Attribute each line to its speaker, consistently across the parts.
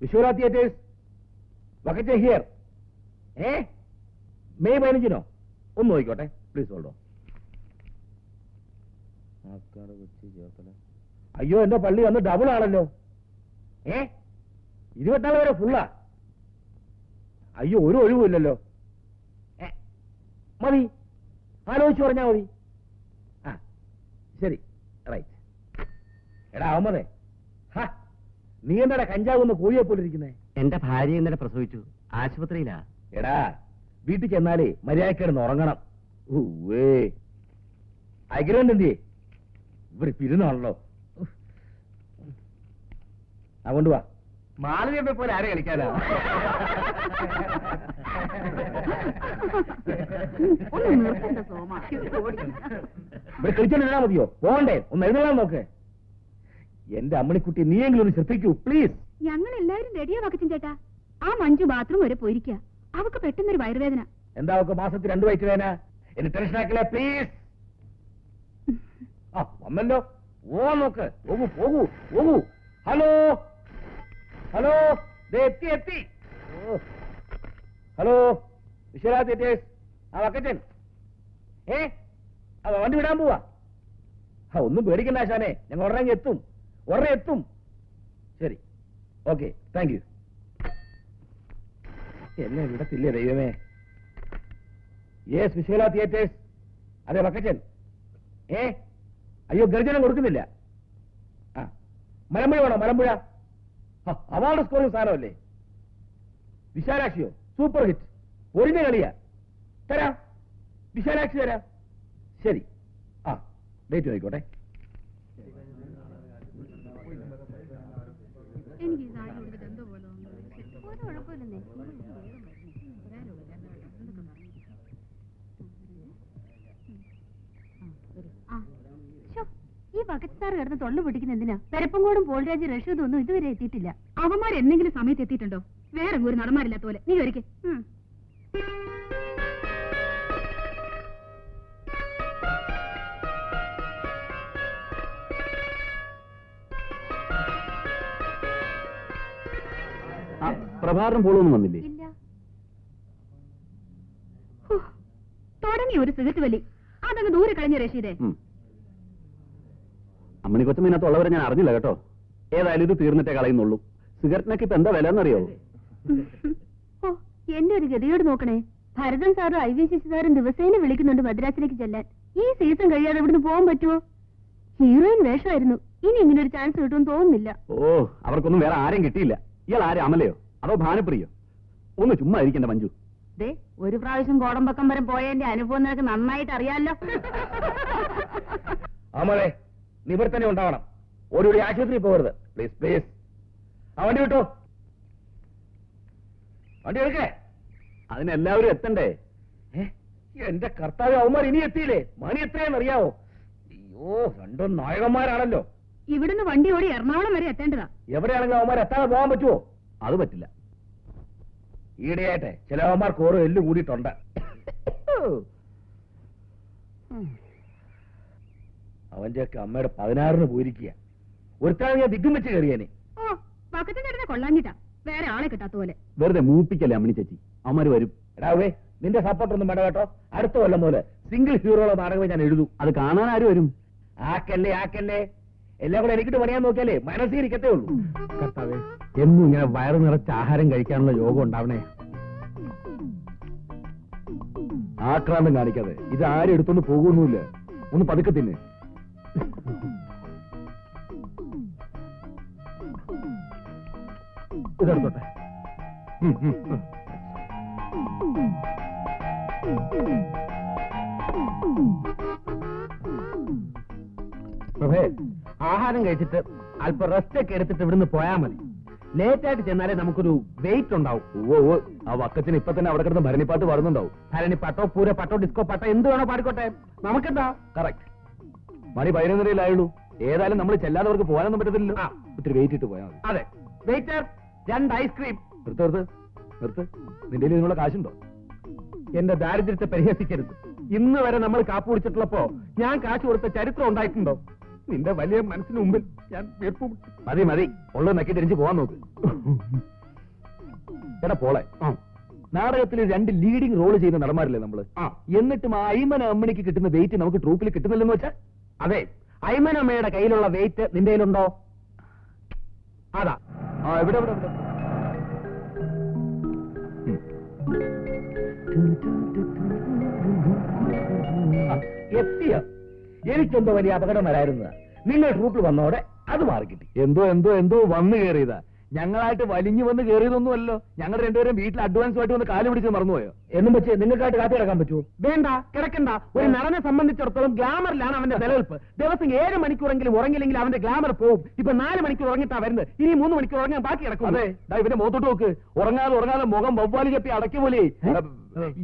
Speaker 1: വിശ്വനാ theatres വക്കറ്റ് here. May 15 ഒന്ന് നോക്കിക്കോട്ടെ please. Hold on. അയ്യോ എന്റെ പള്ളി വന്ന് ഡബിൾ ആണല്ലോ. 24 വരെ ഫുള്ളാ. അയ്യോ ഒരു ഒഴിവുമില്ലല്ലോ. മതി, ആലോചിച്ച് പറഞ്ഞാ മതി. ആ ശരി, റൈറ്റ്. എടാ അഹമ്മദേ, നീ എന്താടാ കഞ്ചാവൊന്ന് കോഴിയെ പോലെ ഇരിക്കുന്നേ?
Speaker 2: എന്റെ ഭാര്യ ഇന്നലെ പ്രസവിച്ചു, ആശുപത്രിയിലാ.
Speaker 1: എടാ വീട്ടിൽ ചെന്നാലേ മര്യാദക്കിടന്ന് ഉറങ്ങണം. അഗ്രഹണ്ട് എന്തിയേ? ഇവർ പിരുന്നാണല്ലോ. അതുകൊണ്ട് വാ.
Speaker 2: മാളവിയെ പോലെ ആരെ കളിക്കാനാ?
Speaker 1: ഇവിടെ കളിച്ചോണ്ടിരുന്നാ മതിയോ? പോകണ്ടേ? ഒന്ന് എഴുന്നള്ളാൻ നോക്ക്. എന്റെ അമ്മണിക്കുട്ടി നീയെങ്കിലും ഒന്ന് ശ്രദ്ധിക്കൂ പ്ലീസ്.
Speaker 3: ഞങ്ങൾ എല്ലാവരും റെഡിയാ വക്കച്ചൻ ചേട്ടാ. ആ മഞ്ജു ബാത്റൂം വരെ പോയിരിക്കുക. അവക്ക് പെട്ടെന്നൊരു വയറുവേദന.
Speaker 1: എന്താ അവക്ക് മാസത്തിൽ 2 വയറ്റ് വേദന? എന്നെ ടെൻഷൻ ആക്കില്ലേ പ്ലീസ്. ആ വന്നല്ലോ. ഓ നോക്ക്. പോകൂ പോകൂ പോകൂ. ഹലോ ഹലോ, എത്തി എത്തി. Hello Viswana theatres. ആ വക്കച്ചൻ വണ്ടി വിടാൻ പോവാ. ഒന്നും പേടിക്കണ്ട ആശാനെ, ഞങ്ങൾ ഉടനെ എത്തും, ഉടനെ എത്തും. ശരി, ഓക്കെ, താങ്ക് യു. എന്നെ വിടത്തില്ലേ ദൈവമേ. Yes Viswana theatres. അതെ വക്കച്ചൻ. അയ്യോ ഗർജനം കൊടുക്കുന്നില്ല. ആ മലമ്പുഴ വേണോ? മലമ്പുഴ അവാർഡ് സ്കോറിംഗ് സാധനമല്ലേ? വിശാലാക്ഷിയോ? സൂപ്പർ ഹിറ്റ് ഒരിഞ്ഞ കളിയാ. തരാം, വിശാലാക്ഷി തരാം. ശരി, ആ ഡേറ്റ് നോക്കിക്കോട്ടെ.
Speaker 3: ഈ ബക്കറ്റ് സാർ കിടന്ന് തൊള്ളു പൊട്ടിക്കുന്ന എന്തിനാ? പെരപ്പങ്കോടും പോൾരാജ് റഷീദും ഒന്നും ഇതുവരെ എത്തിയിട്ടില്ല. അവന്മാർ എന്തെങ്കിലും സമയത്ത് എത്തിയിട്ടുണ്ടോ? വേറെ ഒരു നടന്മാരില്ലാത്ത പോലെ. നീ ഒരിക്കൽ
Speaker 2: പ്രഭാകരൻ പോളൊന്നും വന്നില്ലേ?
Speaker 3: ഇല്ല. തുടങ്ങി ഒരു സിഗരറ്റ് വലി. അതങ്ങ് ദൂരെ കഴിഞ്ഞ റഷീദേ.
Speaker 2: അമ്മണി കൊച്ചമ്മീനകത്തുള്ളവരെ ഞാൻ അറിഞ്ഞില്ല കേട്ടോ. ഏതായാലും ഇത് തീർന്നിട്ടേ കളയുന്നുള്ളൂ. സിഗരറ്റിനൊക്കെ ഇപ്പൊ എന്താ വില എന്നറിയോ?
Speaker 3: ഓ എന്റെ ഒരു ഗതിയോട് നോക്കണേ. ഭരതൻ സാറും IVCC സാറും ദിവസേന വിളിക്കുന്നുണ്ട് മദ്രാസിലേക്ക് ചെല്ലാൻ. ഈ സീസൺ കഴിയാതെ ഇവിടുന്ന് പോകാൻ പറ്റുമോ? ഹീറോയിൻ വേഷമായിരുന്നു. ഇനി ഇങ്ങനെ ഒരു ചാൻസ് കിട്ടുമെന്ന് തോന്നുന്നില്ല.
Speaker 2: ഓ അവർക്കൊന്നും വേറെ ആരും കിട്ടിയില്ല. ഇയാൾ ആരും അമലയോ അതോ ഭാനുപ്രിയോ? ഒന്ന് ചുമ്മാ ഇരിക്കണ്ട മഞ്ജു.
Speaker 3: ഒരു പ്രാവശ്യം കോടമ്പക്കം വരെ പോയതിന്റെ അനുഭവം നിനക്ക് നന്നായിട്ട് അറിയാലോ.
Speaker 1: അമലേ നീ ഇവിടെ തന്നെ ഉണ്ടാവണം. ഒരു ആശുപത്രി പോകരുത് പ്ലീസ് പ്ലീസ്. ആ വണ്ടി വിട്ടോ, വണ്ടി എടുക്കേ.
Speaker 2: അതിനെല്ലാവരും എത്തണ്ടേ?
Speaker 1: എന്റെ കർത്താവ്, അവന്മാർ ഇനി എത്തിയില്ലേ? മണി എത്രയെന്ന് അറിയാവോ? അയ്യോ, രണ്ടും നായകന്മാരാണല്ലോ.
Speaker 3: ഇവിടുന്ന് വണ്ടി ഓടി എറണാകുളം വരെ എത്തേണ്ടതാ.
Speaker 1: എവിടെയാണെങ്കിലും അവന്മാർ എത്താതെ പോകാൻ പറ്റുമോ?
Speaker 2: അത് പറ്റില്ല.
Speaker 1: ഈയിടെയായിട്ടെ ചില അവന്മാർക്ക് ഓരോ എല്ല് കൂടിയിട്ടുണ്ട്. അവന്റെയൊക്കെ അമ്മയുടെ 16-ന് പോയിരിക്കുക. ഒരുത്താണ് ഞാൻ ദിഗ്ഗം വെച്ച് കയറിയാനെ.
Speaker 3: ഓ പക്കത്തിന്റെ കൊള്ളാഞ്ഞിട്ടാ, വേറെ ആളെ കിട്ടാത്ത പോലെ.
Speaker 2: വെറുതെ മൂപ്പിക്കല്ലേ അമ്മണി ചേച്ചി. അവന്മാര് വരും.
Speaker 1: എടാവേ നിന്റെ സപ്പോർട്ടൊന്നും വേണ്ട കേട്ടോ. അടുത്ത കൊല്ലം പോലെ സിംഗിൾ ഹീറോയുള്ള നാടകമേ ഞാൻ എഴുതൂ.
Speaker 2: അത് കാണാൻ ആര് വരും?
Speaker 1: ആക്കല്ലേ ആക്കല്ലേ, എല്ലാം കൂടെ എനിക്കിട്ട് പണിയാൻ നോക്കിയാലേ മനസ്സിരിക്കത്തേ ഉള്ളൂ.
Speaker 2: കർത്താവേ, എന്നും ഇങ്ങനെ വയറ് നിറച്ച് ആഹാരം കഴിക്കാനുള്ള യോഗം ഉണ്ടാവണേ.
Speaker 1: ആക്രാന്തം കാണിക്കാതെ. ഇത് ആരും എടുത്തോണ്ട് പോകുന്നില്ല. ഒന്ന് പതുക്കെ തിന്നെ. ഇതെടുത്തോട്ടെ. പ്രഭേ, ആഹാരം കഴിച്ചിട്ട് അല്പം റെസ്റ്റ് ഒക്കെ എടുത്തിട്ട് ഇവിടുന്ന് പോയാൽ മതി. ലേറ്റ് ആയിട്ട് ചെന്നാലേ നമുക്കൊരു വെയിറ്റ് ഉണ്ടാവും.
Speaker 2: ഓ ആ വക്കത്തിന് ഇപ്പൊ തന്നെ അവിടെ കിടന്ന് ഭരണിപ്പാട്ട് പാടുന്നുണ്ടാവും.
Speaker 1: ഭരണിപ്പാട്ടോ പൂരപ്പാട്ടോ ഡിസ്കോ പാട്ടോ എന്ത് വേണോ പാടിക്കോട്ടെ, നമുക്കെന്താ.
Speaker 2: കറക്റ്റ്. മണി 11:30 ഏതായാലും നമ്മൾ ചെല്ലാത്തവർക്ക് പോകാനൊന്നും പറ്റത്തില്ലല്ലോ. ഇത്തിരി വെയിറ്റ് ഇട്ട് പോയാൽ മതി.
Speaker 1: അതെ. Waiter 2 ice cream.
Speaker 2: നിർത്ത്. നിന്റെ നിന്നുള്ള കാശുണ്ടോ?
Speaker 1: എന്റെ ദാരിദ്ര്യത്തെ പരിഹസിക്കരുത്. ഇന്ന് വരെ നമ്മൾ കാപ്പ് കുടിച്ചിട്ടുള്ളപ്പോ ഞാൻ കാശ് കൊടുത്ത ചരിത്രം ഉണ്ടായിട്ടുണ്ടോ? നിന്റെ വലിയ മനസ്സിന് മുമ്പിൽ ഞാൻ വീർപ്പുമുട്ടി.
Speaker 2: മതി മതി, ഉള്ളത് നക്കി തിരിച്ച് പോവാൻ നോക്ക്. എടാ പോളെ, നാടകത്തിൽ 2 ലീഡിംഗ് റോള് ചെയ്യുന്ന നടന്മാരില്ലേ നമ്മള്? എന്നിട്ടും ആ അയ്മന അമ്മണിക്ക് കിട്ടുന്ന വെയിറ്റ് നമുക്ക് ട്രൂപ്പിൽ കിട്ടുന്നില്ലെന്ന് വെച്ചാ?
Speaker 1: അതെ, അയ്മനമ്മയുടെ കയ്യിലുള്ള വെയിറ്റ് നിന്റെ കയ്യിലുണ്ടോ? അതാ.
Speaker 2: എവിടെ എവിടെ എവിടെ?
Speaker 1: എത്തിയ എനിക്കെന്തോ വലിയ അപകടം വരായിരുന്നതാ. നിങ്ങൾ ട്രൂപ്പിൽ വന്നോടെ അത് മാറി കിട്ടി.
Speaker 2: എന്തോ എന്തോ എന്തോ വന്ന് കയറിയതാ. ഞങ്ങളായിട്ട് വലിഞ്ഞു വന്ന് കയറിയതൊന്നുമല്ലോ. ഞങ്ങൾ രണ്ടുപേരും വീട്ടിൽ അഡ്വാൻസ് ആയിട്ട് വന്ന് കാല് പിടിച്ച് മറന്നുപോയോ?
Speaker 1: എന്നും വെച്ച് നിങ്ങൾക്കായിട്ട് കാത്തി കിടക്കാൻ പറ്റുമോ? വേണ്ട, കിടക്കണ്ട. ഒരു നടനെ സംബന്ധിച്ചിടത്തോളം ഗ്ലാമറിലാണ് അവന്റെ നിലനിൽപ്പ്. ദിവസം 7 മണിക്കൂറെങ്കിലും ഉറങ്ങില്ലെങ്കിൽ അവന്റെ ഗ്ലാമർ പോവും. ഇപ്പൊ 4 മണിക്കൂർ ഉറങ്ങിട്ടാ വരുന്നത്. ഇനി 3 മണിക്കൂർ ഉറങ്ങാൻ ബാക്കി കിടക്കും.
Speaker 2: അതെ, ഇവന്റെ മുഖത്തോട്ട് നോക്ക്. ഉറങ്ങാതെ മുഖം വവ്വാലി ചപ്പി അടക്കി പോലെ.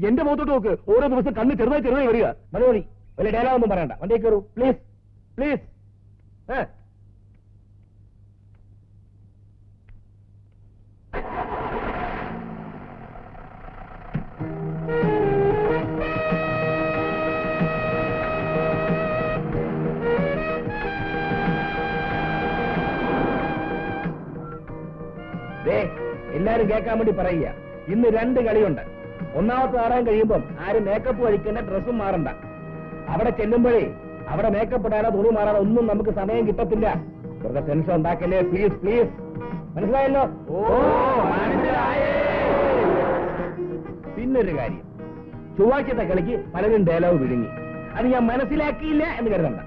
Speaker 2: എന്റെ മുഖത്തോട്ട് നോക്ക്. ഓരോ ദിവസം കണ്ണ് ചെറുതായി വരിക.
Speaker 1: മതി, വലിയ ഡയലോഗ് ഒന്നും പറയണ്ട. വണ്ടി കയറൂ പ്ലീസ്, പ്ലീസ്. എല്ലാരും കേൾക്കാൻ വേണ്ടി പറയുക, ഇന്ന് 2 കളിയുണ്ട്. ഒന്നാമത്തെ നാടകം കഴിയുമ്പം ആരും മേക്കപ്പ് കഴിക്കേണ്ട, ഡ്രസ്സും മാറണ്ട. അവിടെ ചെല്ലുമ്പോഴേ അവിടെ മേക്കപ്പ് ഇടാനോ തുണി മാറാനോ ഒന്നും നമുക്ക് സമയം കിട്ടത്തില്ല. വെറുതെ ടെൻഷൻ ഉണ്ടാക്കല്ലേ, പ്ലീസ് പ്ലീസ്. മനസ്സിലായല്ലോ? പിന്നൊരു കാര്യം, ചൊവ്വാഴ്ചത്തെ കളിക്ക് പലരും ഡയലോഗ് വിഴുങ്ങി. അത് ഞാൻ മനസ്സിലാക്കിയില്ല എന്ന് കരുതണ്ട.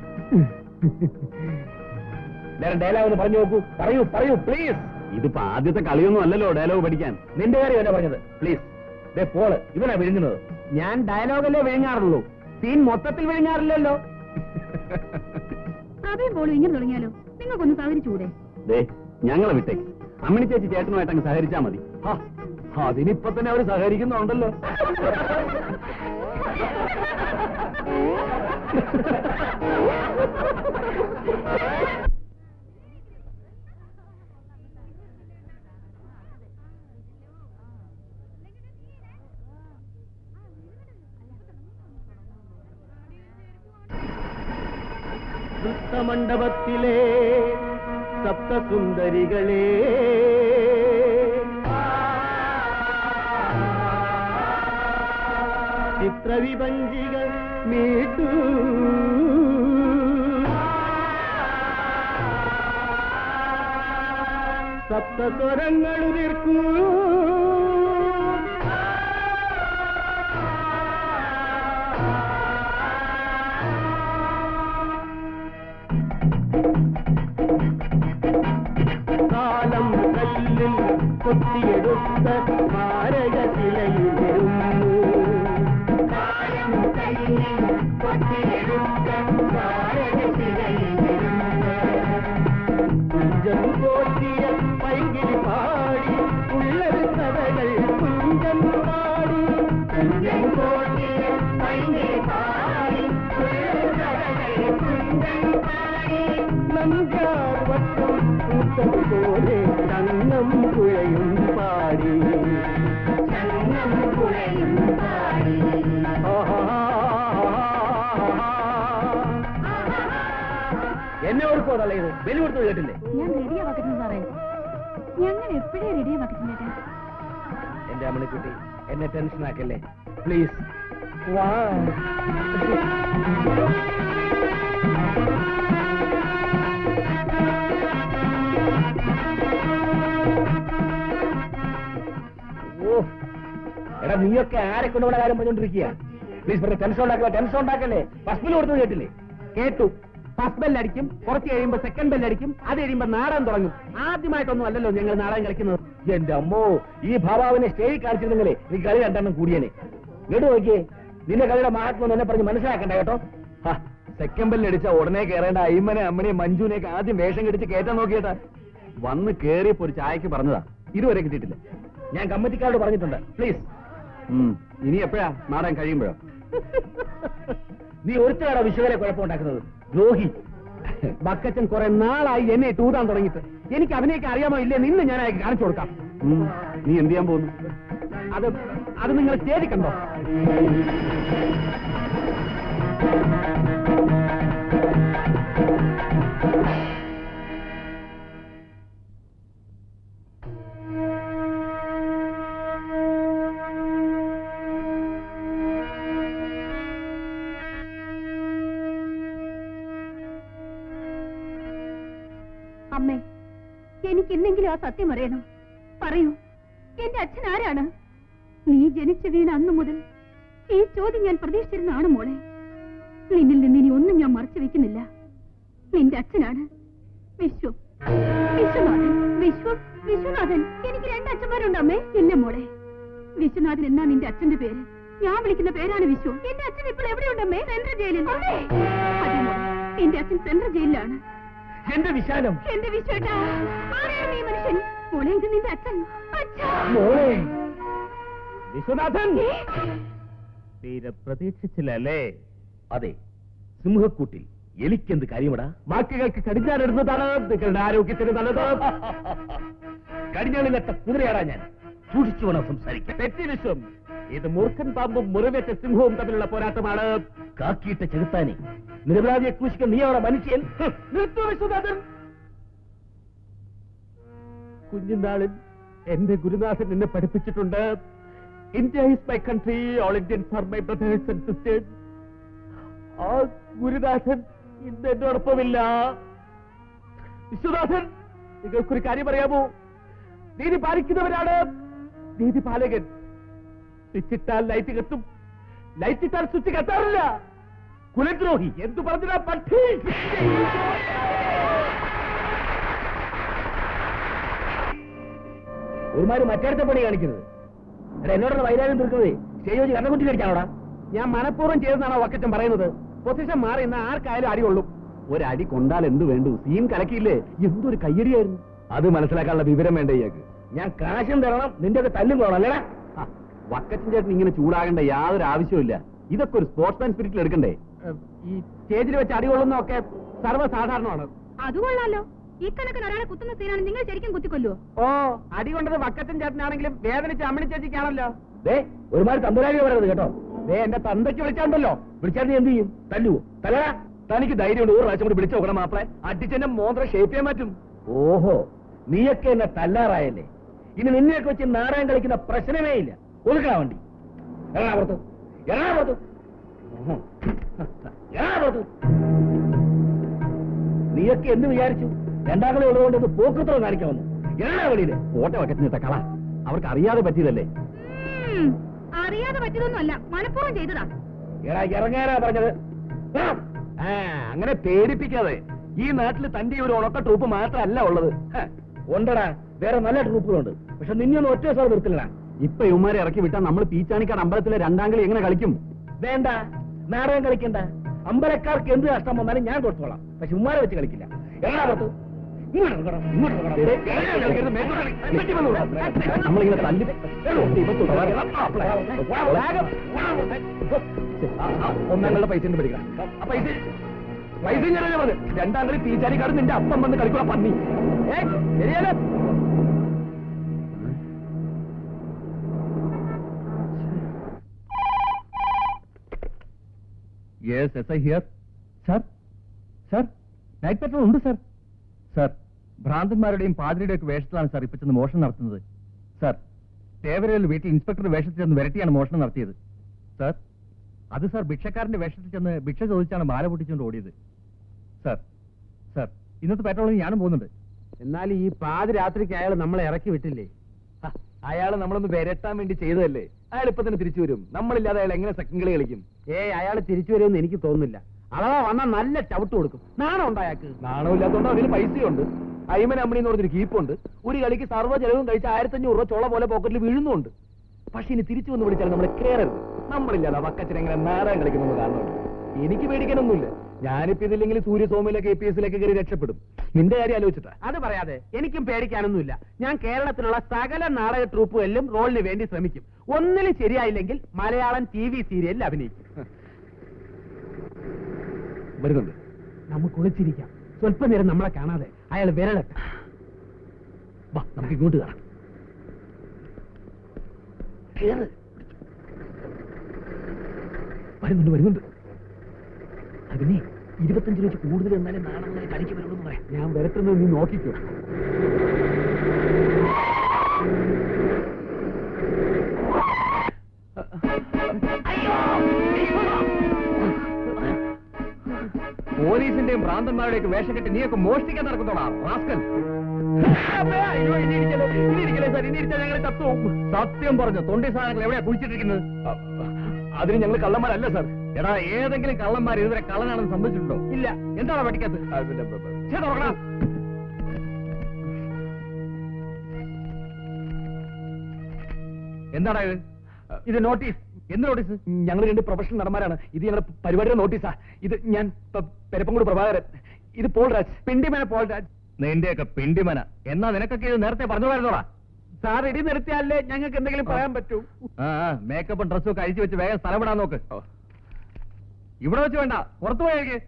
Speaker 1: ഡയലോഗ് ഒന്ന് പറഞ്ഞു നോക്കൂ. പറയൂ പറയൂ പ്ലീസ്.
Speaker 2: ഇതിപ്പോ ആദ്യത്തെ കളിയൊന്നും അല്ലല്ലോ ഡയലോഗ് പഠിക്കാൻ.
Speaker 1: നിന്റെ കാര്യം അല്ല പറഞ്ഞത്. പ്ലീസ്. പോള് ഇവനാ വിഴുങ്ങുന്നത്. ഞാൻ ഡയലോഗല്ലേ വിഴുങ്ങാറുള്ളൂ, സീൻ മൊത്തത്തിൽ വിഴുങ്ങാറില്ലല്ലോ.
Speaker 3: അവയും പോളും ഇങ്ങനെ തുടങ്ങിയാലോ? നിങ്ങൾക്കൊന്ന് സഹകരിച്ചൂടെ?
Speaker 2: ഞങ്ങളെ വിട്ടേക്ക്. അമ്മണി ചേച്ചി ചേട്ടനുമായിട്ട് അങ്ങ് സഹകരിച്ചാ മതി. അതിനിപ്പൊ തന്നെ അവര് സഹകരിക്കുന്നുണ്ടല്ലോ.
Speaker 1: വൃത്തമണ്ഡപത്തിലെ സപ്തസുന്ദരികളെ, ചിത്രവിഭഞ്ചികൾ മീട്ടു, സപ്തസ്വരങ്ങൾ ഉതിർക്കൂ, കാലം കല്ലിൽ കൊത്തിയെടുത്ത മാരകശിലയിലിരുന്നു, കാലം കല്ലിൽ കൊത്തിയെടുത്ത മാരകശിലയിലിരുന്നു, കുഞ്ചം പോറ്റിയ പൈകിളി പാടി ഉള്ളൊരു കഥകൾ കുഞ്ചം പാടി, കുഞ്ചം പോറ്റിയ പൈകിളി പാടി ഉള്ളൊരു കഥകൾ കുഞ്ചം പാടി, നഞ്ചാർ വട്ടം പോലെ ചന്നം പുഴയും പാടി, ചന്നം പുഴയും പാടി. എന്നെ ഓർക്കോ തള്ളയത്? ബലി കൊടുത്തത് കേട്ടില്ലേ?
Speaker 3: ഞാൻ റെഡിയാവാക്കട്ടെ സാറേ. ഞങ്ങൾ എപ്പോഴേ റെഡിയാവാക്കട്ടെ.
Speaker 1: എന്റെ അമ്മണിക്കുട്ടി, എന്നെ ടെൻഷൻ ആക്കല്ലേ പ്ലീസ്. വാ. എടാ, നീയൊക്കെ ആരെ കൊണ്ടുപോണ കാര്യം പറഞ്ഞോണ്ടിരിക്കുക? പ്ലീസ് ടെൻഷൻ ഉണ്ടാക്കല്ലേ. ഫസ്റ്റ് ബെല്ല് കൊടുത്തത് കേട്ടില്ലേ? കേട്ടു. ഫസ്റ്റ് ബെല്ലടിക്കും, കുറച്ച് കഴിയുമ്പോ സെക്കൻഡ് ബെല്ലടിക്കും, അത് കഴിയുമ്പോ നാടകം തുടങ്ങും. ആദ്യമായിട്ടൊന്നും അല്ലല്ലോ ഞങ്ങൾ നാടകം കളിക്കുന്നത്. എന്റെ അമ്മോ, ഈ ഭാവാവിനെ സ്റ്റേജിൽ കാണിച്ചിരുന്നെങ്കിലേ നീ കളി 2 കൂടിയനെ. കേട്ടു നോക്കിയേ, നിന്റെ കളിയുടെ മഹാത്മം എന്നെ പറഞ്ഞ് മനസ്സിലാക്കണ്ട കേട്ടോ.
Speaker 2: സെക്കൻഡ് ബെല്ലടിച്ച ഉടനെ കയറേണ്ട അയ്മനെ അമ്മനെ മഞ്ജുനെയൊക്കെ ആദ്യം വേഷം കെടിച്ച് കയറ്റാൻ നോക്കിയേട്ടാ. വന്ന് കേറിയപ്പോ ഒരു ചായക്ക് പറഞ്ഞതാ, ഇതുവരെ കിട്ടിയിട്ടില്ല.
Speaker 1: ഞാൻ കമ്മിറ്റിക്കാരോട് പറഞ്ഞിട്ടുണ്ട്. പ്ലീസ്.
Speaker 2: ഇനി എപ്പോഴാ? നാടകം കഴിയുമ്പോഴോ?
Speaker 1: നീ ഒരുത്തരാടാ വിശ്വകരെ കുഴപ്പമുണ്ടാക്കുന്നത്? ദ്രോഹി. ബക്കച്ചൻ കുറെ നാളായി എന്നെ ടൂതാൻ തുടങ്ങിയിട്ട്. എനിക്ക് അവനെയൊക്കെ അറിയാമോ ഇല്ലേ? നിന്ന് ഞാൻ അയക്ക് കാണിച്ചു കൊടുക്കാം.
Speaker 2: നീ എന്ത് ചെയ്യാൻ പോകുന്നു?
Speaker 1: അത് നിങ്ങൾ സ്റ്റേജിൽ കണ്ടോ?
Speaker 3: എനിക്ക് ഇന്നെങ്കിലും ആ സത്യം അറിയണം. പറയൂ, എന്റെ അച്ഛൻ ആരാണ്? നീ ജനിച്ചു വീണ അന്നു മുതൽ ഈ ചോദ്യം ഞാൻ പ്രതീക്ഷിച്ചിരുന്നതാണ് മോളെ. നിന്നിൽ നിന്ന് ഇനി ഒന്നും ഞാൻ മറച്ചു വെക്കുന്നില്ല. നിന്റെ അച്ഛനാണ് വിശ്വം. വിശ്വനാഥൻ. വിശ്വനാഥൻ. എനിക്ക് 2 അച്ഛന്മാരുണ്ട് അമ്മേ. ഇല്ല മോളെ, വിശ്വനാഥൻ എന്നാ നിന്റെ അച്ഛന്റെ പേര്. ഞാൻ വിളിക്കുന്ന പേരാണ് വിശ്വം. എന്റെ അച്ഛൻ ഇപ്പോൾ എവിടെയുണ്ടമ്മേ? സെൻട്രൽ ജയിലിൽ. അതെ മോളെ, എന്റെ അച്ഛൻ സെൻട്രൽ ജയിലിലാണ്.
Speaker 1: എന്റെ വിശാലം,
Speaker 3: എന്റെ വിശ്വേട്ടാ, ആരെയാണ് ഈ മനുഷ്യൻ? മോളെ, ഇത് നിന്റെ അച്ഛൻ.
Speaker 1: മോളെ വിശ്വനാഥൻ, തീരെ പ്രതീക്ഷിച്ചില്ലല്ലേ? അതെ, സിംഹക്കൂട്ടിൽ എലിക്കെന്ത് കാര്യമടാ? വാക്കുകൾക്ക് കടിഞ്ഞാനിടുന്നതാണ് നിങ്ങളുടെ ആരോഗ്യത്തിന് നല്ലത്. കടിഞ്ഞാണിലെത്ത കുതിരയാടാ ഞാൻ. സൂക്ഷിച്ചു വേണം സംസാരിക്കാൻ. തെറ്റി വിശ്വം, ഇത് മൂർഖൻ പാമ്പും മുറിവേറ്റ സിംഹവും തമ്മിലുള്ള പോരാട്ടമാണ്. കാക്കിയിട്ട ചെറുത്താനെ നിരപരാധിയെ ക്രൂശിക്കാൻ നീയാണ് മനുഷ്യൻ. നിർത്തൂ വിശ്വനാഥൻ. കുഞ്ഞുനാളിൽ എന്റെ ഗുരുനാഥൻ എന്നെ പഠിപ്പിച്ചിട്ടുണ്ട്. India is my country, all Indians are my brothers and sisters. ആ ഗുരുനാഥൻ ഇന്ന് എന്നോടൊപ്പമില്ല. വിശ്വനാഥൻ, നിങ്ങൾക്കൊരു കാര്യം അറിയാമോ? നീതി പാലിക്കുന്നവരാണ് നീതി പാലകൻ. സ്വിച്ചിട്ടാൽ ലൈറ്റ് കത്തും, ലൈറ്റ് ഇട്ടാൽ സ്വിച്ച് കത്താറില്ല. കുലദ്രോഹി എന്തു പറഞ്ഞാ പക്ഷി. ഒരുമാതിരി മറ്റേടത്തെ പണി കാണിക്കുന്നത്. എന്നോടുള്ള വൈരാഗ്യം തീർക്കുന്നത് സ്റ്റേജ് വെച്ച് കണ്ണക്കുട്ടി കടിക്കാനോടാ? ഞാൻ മനഃപൂർവ്വം ചെയ്തെന്നാണോ വക്കച്ചൻ പറയുന്നത്? പൊസിഷൻ മാറി ഇന്ന് ആർക്കായാലും അടി കൊള്ളും. ഒരടി കൊണ്ടാൽ എന്ത് വേണ്ടു? സീൻ കലക്കിയില്ലേ? എന്തൊരു കയ്യടിയായിരുന്നു. അത് മനസ്സിലാക്കാനുള്ള വിവരം വേണ്ട ഇയാൾക്ക്. ഞാൻ കാശും തരണം, നിന്റെ ഒക്കെ തല്ലും കൊള്ളണം അല്ലേടാ? വക്കച്ചൻ ചേട്ടൻ ഇങ്ങനെ ചൂടാകേണ്ട യാതൊരു ആവശ്യമില്ല. ഇതൊക്കെ ഒരു സ്പോർട്സ്മാൻ സ്പിരിറ്റിൽ എടുക്കണ്ടേ? ഈ സ്റ്റേജിൽ വെച്ച് അടി കൊള്ളുന്നതൊക്കെ സർവ്വസാധാരണമാണ്.
Speaker 3: അത് കൊള്ളാലോ. ഈ കണക്കിന് ഒരാളെ കുത്തുന്ന സീനാണ് നിങ്ങൾ ശരിക്കും കുത്തിക്കൊല്ലുവോ?
Speaker 1: ഓ, അടി കൊണ്ടത് വക്കച്ചൻ ചേട്ടനാണെങ്കിലും വേദനിച്ച് അമ്മണി ചേച്ചിക്കാണല്ലോ. ഒരുമാതിരി തമ്പുരാരി പറയുന്നത് കേട്ടോ. എന്റെ തന്തയ്ക്ക് വിളിച്ചാണ്ടല്ലോ. വിളിച്ചാൽ നീ എന്ത് ചെയ്യും? തല്ലുവോ? തലടാ. തനിക്ക് ധൈര്യമുണ്ട്. 1 പ്രാവശ്യം കൂടി വിളിച്ചു നോക്കണം മാപ്പിളെ. അടിച്ചെന്നെ മോന്ത്ര ഷേപ്പ് ചെയ്യാൻ പറ്റും. ഓഹോ, നീയൊക്കെ എന്നെ തല്ലാറായല്ലേ? ഇനി നിന്നെയൊക്കെ വെച്ച് നാടകം കളിക്കുന്ന പ്രശ്നമേ ഇല്ല. ഒതുക്കണ വണ്ടി. എറണാകുളത്ത് നീയൊക്കെ എന്ത് വിചാരിച്ചു? 2 കളി ഉള്ളതുകൊണ്ട് ഒന്ന് പോക്കൃത്രം കാണിക്കാൻ വന്നു. എറണാ വെളിയില് കോട്ട വക്കത്തിനിട്ട കള. അവർക്ക് അറിയാതെ പറ്റിയതല്ലേ?
Speaker 3: അറിയാതെ പറ്റിയതൊന്നുമല്ല, മനഃപൂർവ്വം ചെയ്തതാ.
Speaker 1: ഇറങ്ങാനാ പറഞ്ഞത്. അങ്ങനെ പേടിപ്പിക്കാതെ. ഈ നാട്ടിൽ തന്റെ ഒരു ഉണക്ക ട്രൂപ്പ് മാത്രമല്ല ഉള്ളത്. ഉണ്ടടാ, വേറെ നല്ല ട്രൂപ്പുകളുണ്ട്. പക്ഷെ നിന്നൊന്നും ഒറ്റ സ്ഥലം നിർത്തില്ലടാ.
Speaker 2: ഇപ്പൊ ഇവന്മാരെ ഇറക്കി വിട്ടാൽ നമ്മൾ പീച്ചാനിക്കാട് അമ്പലത്തിലെ 2ാം കളി എങ്ങനെ കളിക്കും?
Speaker 1: വേണ്ട, നാടകം കളിക്കണ്ട. അമ്പലക്കാർക്ക് എന്ത് കഷ്ടം വന്നാലും ഞാൻ കൊടുത്തോളാം. പക്ഷെ ഉമ്മാരെ വെച്ച് കളിക്കില്ല. എറണാകുളത്ത്
Speaker 2: നമ്മളിങ്ങനെ തല്ലി ഒന്നാങ്ങളുടെ പൈസ പഠിക്കണം. ആ പൈസ ഞാൻ 2ാം കളി പീച്ചാനിക്കാട് നിന്റെ അപ്പം വന്ന് കളിക്കുക പന്നി. ശരിയല്ലേ? Yes, S I here. Sir, night petrol ഉണ്ട് സർ. സർ, ഭ്രാന്തന്മാരുടെയും പാതിരിയുടെയും ഒക്കെ വേഷത്തിലാണ് സാർ ഇപ്പൊ ചെന്ന് മോഷണം നടത്തുന്നത്. സർ, തേവരയിൽ വീട്ടിൽ ഇൻസ്പെക്ടർ വേഷത്തിൽ ചെന്ന് വിരട്ടിയാണ് മോഷണം നടത്തിയത്. സർ, അത് സാർ ഭിക്ഷക്കാരന്റെ വേഷത്തിൽ ചെന്ന് ഭിക്ഷ ചോദിച്ചാണ് മാല പൊട്ടിച്ചുകൊണ്ട് ഓടിയത്. സർ, ഇന്നത്തെ പെട്രോളിന് ഞാനും പോകുന്നുണ്ട്.
Speaker 1: എന്നാൽ ഈ പാതിരാത്രിക്ക് അയാൾ നമ്മളെ ഇറക്കി വിട്ടില്ലേ?
Speaker 2: അയാൾ നമ്മളൊന്ന് വിരട്ടാൻ വേണ്ടി ചെയ്തതല്ലേ? അയാൾ ഇപ്പൊ തന്നെ തിരിച്ചു വരും. നമ്മളില്ലാതെ അയാൾ എങ്ങനെ സെക്കൻഡ് കളി കളിക്കും?
Speaker 1: അയാൾ തിരിച്ചു വരുമെന്ന് എനിക്ക് തോന്നുന്നില്ല. അഥവാ വന്നാൽ നല്ല ചവിട്ട് കൊടുക്കും. നാണം ഉണ്ടോ അയാൾക്ക്?
Speaker 2: നാണമില്ലാത്തതുകൊണ്ട് അതിൽ പൈസയുണ്ട്. അയ്മൻ അമ്മണി എന്ന് പറഞ്ഞൊരു കീപ്പുണ്ട്. ഒരു കളിക്ക് സർവ്വ ചെലവും കഴിച്ച് 1500 രൂപ ചോള പോലെ പോക്കറ്റിൽ വീഴുന്നുണ്ട്. പക്ഷെ ഇനി തിരിച്ചു വന്ന് വിളിച്ചാൽ നമ്മളെ കയറരുത്. നമ്മളില്ലാതെ വക്കച്ചൻ എങ്ങനെ നാടകം കളിക്കുന്നു കാണുന്നുണ്ട്. എനിക്ക് പേടിക്കാനൊന്നുമില്ല. ഞാനിപ്പോ ഇതില്ലെങ്കിൽ സൂര്യസോമിയിലൊക്കെ APS-ലേക്ക് കയറി രക്ഷപ്പെടും. നിന്റെ കാര്യം ആലോചിച്ചിട്ടാ.
Speaker 1: അത് പറയാതെ എനിക്കും പേടിക്കാനൊന്നുമില്ല. ഞാൻ കേരളത്തിലുള്ള സകല നാടക ട്രൂപ്പുകളിലും റോളിന് വേണ്ടി ശ്രമിക്കും. ഒന്നിലും ശരിയായില്ലെങ്കിൽ മലയാളം TV സീരിയലിൽ അഭിനയിക്കും.
Speaker 2: വരുന്നുണ്ട്.
Speaker 1: നമുക്ക് ഒളിച്ചിരിക്കാം. സ്വല്പ നേരം നമ്മളെ കാണാതെ അയാൾ വിരളട്ടെ. വാ, നമുക്ക് ഇങ്ങോട്ട് കാണാം. വരുന്നുണ്ട്. അതിനെ 25 രൂപ കൂടുതൽ എന്നാലും നാളെ മുതൽ കളിക്ക് വരുമെന്ന് പറയാം.
Speaker 2: ഞാൻ വരട്ടുന്നത് നീ നോക്കിക്കോ. പോലീസിന്റെയും ഭ്രാന്തന്മാരുടെയൊക്കെ വേഷം കെട്ടി നീയൊക്കെ മോഷ്ടിക്കാൻ നടക്കുന്നോടാ റാസ്കൽ.
Speaker 1: അയ്യോ, ഇനി ഇരിക്കല്ലേ സാർ, ഇനി ഇരിച്ചാൽ ഞങ്ങൾ തത്തും.
Speaker 2: സത്യം പറഞ്ഞു, തൊണ്ടി സാധനങ്ങൾ എവിടെയാ കുഴിച്ചിട്ടിരിക്കുന്നത്?
Speaker 1: അതിന് ഞങ്ങൾ കള്ളന്മാരല്ല സാർ.
Speaker 2: എടാ, ഏതെങ്കിലും കള്ളന്മാർ ഇതുവരെ കള്ളനാണെന്ന് സംഭവിച്ചിട്ടുണ്ടോ?
Speaker 1: ഇല്ല.
Speaker 2: എന്താണ് പഠിക്കാത്തത്? എന്താടാ ഇത്?
Speaker 1: ഇത് നോട്ടീസ്.
Speaker 2: എന്ത് നോട്ടീസ്?
Speaker 1: ഞങ്ങൾ 2 പ്രൊഫഷണൽ നടന്മാരാണ്. ഇത് ഞങ്ങളുടെ പരിപാടിയുടെ നോട്ടീസാ. ഇത് ഞാൻ പെരപ്പംകൂട് പ്രഭാകരൻ, ഇത് പോൾ രാജ്, പിണ്ടിമന പോൾ രാജ്.
Speaker 2: നിന്റെയൊക്കെ പിണ്ടിമന. എന്നാ നിനക്കൊക്കെ ഇത് നേരത്തെ പറഞ്ഞുപോയിരുന്നോടാ?
Speaker 1: സാർ ഇടി നിർത്തിയാലേ ഞങ്ങൾക്ക് എന്തെങ്കിലും പറയാൻ പറ്റൂ.
Speaker 2: മേക്കപ്പും ഡ്രസ്സും ഒക്കെ അഴിച്ചു വെച്ച് വേഗം സ്ഥലം വിടാൻ നോക്ക്. ഇവിടെ വെച്ച് വേണ്ട, പുറത്തു പോയേക്ക്.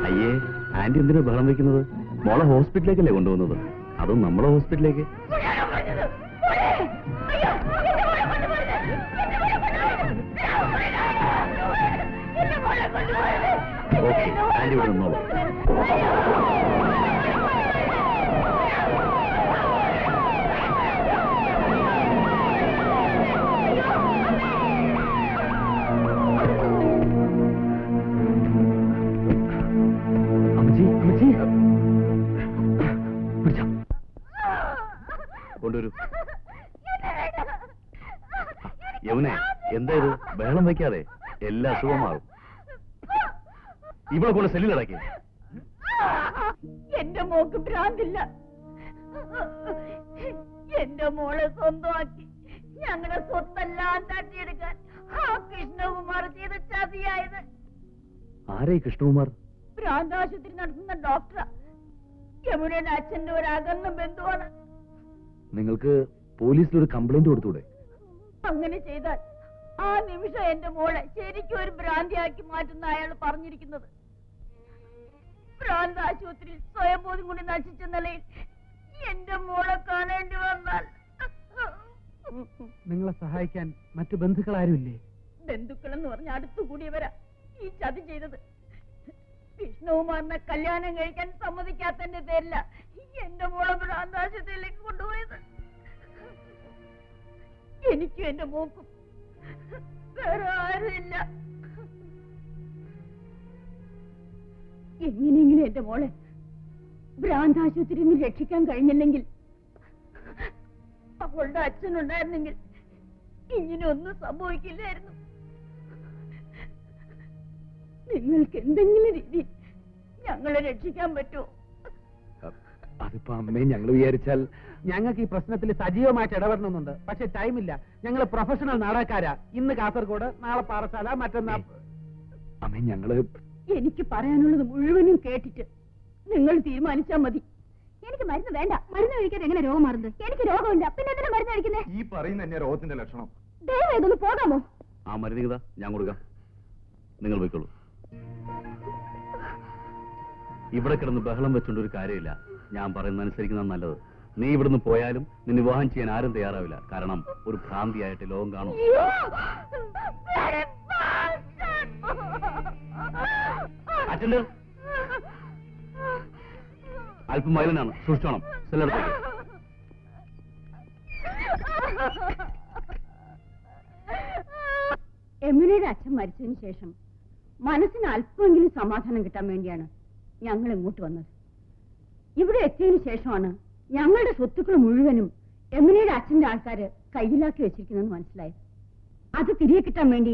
Speaker 2: അയ്യേ, ആന്റി എന്തിനാ ബഹളം വെക്കുന്നത്? മോളെ ഹോസ്പിറ്റലിലേക്കല്ലേ കൊണ്ടുപോകുന്നത്? അതും നമ്മളെ ഹോസ്പിറ്റലിലേക്ക്. ഓക്കെ, ആന്റി ഇവിടെ നിന്നോളൂ. കൊണ്ടുവരൂ. യമുനെ, എന്താ ഇത്? ബഹളം വയ്ക്കാതെ, എല്ലാ അസുഖമാകും. ഇവിടെ കൊണ്ട് സെല്ലിലടക്കി.
Speaker 3: എന്റെ മോക്ക് ഭ്രാന്തില്ല. എന്റെ മോളെ സ്വന്തമാക്കി ഞങ്ങളുടെ സ്വത്തെല്ലാം തട്ടിയെടുക്കാൻ ആ കൃഷ്ണകുമാർ ചെയ്ത ചതിയായത്.
Speaker 2: ആരെ കൃഷ്ണകുമാർ?
Speaker 3: ഭ്രാന്താശുപത്രി നടത്തുന്ന ഡോക്ടറാ. യമുനയുടെ അച്ഛന്റെ ഒരു അകന്ന ബന്ധുവാണ്.
Speaker 2: നിങ്ങൾക്ക് പോലീസിലൊരു കംപ്ലൈന്റ് കൊടുത്തൂടെ?
Speaker 3: അങ്ങനെ ചെയ്താൽ ആ നിമിഷം എന്റെ മോളെ ശരിക്കും ഒരു ഭ്രാന്തിയാക്കി മാറ്റുന്ന അയാൾ പറഞ്ഞിരിക്കുന്നത്. ഭ്രാന്ത് ആശുപത്രിയിൽ സ്വയംബോധം കൊണ്ട് നശിച്ച നിലയിൽ എന്റെ മോളെ കാണേണ്ടി വന്നാൽ
Speaker 1: നിങ്ങളെ സഹായിക്കാൻ മറ്റു ബന്ധുക്കളാരുമില്ലേ?
Speaker 3: ബന്ധുക്കളെന്ന് പറഞ്ഞ അടുത്തുകൂടിയവരാ ഈ ചതി ചെയ്തത്. കൃഷ്ണകുമാറിനെ കല്യാണം കഴിക്കാൻ സമ്മതിക്കാത്തതിന്റെ പേരില എന്റെ മോളെ ഭ്രാന്താശുപത്രിയിലേക്ക് കൊണ്ടുപോയത്. എനിക്കും എന്റെ മോക്കും വേറെ ആരുമില്ല. എങ്ങനെയെങ്കിലും എന്റെ മോളെ ഭ്രാന്താശുപത്രിയിൽ നിന്ന് രക്ഷിക്കാൻ കഴിഞ്ഞില്ലെങ്കിൽ അവളുടെ അച്ഛനുണ്ടായിരുന്നെങ്കിൽ ഇങ്ങനെ ഒന്നും സംഭവിക്കില്ലായിരുന്നു. നിങ്ങൾക്ക് എന്തെങ്കിലും രീതി ഞങ്ങളെ രക്ഷിക്കാൻ പറ്റുമോ?
Speaker 1: അതിപ്പോ അമ്മയെ ഞങ്ങൾ വിചാരിച്ചാൽ ഞങ്ങൾക്ക് ഈ പ്രശ്നത്തിൽ സജീവമായിട്ട് ഇടപെടണമെന്നുണ്ട്. പക്ഷെ ടൈമില്ല. ഞങ്ങൾ പ്രൊഫഷണൽ നാടകക്കാരാ. ഇന്ന് കാസർഗോഡ്, നാളെ പാറശാല, മറ്റന്നാ. അമ്മേ, ഞങ്ങള്
Speaker 3: എനിക്ക് പറയാനുള്ളത് മുഴുവനും കേട്ടിട്ട് നിങ്ങൾ തീരുമാനിച്ചാൽ മതി. എനിക്ക് മരുന്ന് വേണ്ട. മരുന്ന് കഴിക്കാൻ എങ്ങനെ രോഗം മാറുന്നത്? എനിക്ക് രോഗമില്ല, പിന്നെ എന്തിനാ മരുന്ന് കഴിക്കുന്നേ?
Speaker 2: ഈ പറയുന്ന തന്നെ രോഗത്തിന്റെ ലക്ഷണം.
Speaker 3: ദയവായി ഇതൊന്ന് പോകാമോ?
Speaker 2: ആ മരുന്ന് ഞാൻ കൊടുക്കാം, നിങ്ങൾ പോയിക്കോളൂ. ഇവിടെ കിടന്ന് ബഹളം വെച്ചോണ്ട് ഒരു കാര്യമില്ല. ഞാൻ പറയുന്നത് അനുസരിക്കുന്ന നല്ലത്. നീ ഇവിടുന്ന് പോയാലും നിന്നെ വിവാഹം ചെയ്യാൻ ആരും തയ്യാറാവില്ല. കാരണം ഒരു ഭ്രാന്തിയായിട്ട് ലോകം കാണും. അച്ഛൻ്റെ അല്പം വയലനാണ്, സൂക്ഷിച്ചോണം. സെല്ലെടുത്തേക്ക്.
Speaker 3: യമുനയുടെ അച്ഛൻ മരിച്ചതിന് ശേഷം മനസ്സിന് അല്പമെങ്കിലും സമാധാനം കിട്ടാൻ വേണ്ടിയാണ് ഞങ്ങൾ ഇങ്ങോട്ട് വന്നത്.
Speaker 4: ഇവിടെ എത്തിയതിനു ശേഷമാണ് ഞങ്ങളുടെ സ്വത്തുക്കൾ മുഴുവനും യമുനയുടെ അച്ഛന്റെ ആൾക്കാര് കയ്യിലാക്കി വെച്ചിരിക്കുന്നെന്ന് മനസ്സിലായത്. അത് തിരികെ കിട്ടാൻ വേണ്ടി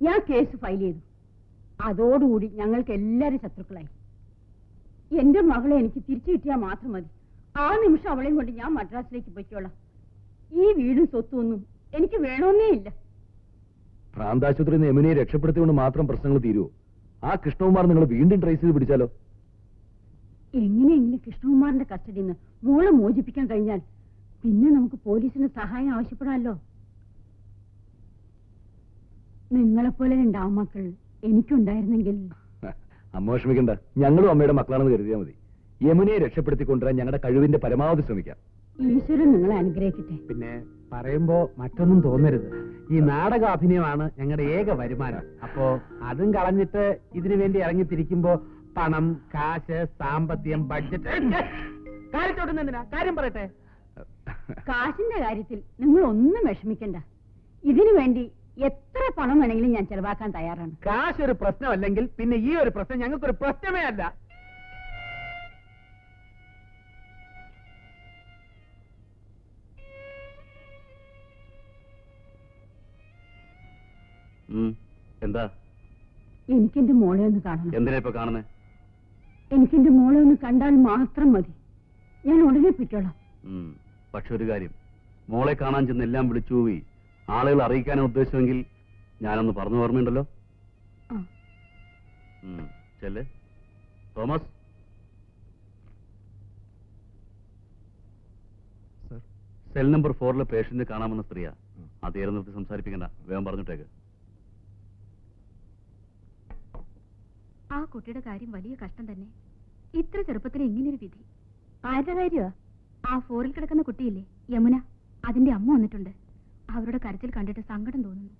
Speaker 4: ഞാൻ കേസ് ഫയൽ ചെയ്തു. അതോടുകൂടി ഞങ്ങൾക്ക് എല്ലാവരും ശത്രുക്കളായി. എന്റെ മകളെ എനിക്ക് തിരിച്ചു കിട്ടിയാൽ മാത്രം മതി. ആ നിമിഷം അവളെയും കൊണ്ട് ഞാൻ മദ്രാസിലേക്ക് പോയിക്കോളാം. ഈ വീടും സ്വത്തും ഒന്നും എനിക്ക് വേണമെന്നേ ഇല്ല.
Speaker 2: ഭ്രാന്താശുപത്രിയിൽ നിന്ന് യമുനയെ രക്ഷപ്പെടുത്തിക്കൊണ്ട് മാത്രം പ്രശ്നങ്ങൾ തീരുവോ? ആ കൃഷ്ണകുമാർ നിങ്ങൾ വീണ്ടും ട്രേസ് ചെയ്ത് പിടിച്ചാലോ?
Speaker 4: എങ്ങനെയെങ്കിലും കൃഷ്ണകുമാറിന്റെ കസ്റ്റഡിയിൽ നിന്ന് മോളെ മോചിപ്പിക്കാൻ കഴിഞ്ഞാൽ പിന്നെ നമുക്ക് പോലീസിന് സഹായം ആവശ്യപ്പെടാമല്ലോ. നിങ്ങളെപ്പോലെ രണ്ടാമക്കൾ എനിക്കുണ്ടായിരുന്നെങ്കിൽ.
Speaker 2: അമ്മ വിഷമിക്കണ്ട, ഞങ്ങളും അമ്മയുടെ മക്കളാണെന്ന് കരുതിയാൽ മതി. യമുനയെ രക്ഷപ്പെടുത്തിക്കൊണ്ടുവരാൻ ഞങ്ങളുടെ കഴിവിന്റെ പരമാവധി ശ്രമിക്കാം.
Speaker 4: ഈശ്വരൻ നിങ്ങളെ അനുഗ്രഹിക്കട്ടെ.
Speaker 1: പിന്നെ പറയുമ്പോ മറ്റൊന്നും തോന്നരുത്. ഈ നാടക അഭിനയമാണ് ഞങ്ങളുടെ ഏക വരുമാനം. അപ്പോ അതും കളഞ്ഞിട്ട് ഇതിനു വേണ്ടി ഇറങ്ങിത്തിരിക്കുമ്പോ പണം, കാശ്, സാമ്പത്തികം, ബഡ്ജറ്റ് കാര്യത്തോട്ടുന്നെന്തിനാ? കാര്യം പറയട്ടെ.
Speaker 4: കാശിന്റെ കാര്യത്തിൽ നിങ്ങൾ ഒന്നും വിഷമിക്കണ്ട. ഇതിനു വേണ്ടി എത്ര പണം വേണമെങ്കിലും ഞാൻ ചെലവാക്കാൻ തയ്യാറാണ്.
Speaker 1: കാശ് ഒരു പ്രശ്നമല്ലെങ്കിൽ പിന്നെ ഈ ഒരു പ്രശ്നം ഞങ്ങൾക്കൊരു പ്രശ്നമേ അല്ല.
Speaker 2: എന്താ?
Speaker 4: എനിക്കെന്റെ മോളെ ഒന്ന് കാണണം.
Speaker 2: എന്തിനാ ഇപ്പൊ കാണുന്നേ?
Speaker 4: എനിക്കെന്റെ മോളെ ഒന്ന് കണ്ടാൽ മാത്രം മതി. ഞാൻ ഉടനെ പോയിക്കോളാം.
Speaker 2: പക്ഷെ ഒരു കാര്യം, മോളെ കാണാൻ ചെന്ന് എല്ലാം വിളിച്ചു പോയി ആളുകൾ അറിയിക്കാനാണ് ഉദ്ദേശമെങ്കിൽ ഞാനൊന്ന് പറഞ്ഞു ഓർമ്മയുണ്ടല്ലോ. ചെല്ല്. തോമസ്, സെൽ നമ്പർ 4 പേഷ്യന്റ് കാണാമെന്ന സ്ത്രീയാ. അതേറെ നിർത്തി സംസാരിപ്പിക്കണ്ട, വേഗം പറഞ്ഞിട്ടേക്ക്.
Speaker 3: ആ കുട്ടിയുടെ കാര്യം വലിയ കഷ്ടം തന്നെ. ഇത്ര ചെറുപ്പത്തിൽ ഇങ്ങനൊരു വിധി. ആരുടെ കാര്യമാ? ആ 4-ൽ കിടക്കുന്ന കുട്ടിയില്ലേ, യമുന, അതിന്റെ അമ്മ വന്നിട്ടുണ്ട്. അവരുടെ കരച്ചിൽ കണ്ടിട്ട് സങ്കടം തോന്നുന്നു.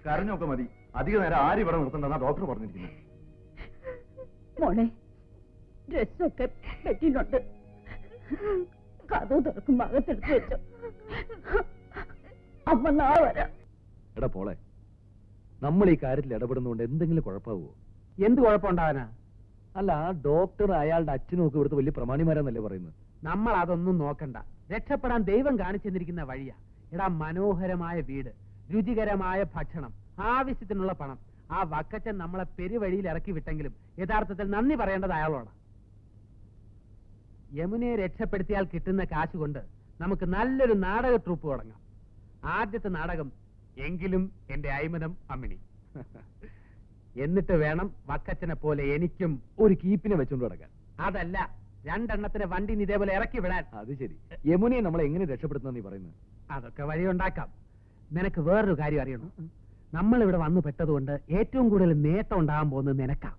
Speaker 2: കരഞ്ഞൊക്കെ മതി, അധിക നേരം ആരും ഇവിടെ നിർത്തണ്ടെന്നാ ഡോക്ടർ പറഞ്ഞിരിക്കുന്നത്.
Speaker 4: മോളെ, ഡ്രസ്സൊക്കെ പെട്ടിയിലുണ്ട്. കഥ തുറക്കുമ്പോ അകത്തെടുത്ത് വെച്ചോ. അമ്മ നാളെ വരാം.
Speaker 2: എടാ പോളെ, നമ്മൾ ഈ കാര്യത്തിൽ ഇടപെടുന്നതുകൊണ്ട് എന്തെങ്കിലും കുഴപ്പമാവോ?
Speaker 1: എന്ത് കുഴപ്പമുണ്ടാവാനാ?
Speaker 2: അല്ല, ആ ഡോക്ടർ അയാളുടെ അച്ഛനും ഒക്കെ ഇവിടുത്തെ വലിയ പ്രമാണിമാരാന്നല്ലേ പറയുന്നത്.
Speaker 1: നമ്മൾ അതൊന്നും നോക്കണ്ട. രക്ഷപ്പെടാൻ ദൈവം കാണിച്ചെന്നിരിക്കുന്ന വഴിയാ. എടാ, മനോഹരമായ വീട്, രുചികരമായ ഭക്ഷണം, ആവശ്യത്തിനുള്ള പണം. ആ വക്കച്ചൻ നമ്മളെ പെരുവഴിയിൽ ഇറക്കി വിട്ടെങ്കിലും യഥാർത്ഥത്തിൽ നന്ദി പറയേണ്ടത് അയാളോടാ. യമുനയെ രക്ഷപ്പെടുത്തിയാൽ കിട്ടുന്ന കാശ് കൊണ്ട് നമുക്ക് നല്ലൊരു നാടക ട്രൂപ്പ് തുടങ്ങാം. ആദ്യത്തെ നാടകം എങ്കിലും എന്റെ അയ്മനം അമ്മിണി. എന്നിട്ട് വേണം വക്കച്ചനെ പോലെ എനിക്കും
Speaker 2: ഒരു കീപ്പിനെ വെച്ചുകൊണ്ട് കിടക്കാൻ.
Speaker 1: അതല്ല, 2 എണ്ണത്തിന് വണ്ടി ഇതേപോലെ ഇറക്കി വിടാൻ.
Speaker 2: അത് ശരി. യമുനയെ നമ്മളെ എങ്ങനെ രക്ഷപ്പെടുത്തുന്ന നീ പറയുന്നത്?
Speaker 1: അതൊക്കെ വഴിയുണ്ടാക്കാം. നിനക്ക് വേറൊരു കാര്യം അറിയണം. നമ്മൾ ഇവിടെ വന്നു പെട്ടതുകൊണ്ട് ഏറ്റവും കൂടുതൽ നേട്ടം ഉണ്ടാകാൻ പോകുന്നത് നിനക്കാ.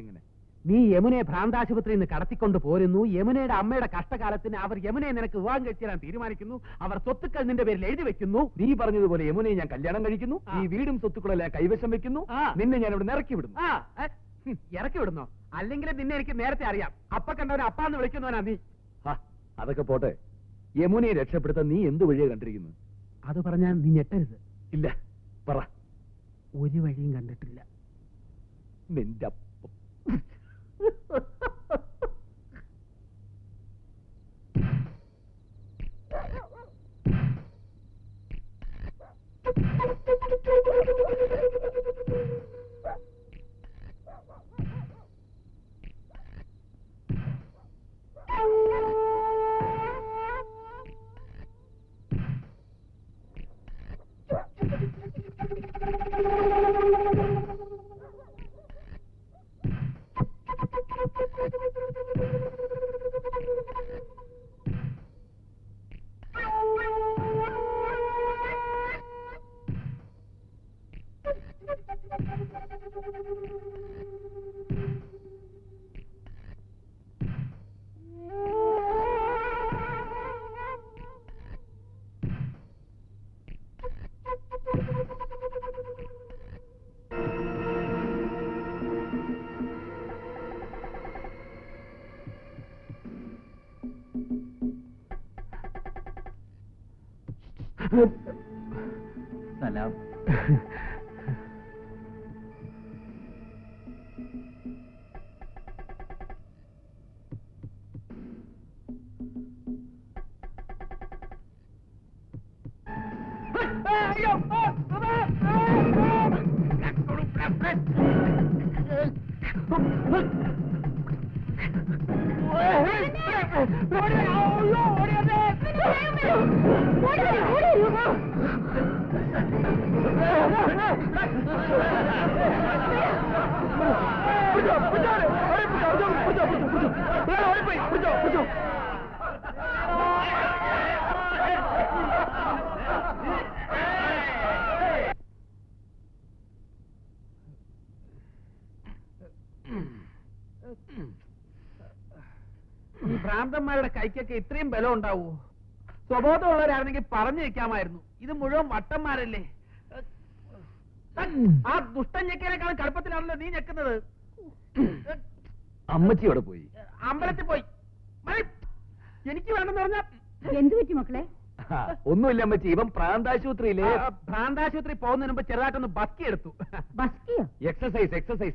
Speaker 2: എങ്ങനെ?
Speaker 1: നീ യമുനയെ ഭ്രാന്താശുപത്രിയിൽ നിന്ന് കടത്തിക്കൊണ്ട് പോരുന്നു. യമുനയുടെ അമ്മയുടെ കഷ്ടകാലത്തിന് അവർ യമുനയെ നിനക്ക് വിവാഹം കഴിച്ചു തരാൻ തീരുമാനിക്കുന്നു. അവർ സ്വത്തുക്കൾ നിന്റെ പേരിൽ എഴുതി വെക്കുന്നു.
Speaker 2: നീ പറഞ്ഞതുപോലെ യമുനയെ ഞാൻ കല്യാണം കഴിക്കുന്നു, ഈ വീടും സ്വത്തുക്കളെല്ലാം കൈവശം വെക്കുന്നു, നിന്നെ ഞാൻ ഇവിടെ ഇറക്കി വിടുന്നു.
Speaker 1: ഇറക്കി വിടുന്നോ? അല്ലെങ്കിൽ നിന്നെ എനിക്ക് നേരത്തെ അറിയാം. അപ്പ കണ്ടവനെ അപ്പാന്ന് വിളിക്കുന്നവനാ നീ.
Speaker 2: അതൊക്കെ പോട്ടെ, യമുനയെ രക്ഷപ്പെടുത്താൻ നീ എന്ത് വഴിയാ കണ്ടിരിക്കുന്നു?
Speaker 1: അത് പറഞ്ഞാൽ നീ ഞെട്ടരുത്.
Speaker 2: ഇല്ല, പറ.
Speaker 1: ഒരു വഴിയും കണ്ടിട്ടില്ല.
Speaker 2: നിന്റെ സലാം.
Speaker 1: ഈ ഭ്രാന്തന്മാരുടെ കൈക്കൊക്കെ ഇത്രയും ബലം ഉണ്ടാവൂ? സ്വബോധമുള്ളവരായിരുന്നെങ്കിൽ പറഞ്ഞു വെക്കാമായിരുന്നു. ഇത് മുഴുവൻ വട്ടന്മാരല്ലേ? ആ ദുഷ്ടൻ ഞെക്കിനേക്കാളും കടുപ്പത്തിലാണല്ലോ നീ ഞെക്കുന്നത്.
Speaker 2: അമ്മച്ചി അവിടെ പോയി.
Speaker 1: അമ്പലത്തിൽ പോയി. എനിക്ക് വേണമെന്ന് പറഞ്ഞ
Speaker 4: എന്തു പറ്റി മക്കളെ?
Speaker 2: ഒന്നുമില്ല അമ്മച്ചി, ഇവൻ പ്രാന്താശുപത്രിയില്
Speaker 1: ഭ്രാന്താശുപത്രി പോകുന്നതിന് മുമ്പ് ചെറുതായിട്ടൊന്ന് ബസ്കി എടുത്തു.
Speaker 4: ബസ്കിയോ?
Speaker 2: എക്സസൈസ്.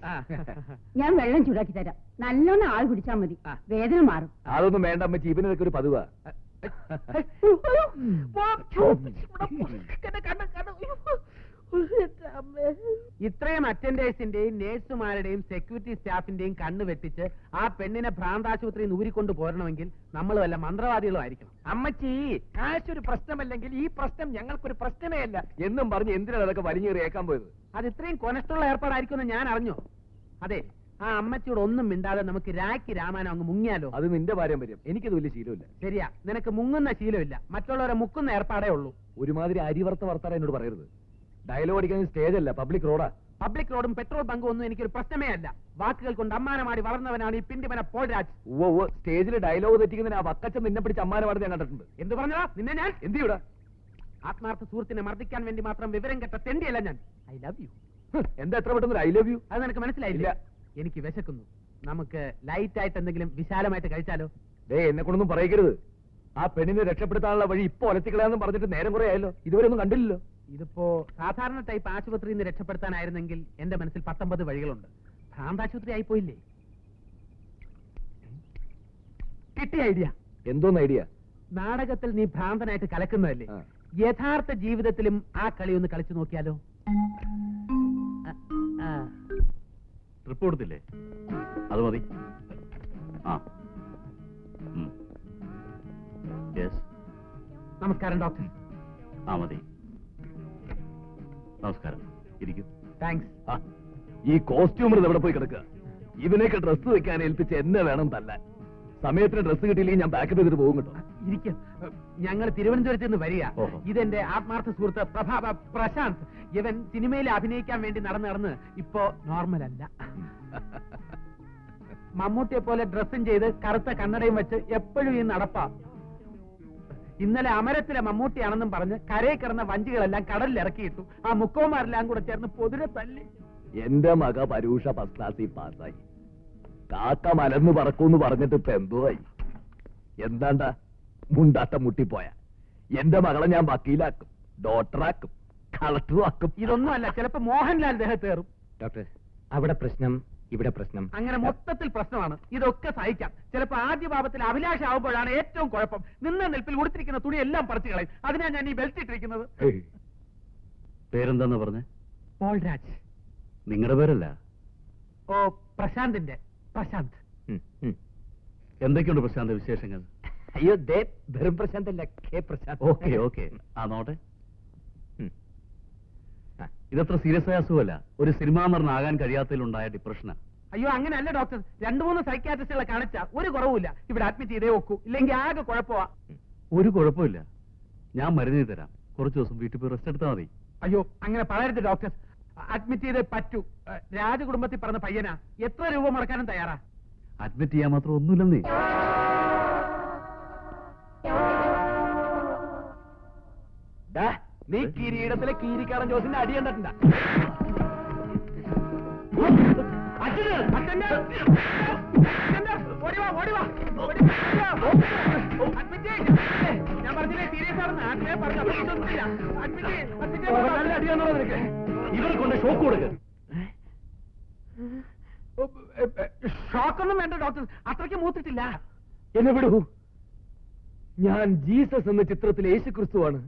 Speaker 4: ഞാൻ വെള്ളം ചൂടാക്കി തരാം. നല്ലോണം ആൾ കുടിച്ചാൽ മതി, വേദന മാറും.
Speaker 2: അതൊന്നും വേണ്ട അമ്മച്ചി, ഇവനൊക്കെ ഒരു പതിവാ.
Speaker 1: ഇത്രയും അറ്റൻഡേഴ്സിന്റെയും നേഴ്സുമാരുടെയും സെക്യൂരിറ്റി സ്റ്റാഫിന്റെയും കണ്ണ് വെട്ടിച്ച് ആ പെണ്ണിനെ ഭ്രാന്താശുപത്രിയിൽ നിന്ന് ഊരിക്കൊണ്ട് പോരണമെങ്കിൽ നമ്മൾ വല്ല മന്ത്രവാദികളും ആയിരിക്കണം.
Speaker 2: അമ്മച്ചി, കാശൊരു പ്രശ്നമല്ലെങ്കിൽ ഈ പ്രശ്നം ഞങ്ങൾക്കൊരു പ്രശ്നമേ അല്ല എന്നും പറഞ്ഞ് എന്തിനാണ് അതൊക്കെ വലിഞ്ഞേറി ഏക്കാൻ പോയത്?
Speaker 1: അത് ഇത്രയും കൊനഷ്ടമുള്ള ഏർപ്പാടായിരിക്കുമെന്ന് ഞാൻ അറിഞ്ഞു. അതെ, ആ അമ്മച്ചിയോട് ഒന്നും മിണ്ടാതെ നമുക്ക് രാഖി രാമായണം അങ്ങ് മുങ്ങിയാലോ?
Speaker 2: അത് നിന്റെ പാരമ്പര്യം, എനിക്കത് വലിയ ശീലമില്ല.
Speaker 1: ശരിയാ, നിനക്ക് മുങ്ങുന്ന ശീലമില്ല, മറ്റുള്ളവരെ മുക്കുന്ന ഏർപ്പാടേ ഉള്ളൂ.
Speaker 2: ഒരുമാതിരി അരിവർത്ത വർത്താനം എന്നോട് പറയരുത്. ഡയലോഗ് അടിക്കാൻ സ്റ്റേജ് അല്ല, പബ്ലിക് റോഡാ.
Speaker 1: പബ്ലിക് റോഡും പെട്രോൾ ബങ്കും ഒന്നും എനിക്കൊരു പ്രശ്നമേ അല്ല. വാക്കുകൾ കൊണ്ട് അമ്മാനമാടി വളർന്നവനാണ് ഈ പിണ്ടിമന പോൾരാജ്.
Speaker 2: സ്റ്റേജിൽ ഡയലോഗ് തെറ്റിക്കുന്നതിന് ആ വക്കച്ചൻ നിന്നെ പിടിച്ച് അമ്മാനമാടി ഞാൻ കണ്ടിട്ടുണ്ട്.
Speaker 1: എന്ത് പറഞ്ഞാ നിന്നെ ഞാൻ?
Speaker 2: എന്ത് ചെയ്യൂടാ?
Speaker 1: ആത്മാർത്ഥ സുഹൃത്തിനെ മർദ്ദിക്കാൻ വേണ്ടി മാത്രം വിവരം കെട്ട തെണ്ടിയല്ല ഞാൻ. I love you.
Speaker 2: എന്താ എത്ര പെട്ടെന്ന് ഐ ലവ് യു?
Speaker 1: അത് നിനക്ക് മനസ്സിലായില്ല? എനിക്ക് വിശക്കുന്നു. നമുക്ക് ലൈറ്റ് ആയിട്ട് എന്തെങ്കിലും വിശാലമായിട്ട് കഴിച്ചാലോ?
Speaker 2: എന്നെ കൊണ്ടൊന്നും പറയരുത്. ആ പെണ്ണിനെ രക്ഷപ്പെടുത്താനുള്ള വഴി ഇപ്പൊ ഒലത്തിക്കളയാന്ന് പറഞ്ഞിട്ട് നേരം കുറെ ആയല്ലോ, ഇതുവരെ ഒന്നും കണ്ടില്ലല്ലോ.
Speaker 1: ഇതിപ്പോ സാധാരണ ടൈപ്പ് ആശുപത്രിയിൽ നിന്ന് രക്ഷപ്പെടുത്താനായിരുന്നെങ്കിൽ എന്റെ മനസ്സിൽ 19 വഴികളുണ്ട്. ഭ്രാന്താശുപത്രി ആയിപ്പോയില്ലേ? കിട്ടിയ ഐഡിയ.
Speaker 2: എന്തോന്ന് ഐഡിയ?
Speaker 1: നാടകത്തിൽ നീ ഭ്രാന്തനായിട്ട് കലക്കുന്നതല്ലേ, യഥാർത്ഥ ജീവിതത്തിലും ആ കളി ഒന്ന് കളിച്ചു നോക്കിയാലോ?
Speaker 5: ട്രിപ്പ് കൊടുത്തില്ലേ? അത് മതി.
Speaker 1: നമസ്കാരം ഡോക്ടർ.
Speaker 5: മതി. നമസ്കാരം, ഇരിക്കും.
Speaker 1: താങ്ക്സ്.
Speaker 2: ഈ കോസ്റ്റ്യൂമർ എവിടെ പോയി കിടക്കുക? ഇവനൊക്കെ ഡ്രസ്സ് വെക്കാൻ ഏൽപ്പിച്ച് എന്നെ വേണം തല്ലാൻ. സമയത്തിന് ഡ്രസ്സ് കിട്ടിയില്ലെങ്കിൽ ഞാൻ ബാക്കപ്പ് ചെയ്തിട്ട് പോകും കേട്ടോ.
Speaker 1: ഇരിക്കും. ഞങ്ങൾ തിരുവനന്തപുരത്ത് നിന്ന് വരിക.
Speaker 5: ഓഹോ.
Speaker 1: ഇതെന്റെ ആത്മാർത്ഥ സുഹൃത്ത് പ്രശാന്ത്. ഇവൻ സിനിമയിൽ അഭിനയിക്കാൻ വേണ്ടി നടന്ന് ഇപ്പോ നോർമൽ അല്ല. മമ്മൂട്ടിയെ പോലെ ഡ്രസ്സും ചെയ്ത് കറുത്ത കണ്ണടയും വെച്ച് എപ്പോഴും ഈ നടപ്പാ. ഇന്നലെ അമരത്തിലെ മമ്മൂട്ടിയാണെന്നും പറഞ്ഞ് കരയിൽ കിടന്ന വഞ്ചികളെല്ലാം കടലിൽ ഇറക്കിയിട്ടു. ആ മുക്കോമാരെല്ലാം കൂടെ ചേർന്ന് പൊതിരെ തല്ലി.
Speaker 2: എന്റെ മക പരൂഷ ഫസ്റ്റ് ക്ലാസ്സിൽ പാസ്സായി. കാക്ക മലന്ന് പറക്കൂന്ന് പറഞ്ഞിട്ട് ഇപ്പൊ എന്തോയി? എന്താണ്ടാ മുണ്ടാട്ട മുട്ടിപ്പോയ എന്റെ മകളെ ഞാൻ വക്കീലാക്കും, ഡോക്ടറാക്കും, കളക്ടറും ആക്കും.
Speaker 1: ഇതൊന്നും അല്ല, ചിലപ്പോ മോഹൻലാൽ ദേഹത്തേറും.
Speaker 2: ഡോക്ടർ, അവിടെ പ്രശ്നം, ഇവിടെ പ്രശ്നം.
Speaker 1: അങ്ങനെ മൊത്തത്തിൽ പ്രശ്നമാണ്. ഇതൊക്കെ സഹിക്കാം. ചിലപ്പോ ആദ്യ ഭാവത്തിൽ അഭിലാഷാവുമ്പോഴാണ് ഏറ്റവും കുഴപ്പം. നിന്ന നിൽപ്പിൽ ഉടുത്തിരിക്കുന്ന തുണി എല്ലാം പറിച്ചു കളയും. അതിനാ ഞാൻ ഈ ബെൽറ്റ് ഇട്ടിരിക്കുന്നത്.
Speaker 5: പേരെന്താന്ന് പറഞ്ഞേ?
Speaker 1: പോൾരാജ്.
Speaker 5: നിങ്ങളുടെ പേരല്ല?
Speaker 1: ഓ, പ്രശാന്തിന്റെ. പ്രശാന്ത്.
Speaker 5: എന്തൊക്കെയുണ്ട് പ്രശാന്ത് വിശേഷങ്ങൾ?
Speaker 2: അയ്യോ, വെറും പ്രശാന്തല്ല, കെ പ്രശാന്ത്.
Speaker 5: ഓക്കെ. നോട്ടെ, ഇതത്ര സീരിയസ് ആയ അസുഖമല്ല. ഒരു സിനിമാ നടനാകാൻ കഴിയാത്തതിലുണ്ടായ ഡിപ്രഷനാ.
Speaker 1: അയ്യോ, അങ്ങനെയല്ല ഡോക്ടർ. 2-3 സൈക്യാട്രിസ്റ്റുകളെ കാണിച്ചാ ഒരു കുറവുമില്ല. ഇവിടെ അഡ്മിറ്റ് ചെയ്തേ ഒക്കൂ, ഇല്ലെങ്കിൽ ആകെ കുഴപ്പമാ.
Speaker 5: ഒരു കുഴപ്പമില്ല, ഞാൻ മരുന്ന് തരാം. കുറച്ച് ദിവസം വീട്ടിൽ പോയി റെസ്റ്റ് എടുത്താൽ മതി.
Speaker 1: അയ്യോ, അങ്ങനെ പറയരുത് ഡോക്ടർ. അഡ്മിറ്റ് ചെയ്തേ പറ്റൂ. രാജകുടുംബത്തിൽ പറഞ്ഞ പയ്യനാ. എത്ര രൂപ മുടക്കാനും തയ്യാറാ.
Speaker 5: അഡ്മിറ്റ് ചെയ്യാൻ മാത്രം ഒന്നുമില്ലെന്നേ.
Speaker 2: നീ കിരീടത്തിലെ കീരിക്കാടൻ ജോസിന്റെ അടി കണ്ടിട്ടുണ്ടാ?
Speaker 1: ഞാൻ പറഞ്ഞില്ലേ സീരിയസ് ആണെന്ന്.
Speaker 2: ഇവർ കൊണ്ട് ഷോക്ക് കൊടുക്കുക.
Speaker 1: ഷോക്കൊന്നും വേണ്ട ഡോക്ടർ, അത്രയ്ക്ക് മൂത്തിട്ടില്ല.
Speaker 2: എന്നെ വിടൂ. ഞാൻ ജീസസ് എന്ന ചിത്രത്തിലെ യേശു ക്രിസ്തുവാണ്.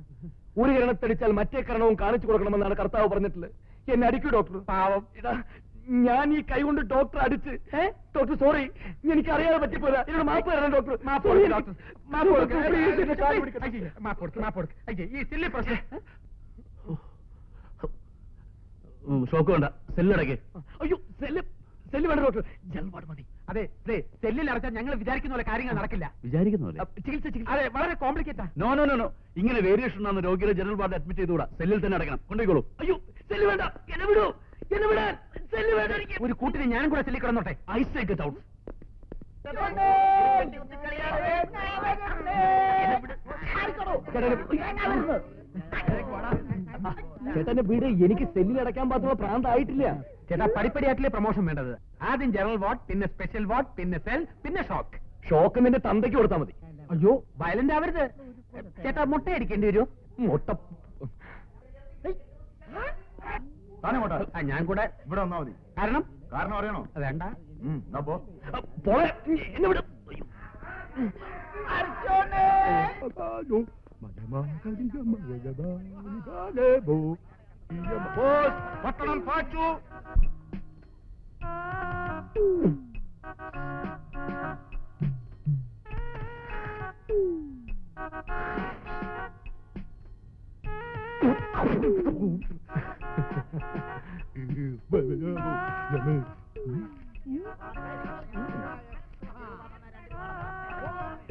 Speaker 1: ഒരു കിരണത്തടിച്ചാൽ മറ്റേ കരണവും കാണിച്ചു കൊടുക്കണമെന്നാണ് കർത്താവ് പറഞ്ഞിട്ടുള്ളത്. എന്നെ അടിക്കൂ ഡോക്ടർ. പാവം ഇതാ ഞാൻ ഈ കൈ കൊണ്ട് ഡോക്ടർ അടിച്ച്. ഡോക്ടർ സോറി, എനിക്ക് അറിയാതെ പറ്റിപ്പോരാ. എന്നോട് മാപ്പ് തരണം ഡോക്ടർ.
Speaker 5: ഷോക്ക് വേണ്ട, സെല്ലടക്കേ.
Speaker 1: അയ്യോ സെല്ല് വേണ്ട ഡോക്ടർ, ജൽവാട് മതി. അതെ സെല്ലിൽ അടച്ചാൽ ഞങ്ങൾ വിചാരിക്കുന്ന പോലെ കാര്യങ്ങൾ നടക്കില്ല.
Speaker 5: വിചാരിക്കുന്ന പോലെ
Speaker 1: ചികിത്സ അതെ വളരെ കോംപ്ലിക്കേറ്റാ.
Speaker 5: നോ നോ നോ നോ, ഇങ്ങനെ വേരിയേഷൻ ഉണ്ടാകുന്ന രോഗികളെ ജനറൽ വാർഡ് അഡ്മിറ്റ് ചെയ്തുകൂടാ, സെല്ലിൽ തന്നെ അടക്കണം. കൊണ്ടുപോയിക്കോളൂ.
Speaker 1: അയ്യോ സെല്ല് വേണ്ട, എന്നെ വിടൂ, എന്നെ വിടാൻ. സെല്ല് വേണ്ട എനിക്ക്. ഒരു കൂട്ടിന് ഞാനും കൂടെ സെല്ലിൽ കിടന്നോട്ടെ.
Speaker 5: I say get out.
Speaker 1: ചേട്ടന്റെ വീട് എനിക്ക് സെല്ലിൽ അടയ്ക്കാൻ പാത്തുള്ള പ്രാന്തായിട്ടില്ല. ചേട്ടാ പടിപ്പടിയായിട്ടില്ലേ പ്രൊമോഷൻ വേണ്ടത്? ആദ്യം ജനറൽ വാർഡ്, പിന്നെ സ്പെഷ്യൽ വാർഡ്, പിന്നെ സെൽ, പിന്നെ ഷോക്ക്. ഷോക്ക് നിന്റെ തന്തയ്ക്ക് കൊടുത്താൽ മതി. അയ്യോ വയലന്റ് ആവരുത് ചേട്ടാ. മുട്ട അടിക്കേണ്ടി വരുമോ? മുട്ട ഞാൻ കൂടെ
Speaker 2: ഇവിടെ വന്നാ മതി.
Speaker 1: കാരണം
Speaker 2: കാരണം അറിയണോ?
Speaker 1: വേണ്ട.
Speaker 2: എന്നെ വിടും. പട്ടണം പാച്ചു.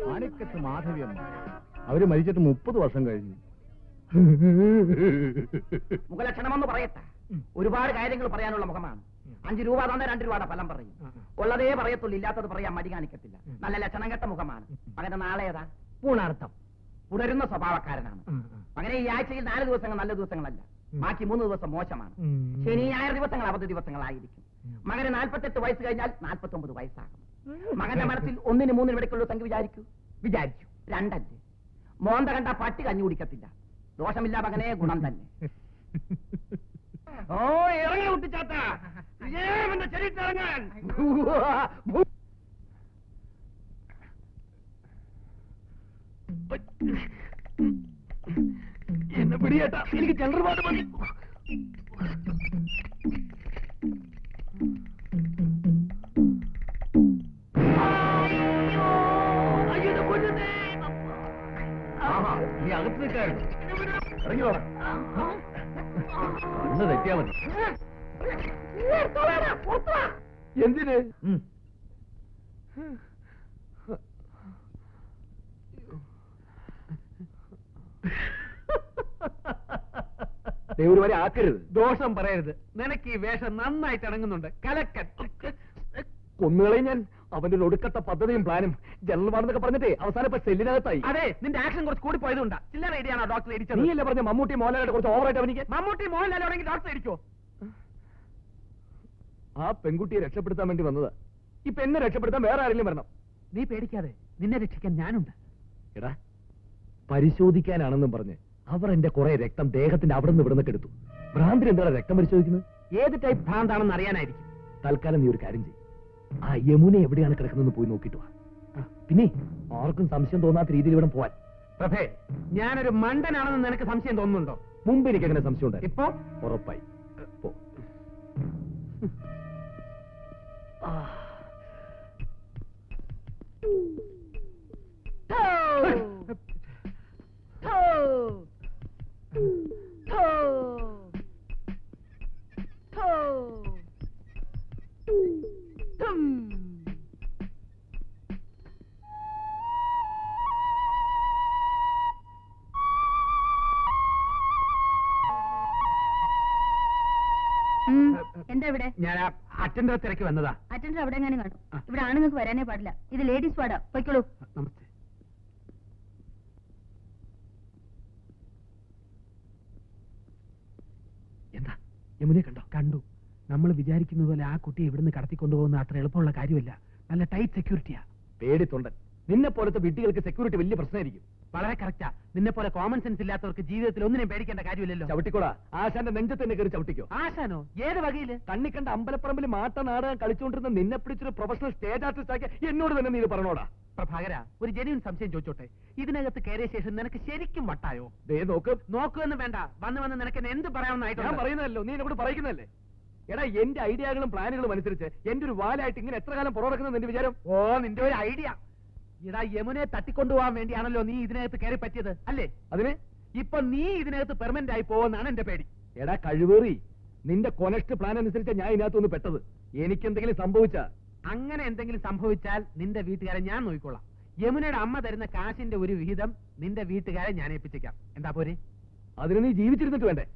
Speaker 1: മാണിക്കത്ത് മാധവിയമ്മ, അവര് മരിച്ചിട്ട് 30 വർഷം കഴിഞ്ഞു.
Speaker 6: മുഖലക്ഷണമെന്ന് പറയട്ടെ, ഒരുപാട് കാര്യങ്ങൾ പറയാനുള്ള മുഖമാണ്. 5 രൂപ തന്നെ 2 രൂപയുടെ ഫലം പറയും. ഉള്ളതേ പറയത്തുള്ളൂ, ഇല്ലാത്തത് പറയാൻ മടി കാണിക്കത്തില്ല. നല്ല ലക്ഷണം കെട്ട മുഖമാണ്. അങ്ങനെ നാളെ ഏതാ
Speaker 1: പൂണാർത്ഥം
Speaker 6: പുണരുന്ന സ്വഭാവക്കാരനാണ്. അങ്ങനെ ഈ ആഴ്ചയിൽ 4 ദിവസങ്ങൾ നല്ല ദിവസങ്ങളല്ല, ബാക്കി 3 ദിവസം മോശമാണ്. ശനി ഞായർ ദിവസങ്ങൾ അവധി ദിവസങ്ങളായിരിക്കും. മകന് 48 വയസ്സ് കഴിഞ്ഞാൽ 49 വയസ്സാകും. മകന്റെ മനസ്സിൽ 1-ന് 3-ന് ഇടയ്ക്കുള്ള സംഖ്യ വിചാരിച്ചു 2 അല്ലേ. മോന്ത കണ്ട പട്ടി കഞ്ഞു കുടിക്കത്തില്ല. ദോഷമില്ല മകനെ, ഗുണം തന്നെ.
Speaker 1: ഓ ഇറങ്ങി കുട്ടിച്ചാത്ത, ചെറിയിട്ടിറങ്ങാൻ. എന്നെ പിടിയേട്ടാ, എനിക്ക് ജനറൽ വാർഡ് മതി.
Speaker 5: നീ അകത്ത് നിൽക്കായിരുന്നു. ഇറങ്ങിയോടാ, കണ്ണ് തെറ്റിയാ മതി.
Speaker 1: എന്തിന്? ഒരു വരെ ആക്കരുത്,
Speaker 2: ദോഷം പറയരുത്. നിനക്ക് ഈ വേഷം നന്നായിട്ട് ഇണങ്ങുന്നുണ്ട്. കലക്കൻ.
Speaker 1: കൊന്നുകളെ ഞാൻ. അവന്റെ ഒരു ഒടുക്കത്തെ പദ്ധതിയും പ്ലാനും ജനറൽ വാർഡെന്നൊക്കെ പറഞ്ഞിട്ടേ അവസാനം ഇപ്പൊ സെല്ലിനകത്തായി.
Speaker 2: അതെ, നിന്റെ ആക്ഷൻ കുറച്ച് കൂടി പോയതുകൊണ്ടാ. ചില്ലറ ഐഡിയാണോ ഡോക്ടർ ഇരിച്ചത്?
Speaker 1: നീയല്ലേ പറഞ്ഞ മമ്മൂട്ടി മോഹൻലാലിനെ കുറച്ച് ഓവറായിട്ട് അവനിക്ക്.
Speaker 2: മമ്മൂട്ടി മോഹൻലാലാണെങ്കിൽ ഡോക്ടർ ഇരിക്കോ?
Speaker 1: ആ പെൺകുട്ടിയെ രക്ഷപ്പെടുത്താൻ വേണ്ടി വന്നതാ. ഇപ്പൊ എന്നെ രക്ഷപ്പെടുത്താൻ വേറെ ആരെങ്കിലും വരണം.
Speaker 2: നീ പേടിക്കാതെ, നിന്നെ രക്ഷിക്കാൻ ഞാനുണ്ട്.
Speaker 1: എടാ, പരിശോധിക്കാനാണെന്നും പറഞ്ഞ് അവർ എന്റെ കുറെ രക്തം ദേഹത്തിന്റെ അവിടെ നിന്ന് ഇവിടുന്ന് എടുത്തു. ഭ്രാന്തിന് എന്താണ് രക്തം പരിശോധിക്കുന്നത്?
Speaker 2: ഏത് ടൈപ്പ് ഭ്രാന്താണെന്ന് അറിയാനായിരിക്കും.
Speaker 1: തൽക്കാലം നീ ഒരു കാര്യം ചെയ്യും, ആ യമുന എവിടെയാണ് കിടക്കുന്നതെന്ന് പോയി നോക്കിയിട്ട് വാ. പിന്നെ ആർക്കും സംശയം തോന്നാത്ത രീതിയിൽ ഇവിടെ പോവാൻ.
Speaker 2: പ്രഭേ, ഞാനൊരു മണ്ടനാണെന്ന് നിനക്ക് സംശയം തോന്നുന്നുണ്ടോ?
Speaker 1: മുമ്പ് എനിക്ക് അങ്ങനെ സംശയം ഉണ്ടായി.
Speaker 2: ഇപ്പോ
Speaker 1: ഉറപ്പായി. പോ.
Speaker 3: എന്താ ഇവിടെ?
Speaker 2: ഞാൻ അറ്റൻഡർ തിരക്ക് വന്നതാ.
Speaker 3: അറ്റൻഡർ അവിടെ എങ്ങനെ കാണും? ഇവിടെ ആണുങ്ങൾക്ക് വരാനേ പാടില്ല. ഇത് ലേഡീസ് വാർഡാ. പൊയ്ക്കോളൂ.
Speaker 2: നമസ്തേ.
Speaker 1: എന്താ യമുനെ കണ്ടോ?
Speaker 2: കണ്ടു. നമ്മൾ വിചാരിക്കുന്നത് പോലെ ആ കുട്ടിയെ ഇവിടുന്ന് കടത്തിക്കൊണ്ടുപോകുന്ന അത്ര എളുപ്പമുള്ള കാര്യമല്ല. നല്ല ടൈറ്റ് സെക്യൂരിറ്റിയാ.
Speaker 1: പേടിത്തൊണ്ടൻ. നിന്നെ പോലത്തെ വീട്ടുകൾക്ക് സെക്യൂരിറ്റി വലിയ പ്രശ്നമായിരിക്കും.
Speaker 2: വളരെ കറക്റ്റാ. നിന്നെ പോലെ കോമൺ സെൻസ് ഇല്ലാത്തവർക്ക് ജീവിതത്തിൽ ഒന്നിനും പേടിക്കേണ്ട കാര്യമില്ലല്ലോ.
Speaker 1: ചവിട്ടിക്കോടാ, ആശാന്റെ നെഞ്ചത്ത് തന്നെ കയറി ചവിട്ടിക്കോ.
Speaker 2: ആശാനോ? ഏത് വകയില്?
Speaker 1: കണ്ണി കണ്ട അമ്പലപ്പറമ്പിൽ മാട്ട നാടകം കളിച്ചുകൊണ്ടിരുന്ന നിന്നെ പിടിച്ചൊരു പ്രൊഫഷണൽ സ്റ്റേജ് ആർട്ടിസ്റ്റ് ആക്കി എന്നോട് തന്നെ നീ ഇത് പറഞ്ഞോടാ. പ്രഭാകര, ഒരു ജെന്യൂൻ സംശയം ചോദിച്ചോട്ടെ, ഇതിനകത്ത് കയറിയ ശേഷം നിനക്ക് ശരിക്കും വട്ടായോ? നോക്കുമെന്ന് വേണ്ട, വന്ന് നിനക്ക് എന്നെ എന്ത് പറയാമെന്നായിട്ട്
Speaker 2: ഞാൻ പറയുന്നതല്ലോ, നീ എന്നോട് പറയുന്നതല്ലേ? എടാ, എന്റെ ഐഡിയകളും പ്ലാനുകളും അനുസരിച്ച് എന്റെ ഒരു വാലായിട്ട് ഇങ്ങനെ എത്ര കാലം പുറകിടക്കുന്നത് എന്റെ വിചാരം?
Speaker 1: ഓ, നിന്റെ ഒരു ഐഡിയ. ഇടാ, യമുനെ തട്ടിക്കൊണ്ടുപോകാൻ വേണ്ടിയാണല്ലോ നീ ഇതിനകത്ത് കയറി പറ്റിയത്, അല്ലേ?
Speaker 2: അതിന്
Speaker 1: ഇപ്പൊ നീ ഇതിനകത്ത് പെർമനന്റ് ആയി പോകുമെന്നാണ് എന്റെ പേടി.
Speaker 2: എടാ കഴിവേറി, നിന്റെ കൊനസ്റ്റ് പ്ലാൻ അനുസരിച്ച് ഞാൻ ഇതിനകത്തൊന്ന് പെട്ടത്. എനിക്കെന്തെങ്കിലും സംഭവിച്ചാ?
Speaker 1: അങ്ങനെ എന്തെങ്കിലും സംഭവിച്ചാൽ നിന്റെ വീട്ടുകാരെ ഞാൻ നോക്കിക്കൊള്ളാം. യമുനയുടെ അമ്മ തരുന്ന കാശിന്റെ ഒരു വിഹിതം നിന്റെ വീട്ടുകാരെ ഞാൻ ഏൽപ്പിച്ചേക്കാം. എന്താ പോരെ?
Speaker 2: അതിന് നീ ജീവിച്ചിരുന്നിട്ട് വേണ്ടേ?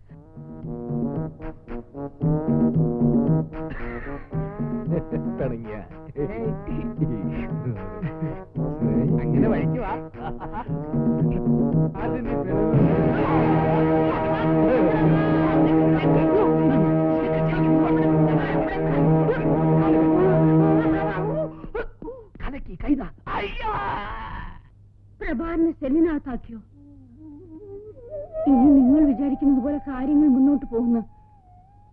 Speaker 2: പിണങ്ങിയ
Speaker 1: അങ്ങനെ വഴിക്കുവാ. കലക്കി കൈതാ.
Speaker 4: പ്രഭാകരനെ സെല്ലിനകത്താക്കിയോ? ഇനി നിങ്ങൾ വിചാരിക്കുന്നത് പോലെ കാര്യങ്ങൾ മുന്നോട്ട് പോകുന്ന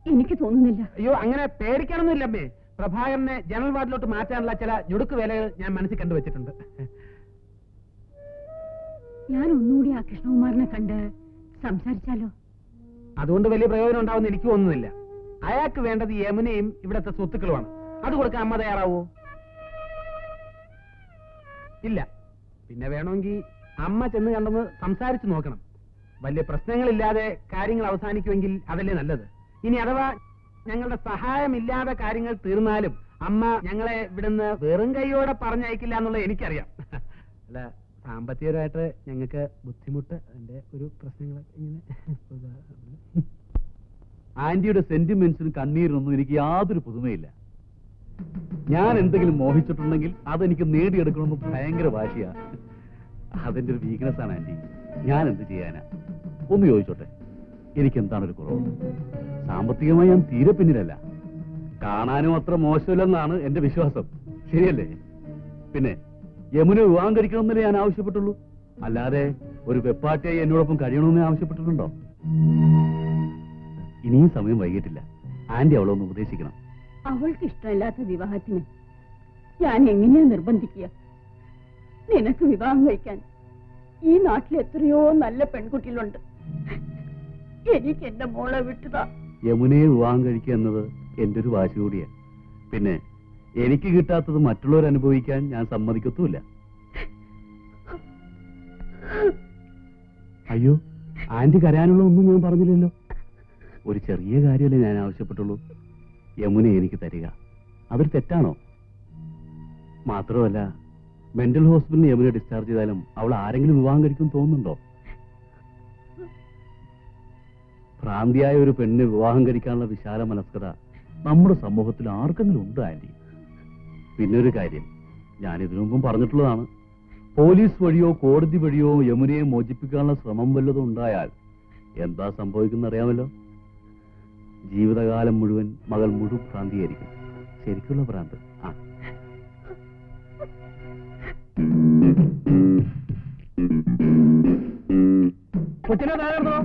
Speaker 4: എനിക്ക് തോന്നുന്നില്ല.
Speaker 1: അയ്യോ, അങ്ങനെ പേടിക്കാനൊന്നുമില്ല അമ്മേ. പ്രഭാകരനെ ജനറൽ വാർഡിലോട്ട് മാറ്റാനുള്ള ചില ഞുടുക്ക് വേലകൾ ഞാൻ മനസ്സിൽ കണ്ടുവച്ചിട്ടുണ്ട്.
Speaker 4: ഞാൻ ഒന്നുകൂടി ആ കൃഷ്ണകുമാറിനെ കണ്ട് സംസാരിച്ചാലോ?
Speaker 1: അതുകൊണ്ട് വലിയ പ്രയോജനം ഉണ്ടാവുമെന്ന് എനിക്ക് തോന്നുന്നില്ല. അയാൾക്ക് വേണ്ടത് യമുനയും ഇവിടത്തെ സ്വത്തുക്കളുമാണ്. അത് കൊടുക്കാൻ അമ്മ തയ്യാറാവോ? ഇല്ല. പിന്നെ വേണമെങ്കിൽ അമ്മ ചെന്ന് കണ്ടെന്ന് സംസാരിച്ചു നോക്കണം. വലിയ പ്രശ്നങ്ങളില്ലാതെ കാര്യങ്ങൾ അവസാനിക്കുമെങ്കിൽ അതല്ലേ നല്ലത്. ഇനി അഥവാ ഞങ്ങളുടെ സഹായമില്ലാതെ കാര്യങ്ങൾ തീർന്നാലും അമ്മ ഞങ്ങളെ ഇവിടുന്ന് വെറും കൈയോടെ പറഞ്ഞയക്കില്ല എന്നുള്ളത് എനിക്കറിയാം. അല്ല, സാമ്പത്തികമായിട്ട് ഞങ്ങൾക്ക് ബുദ്ധിമുട്ട്, അതിന്റെ ഒരു പ്രശ്നങ്ങളൊക്കെ ഇങ്ങനെ.
Speaker 5: ആന്റിയുടെ സെന്റിമെന്റ്സിനും കണ്ണീരിനൊന്നും എനിക്ക് യാതൊരു പുതുമയില്ല. ഞാൻ എന്തെങ്കിലും മോഹിച്ചിട്ടുണ്ടെങ്കിൽ അതെനിക്ക് നേടിയെടുക്കണമെന്ന് ഭയങ്കര വാശിയാ. അതെന്റെ ഒരു വീക്ക്നെസ് ആണ് ആന്റി. ഞാൻ എന്ത് ചെയ്യാനാ? ഒന്ന് ചോദിച്ചോട്ടെ, എനിക്ക് എന്താണ് ഒരു കുറവ്? സാമ്പത്തികമായി ഞാൻ തീരെ പിന്നിലല്ല. കാണാനും അത്ര മോശമില്ലെന്നാണ് എന്റെ വിശ്വാസം. ശരിയല്ലേ? പിന്നെ യമുന വിവാഹം കഴിക്കണമെന്നല്ലേ ഞാൻ ആവശ്യപ്പെട്ടുള്ളൂ. അല്ലാതെ ഒരു വെപ്പാട്ടിയായി എന്നോടൊപ്പം കഴിയണമെന്ന് ആവശ്യപ്പെട്ടിട്ടുണ്ടോ? ഇനിയും സമയം വൈകിട്ടില്ല. ആന്റി അവളെ ഒന്ന് ഉപദേശിക്കണം.
Speaker 4: അവൾക്ക് ഇഷ്ടമില്ലാത്ത വിവാഹത്തിന് ഞാൻ എങ്ങനെയാ നിർബന്ധിക്കുക? നിനക്ക് വിവാഹം കഴിക്കാൻ ഈ നാട്ടിൽ എത്രയോ നല്ല പെൺകുട്ടികളുണ്ട്. എനിക്ക് എന്റെ മോളെ വിട്ടുതാ.
Speaker 5: യമുനയെ വിവാഹം കഴിക്കുക എന്നത് എന്റെ ഒരു വാശി കൂടിയാ. പിന്നെ എനിക്ക് കിട്ടാത്തത് മറ്റുള്ളവർ അനുഭവിക്കാൻ ഞാൻ സമ്മതിക്കത്തുമില്ല. അയ്യോ, ആന്റി കരയാനുള്ള ഒന്നും ഞാൻ പറഞ്ഞില്ലല്ലോ. ഒരു ചെറിയ കാര്യമല്ലേ ഞാൻ ആവശ്യപ്പെട്ടുള്ളൂ. യമുന എനിക്ക് തരിക. അതൊരു തെറ്റാണോ? മാത്രമല്ല, മെന്റൽ ഹോസ്പിറ്റലിൽ യമുന ഡിസ്ചാർജ് ചെയ്താലും അവൾ ആരെങ്കിലും വിവാഹം കഴിക്കും തോന്നുന്നുണ്ടോ? ഭ്രാന്തിയായ ഒരു പെണ്ണിനെ വിവാഹം കഴിക്കാനുള്ള വിശാല മനസ്കത നമ്മുടെ സമൂഹത്തിൽ ആർക്കെങ്കിലും ഉണ്ട് ആന്റി? പിന്നൊരു കാര്യം, ഞാൻ ഇതിനു മുമ്പും പറഞ്ഞിട്ടുള്ളതാണ്. പോലീസ് വഴിയോ കോടതി വഴിയോ യമുനയെ മോചിപ്പിക്കാനുള്ള ശ്രമം വല്ലതും ഉണ്ടായാൽ എന്താ സംഭവിക്കുന്ന അറിയാമല്ലോ. ജീവിതകാലം മുഴുവൻ മകൾ മുഴുവൻ ഭ്രാന്തിയായിരിക്കും. ശരിക്കുള്ള ഭ്രാന്ത്. ആ,
Speaker 1: കൊച്ചിനെ താഴെന്നോ?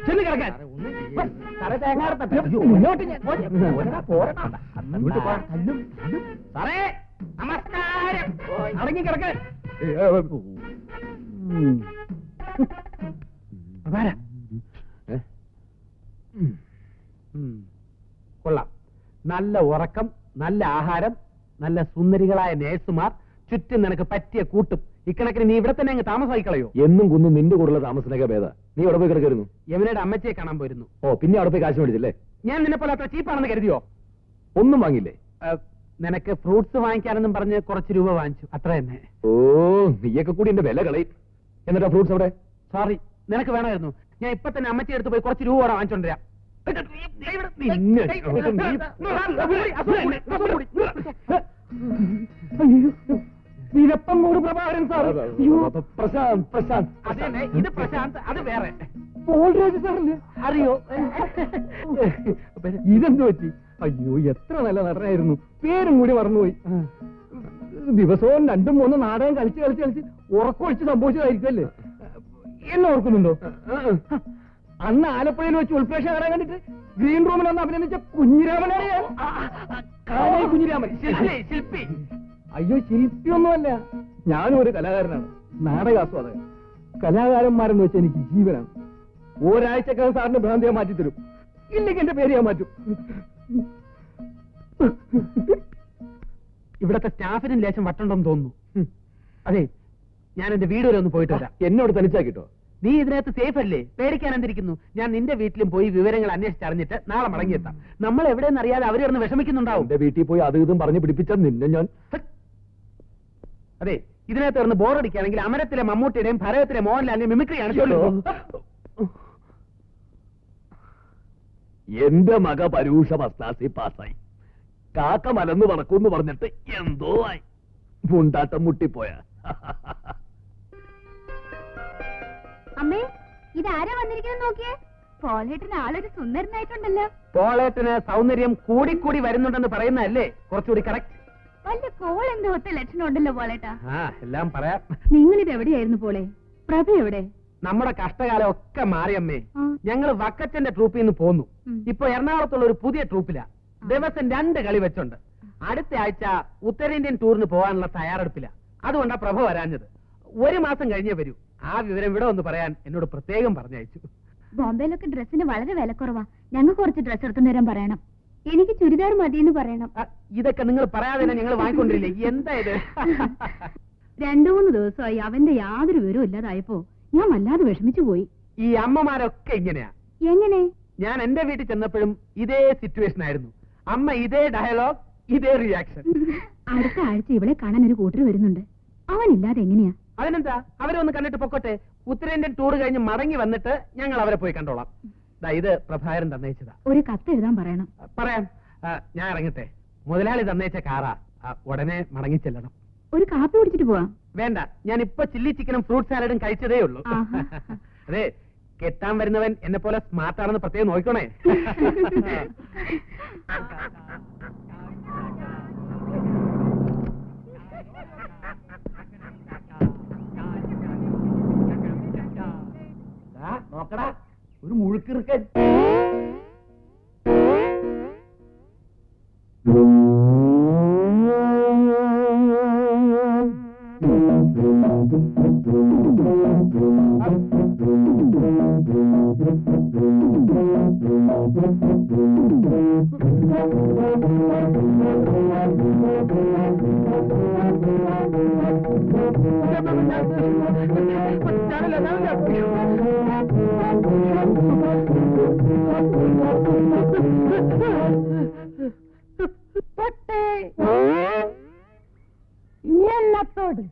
Speaker 1: ചെന്ന് കിടക്കാൻ. മുന്നോട്ട് സാറേ, നമസ്കാരം. അടങ്ങി കിടക്കാൻ. കൊള്ളാം. നല്ല ഉറക്കം, നല്ല ആഹാരം, നല്ല സുന്ദരികളായ നേഴ്സുമാർ, ചുറ്റും നിനക്ക് പറ്റിയ കൂട്ടും. ഇക്കണക്കിന് നീ ഇവിടെ തന്നെ അങ്ങ് താമസമായിക്കളയോ?
Speaker 2: എന്നും കുന്നും നിന്റെ കൂടെയുള്ള താമസത്തിനൊക്കെ ഭേദ. നീ അവിടെ പോയി കിടക്കായിരുന്നു?
Speaker 1: യമുനയുടെ അമ്മച്ചിയെ കാണാൻ പോയിരുന്നു.
Speaker 2: ഓ, പിന്നെ അവിടെ പോയി കാശ് മേടിച്ചില്ലേ?
Speaker 1: ഞാൻ നിന്നെ പോലെ അത്ര ചീപ്പാണെന്ന് കരുതിയോ?
Speaker 2: ഒന്നും വാങ്ങിയില്ലേ?
Speaker 1: നിനക്ക് ഫ്രൂട്ട്സ് വാങ്ങിക്കാനെന്നും പറഞ്ഞ് കുറച്ച് രൂപ വാങ്ങിച്ചു, അത്ര തന്നെ.
Speaker 2: ഓ, നീയൊക്കെ കൂടി എന്റെ വില കളയും. എന്നിട്ടാ ഫ്രൂട്ട്സ് അവിടെ?
Speaker 1: സോറി, നിനക്ക് വേണമായിരുന്നു. ഞാൻ ഇപ്പൊ തന്നെ അമ്മച്ചി എടുത്ത് പോയി കുറച്ച് രൂപ കൂടെ വാങ്ങിച്ചോണ്ടിരാം. വിരപ്പം കൂട് പ്രഭാകരൻ സാർ.
Speaker 2: പ്രശാന്ത്, പ്രശാന്ത്.
Speaker 1: അതെ, ഇത് പ്രശാന്ത്, അത് വേറെ.
Speaker 2: പോൾരാജ് സാറല്ലേ?
Speaker 1: അറിയോ?
Speaker 2: ഇതെന്ത് പറ്റി? അയ്യോ എത്ര നല്ല നടനായിരുന്നു, പേരും കൂടി മറന്നുപോയി. ദിവസവും 2-3 നാടകം കളിച്ച് ഉറക്കൊഴിച്ച് സംഭവിച്ചതായിരിക്കുമല്ലേ? എന്നെ ഓർക്കുന്നുണ്ടോ? അന്ന് ആലപ്പുഴയിൽ വെച്ച് ഉൾപ്രേക്ഷ കാണാൻ കണ്ടിട്ട് ഗ്രീൻ റൂമിൽ വന്ന് അഭിനന്ദിച്ച കുഞ്ഞിരാമനാണ് ഞാൻ. കുഞ്ഞിരാമൻ ശില്പി. അയ്യോ ശില്പിയൊന്നുമല്ല, ഞാനും ഒരു കലാകാരനാണ്, നാടകാസ്വാദകൻ. കലാകാരന്മാരെന്ന് വെച്ചാൽ എനിക്ക് ജീവനാണ്. ഒരാഴ്ചക്കകം സാറിന് ഭ്രാന്തിയെ മാറ്റിത്തരും, ഇല്ലെങ്കിൽ എന്റെ പേര് ഞാൻ മാറ്റും.
Speaker 1: ഇവിടത്തെ സ്റ്റാഫിനും ലേശം വട്ടുണ്ടെന്ന് തോന്നുന്നു. അതെ, ഞാൻ എന്റെ വീട് വരെ ഒന്ന് പോയിട്ട് വരാം.
Speaker 2: എന്നോട് തനിച്ചാക്കിട്ടോ?
Speaker 1: നീ ഇതിനകത്ത് സേഫ് അല്ലേ? പേടിക്കാൻ എന്തിരിക്കുന്നു? ഞാൻ നിന്റെ വീട്ടിലും പോയി വിവരങ്ങൾ അന്വേഷിച്ചറിഞ്ഞിട്ട് നാളെ മടങ്ങിയെത്താം. നമ്മൾ എവിടെയെന്ന് അറിയാതെ അവർ കിടന്ന് വിഷമിക്കുന്നുണ്ടാവും.
Speaker 2: എന്റെ വീട്ടിൽ പോയി അത് ഇതും പറഞ്ഞ് പിടിപ്പിച്ച നിന്നെ ഞാൻ.
Speaker 1: അതെ, ഇതിനകത്ത് കിടന്ന് ബോറടിക്കുകയാണെങ്കിൽ അമരത്തിലെ മമ്മൂട്ടിയുടെയും ഭരതത്തിലെ മോഹൻലാലിന്റെയും മിമിക്രിയാണ് ചൊല്ലു.
Speaker 2: എന്റെ മക പരൂഷ ഫസ്റ്റ് ക്ലാസ്സിൽ പാസ്സായി. കാക്ക മലന്ന് പറക്കൂന്ന് പറഞ്ഞിട്ട് എന്തോ ആയി, മുണ്ടാട്ടം മുട്ടിപ്പോയ.
Speaker 3: അമ്മേ, ഇതാരാ വന്നിരിക്കുന്നത് നോക്കിയേ. പോളേട്ടന് ആളൊരു സുന്ദരനായിട്ടുണ്ടല്ലോ.
Speaker 1: പോളേട്ടന് സൗന്ദര്യം കൂടിക്കൂടി വരുന്നുണ്ടെന്ന് പറയുന്നതല്ലേ കുറച്ചുകൂടി കറക്റ്റ്?
Speaker 3: വല്ല കോൾ എന്തോ ഒത്ത ലക്ഷണം ഉണ്ടല്ലോ പോളേട്ടാ.
Speaker 1: എല്ലാം പറയാം.
Speaker 3: നിങ്ങളിത് എവിടെയായിരുന്നു പോളെ? പ്രഭ എവിടെ?
Speaker 1: നമ്മുടെ കഷ്ടകാലം ഒക്കെ മാറിയമ്മേ.
Speaker 3: ആ.
Speaker 1: ഞങ്ങൾ വക്കച്ചന്റെ ട്രൂപ്പിൽ നിന്ന് പോന്നു. ഇപ്പൊ എറണാകുളത്തുള്ള ഒരു പുതിയ ട്രൂപ്പിലാ. ദിവസം 2 കളി വെച്ചുണ്ട്. അടുത്ത ആഴ്ച ഉത്തരേന്ത്യൻ ടൂറിന് പോകാനുള്ള തയ്യാറെടുപ്പില്ല. അതുകൊണ്ടാ പ്രഭ വരാഞ്ഞത്. 1 മാസം കഴിഞ്ഞേ വരൂ. ആ വിവരം ഇവിടെ ഒന്ന് പറയാൻ എന്നോട് പ്രത്യേകം പറഞ്ഞയച്ചു.
Speaker 3: ബോംബെയിലൊക്കെ ഡ്രസ്സിന് വളരെ വിലക്കുറവാ. ഞങ്ങൾ കുറച്ച് ഡ്രസ് എടുത്തു തരാൻ പറയണം. എനിക്ക് ചുരിദാർ മതിയെന്ന് പറയണം.
Speaker 1: ഇതൊക്കെ നിങ്ങൾ പറയാതെ തന്നെ ഞങ്ങൾ വാങ്ങിക്കൊണ്ടിരില്ലേ? എന്താ ഇത്?
Speaker 3: 2-3 ദിവസമായി അവന്റെ യാതൊരു വിവരവും ഇല്ലാതായപ്പോ ഞാൻ വല്ലാതെ വിഷമിച്ചു പോയി.
Speaker 1: ഈ അമ്മമാരൊക്കെ ഇങ്ങനെയാ.
Speaker 3: എങ്ങനെ?
Speaker 1: ഞാൻ എന്റെ വീട്ടിൽ ചെന്നപ്പോഴും ഇതേ സിറ്റുവേഷൻ ആയിരുന്നു. അമ്മ ഇതേ ഡയലോഗ്, ഇതേ റിയാക്ഷൻ.
Speaker 3: അടുത്ത ആഴ്ച ഇവളെ കാണാൻ ഒരു കൂട്ടർ വരുന്നുണ്ട്. അവനില്ലാതെ എങ്ങനെയാ?
Speaker 1: അതിനെന്താ, അവരെ ഒന്ന് കണ്ടിട്ട് പൊക്കോട്ടെ. ഉത്തരേന്ത്യൻ ടൂർ കഴിഞ്ഞ് മടങ്ങി വന്നിട്ട് ഞങ്ങൾ അവരെ പോയി കണ്ടോളാം. ഇത് പ്രഭാകരൻ തന്നയിച്ചതാ.
Speaker 3: ഒരു കത്ത് എഴുതാൻ പറയണം.
Speaker 1: പറയാം. ഞാൻ ഇറങ്ങട്ടെ. മുതലാളി തന്നയിച്ച കാറാ. ഉടനെ മടങ്ങി ചെല്ലണം.
Speaker 3: ഒരു കാപ്പി കുടിച്ചിട്ട് പോവാം.
Speaker 1: വേണ്ട, ഞാൻ ഇപ്പൊ ചില്ലി ചിക്കനും ഫ്രൂട്ട് സാലഡും കഴിച്ചതേ ഉള്ളൂ.
Speaker 3: ആഹാ.
Speaker 1: അതെ, കെട്ടാൻ വരുന്നവൻ എന്നെ പോലെ സ്മാർട്ടാണെന്ന് പ്രത്യേകം നോക്കണേ.
Speaker 6: നോക്കടാ, ഒരു മുഴുക്കിറുക്കൻ.
Speaker 4: ഇനിയെന്നത്തോട്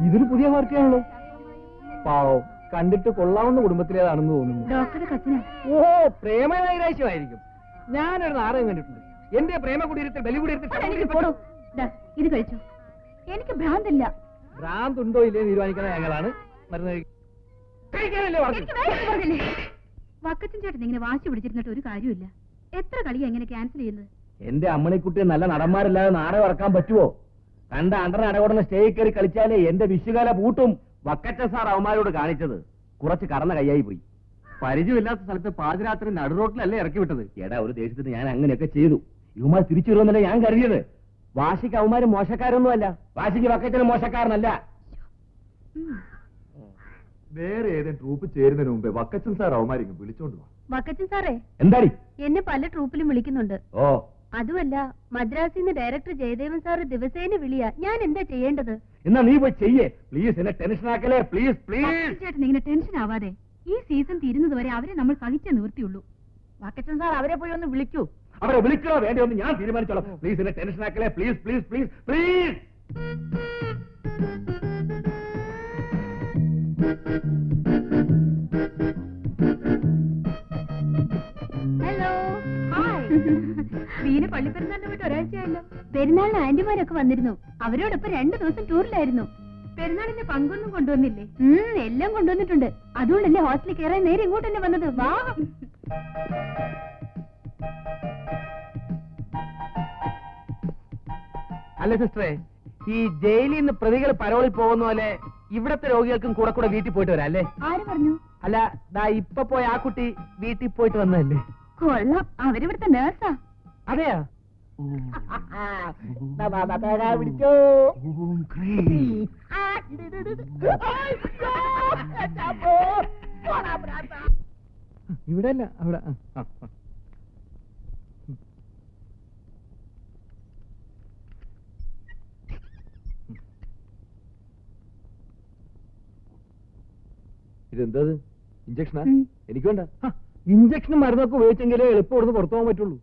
Speaker 2: ഇതൊരു പുതിയ വാർത്തയാണല്ലോ. പാവം, കണ്ടിട്ട് കൊള്ളാവുന്ന കുടുംബത്തിലേതാണെന്ന് തോന്നുന്നു.
Speaker 3: ഡോക്ടറുടെ കത്തിനാ.
Speaker 2: ഓ, പ്രേമനൈരാശ്യമായിരിക്കും. ഞാനൊരു നാടകം കണ്ടിട്ടുണ്ട്. എന്റെ പ്രേമ കുടീരത്തിൽ ബലി
Speaker 3: എനിക്ക്
Speaker 2: കുടീരത്തിൽ
Speaker 3: പോടൂ. ദാ, ഇത് കഴിച്ചോ. എനിക്ക് ഭ്രാന്തല്ല.
Speaker 2: ഭ്രാന്തുണ്ടോ ഇല്ലേ തീരുമാനിക്കുന്ന ഞങ്ങളാണ്. മരുന്ന് കഴിക്കാനല്ലേ പറഞ്ഞു.
Speaker 3: എനിക്ക് വേഗം പറഞ്ഞില്ലേ? വക്കച്ചൻ ചേട്ടൻ ഇങ്ങനെ വാശി പിടിച്ചിരുന്നിട്ട് ഒരു കാര്യമില്ല. എത്ര കളിയാ ഇങ്ങനെ ക്യാൻസൽ ചെയ്യുന്നത്?
Speaker 6: എന്റെ അമ്മണിക്കുട്ടി നല്ല നടന്മാരില്ലാതെ നാടകം ഇറക്കാൻ പറ്റുമോ? കണ്ട അണ്ടർ അടകൊടുന്ന സ്റ്റേജിൽ കയറി കളിച്ചാലേ എന്റെ വിഷുകാല പൂട്ടും. വക്കച്ച സാർ അവന്മാരോട് കാണിച്ചത് കുറച്ച് കറന്ന കൈയായി പോയി.
Speaker 2: പരിചയമില്ലാത്ത സ്ഥലത്ത് പാതിരാത്രി നടുറോട്ടിലല്ലേ ഇറക്കി വിട്ടത്.
Speaker 6: എടാ, ഒരു ദേഷ്യത്തിന് ഞാൻ അങ്ങനെയൊക്കെ ചെയ്തു. ഇവന്മാർ തിരിച്ചു വരുമെന്നല്ലേ ഞാൻ കരുതിയത്. വാശിക്ക് അവന്മാര് മോശക്കാരൊന്നുമല്ല. വാശിക്ക് വക്കച്ചന് മോശക്കാരനല്ല.
Speaker 2: വേറെ ഏതെങ്കിലും ട്രൂപ്പ് ചേരുന്നതിന് മുമ്പേ വക്കച്ചൻ സാർ അവന്മാരിങ്ങ് വിളിച്ചോണ്ട് പോവാ.
Speaker 3: വക്കച്ചൻ സാറേ,
Speaker 6: എന്താടി?
Speaker 3: എന്നെ പല ട്രൂപ്പിലും വിളിക്കുന്നുണ്ട്.
Speaker 6: ഓ,
Speaker 3: അതുമല്ല, മദ്രാസിൽ നിന്ന് ഡയറക്ടർ ജയദേവൻ സാറ് ദിവസേന വിളിയാ. ഞാൻ എന്താ ചെയ്യേണ്ടത്?
Speaker 6: എന്നാ നീ പോയി ചെയ്യേ. പ്ലീസ്, എന്നെ ടെൻഷൻ ആക്കലേ. Please please.
Speaker 3: വക്കച്ചൻ ചേട്ടൻ ഇങ്ങനെ ടെൻഷൻ ആവാതെ. ഈ സീസൺ തീരുന്നത് വരെ അവരെ നമ്മൾ സഹിച്ചേ നിവൃത്തിയുള്ളൂ.
Speaker 4: വക്കച്ചൻ സാർ അവരെ പോയി ഒന്ന് വിളിക്കൂ.
Speaker 6: അവരെ വിളിക്കണോ വേണ്ടി ഒന്ന് ഞാൻ തീരുമാനിച്ചോളാം. പ്ലീസ്, എന്നെ ടെൻഷൻ ആക്കലേ. Please please please please.
Speaker 3: വീന് പള്ളിപ്പെരുന്നാളിന് പോയിട്ട് ഒരാഴ്ചയായല്ലോ. പെരുന്നാളിന് ആന്റിമാരൊക്കെ വന്നിരുന്നു. അവരോടൊപ്പം 2 ദിവസം ടൂറിലായിരുന്നു. പെരുന്നാളിന്റെ പങ്കൊന്നും കൊണ്ടുവന്നില്ലേ? എല്ലാം കൊണ്ടുവന്നിട്ടുണ്ട്. അതുകൊണ്ടല്ലേ ഹോസ്റ്റലിൽ കയറാൻ നേരെ ഇങ്ങോട്ട് തന്നെ വന്നത്. വാ.
Speaker 1: അല്ല സിസ്റ്ററെ, ഈ ജയിലിൽ നിന്ന് പ്രതികൾ പരോളിൽ പോകുന്ന പോലെ ഇവിടത്തെ രോഗികൾക്കും കൂടെ കൂടെ വീട്ടിൽ പോയിട്ട് വരാം അല്ലേ?
Speaker 3: ആര് പറഞ്ഞു?
Speaker 1: അല്ല, ദാ ഇപ്പൊ പോയ ആ കുട്ടി വീട്ടിൽ പോയിട്ട് വന്നതല്ലേ?
Speaker 3: കൊള്ളാം, അവരിവിടുത്തെ നേഴ്സാ.
Speaker 1: അതെയാ? പിടിച്ചോ. ഇവിടെ അല്ല, അവിടെ.
Speaker 2: ഇതെന്താ ഇഞ്ചക്ഷനാ? എനിക്ക് വേണ്ട.
Speaker 1: ഇഞ്ചക്ഷനും മരുന്നൊക്കെ ഉപയോഗിച്ചെങ്കിലേ എളുപ്പം ഇവിടുന്ന് പുറത്തു പോകാൻ പറ്റുള്ളൂ.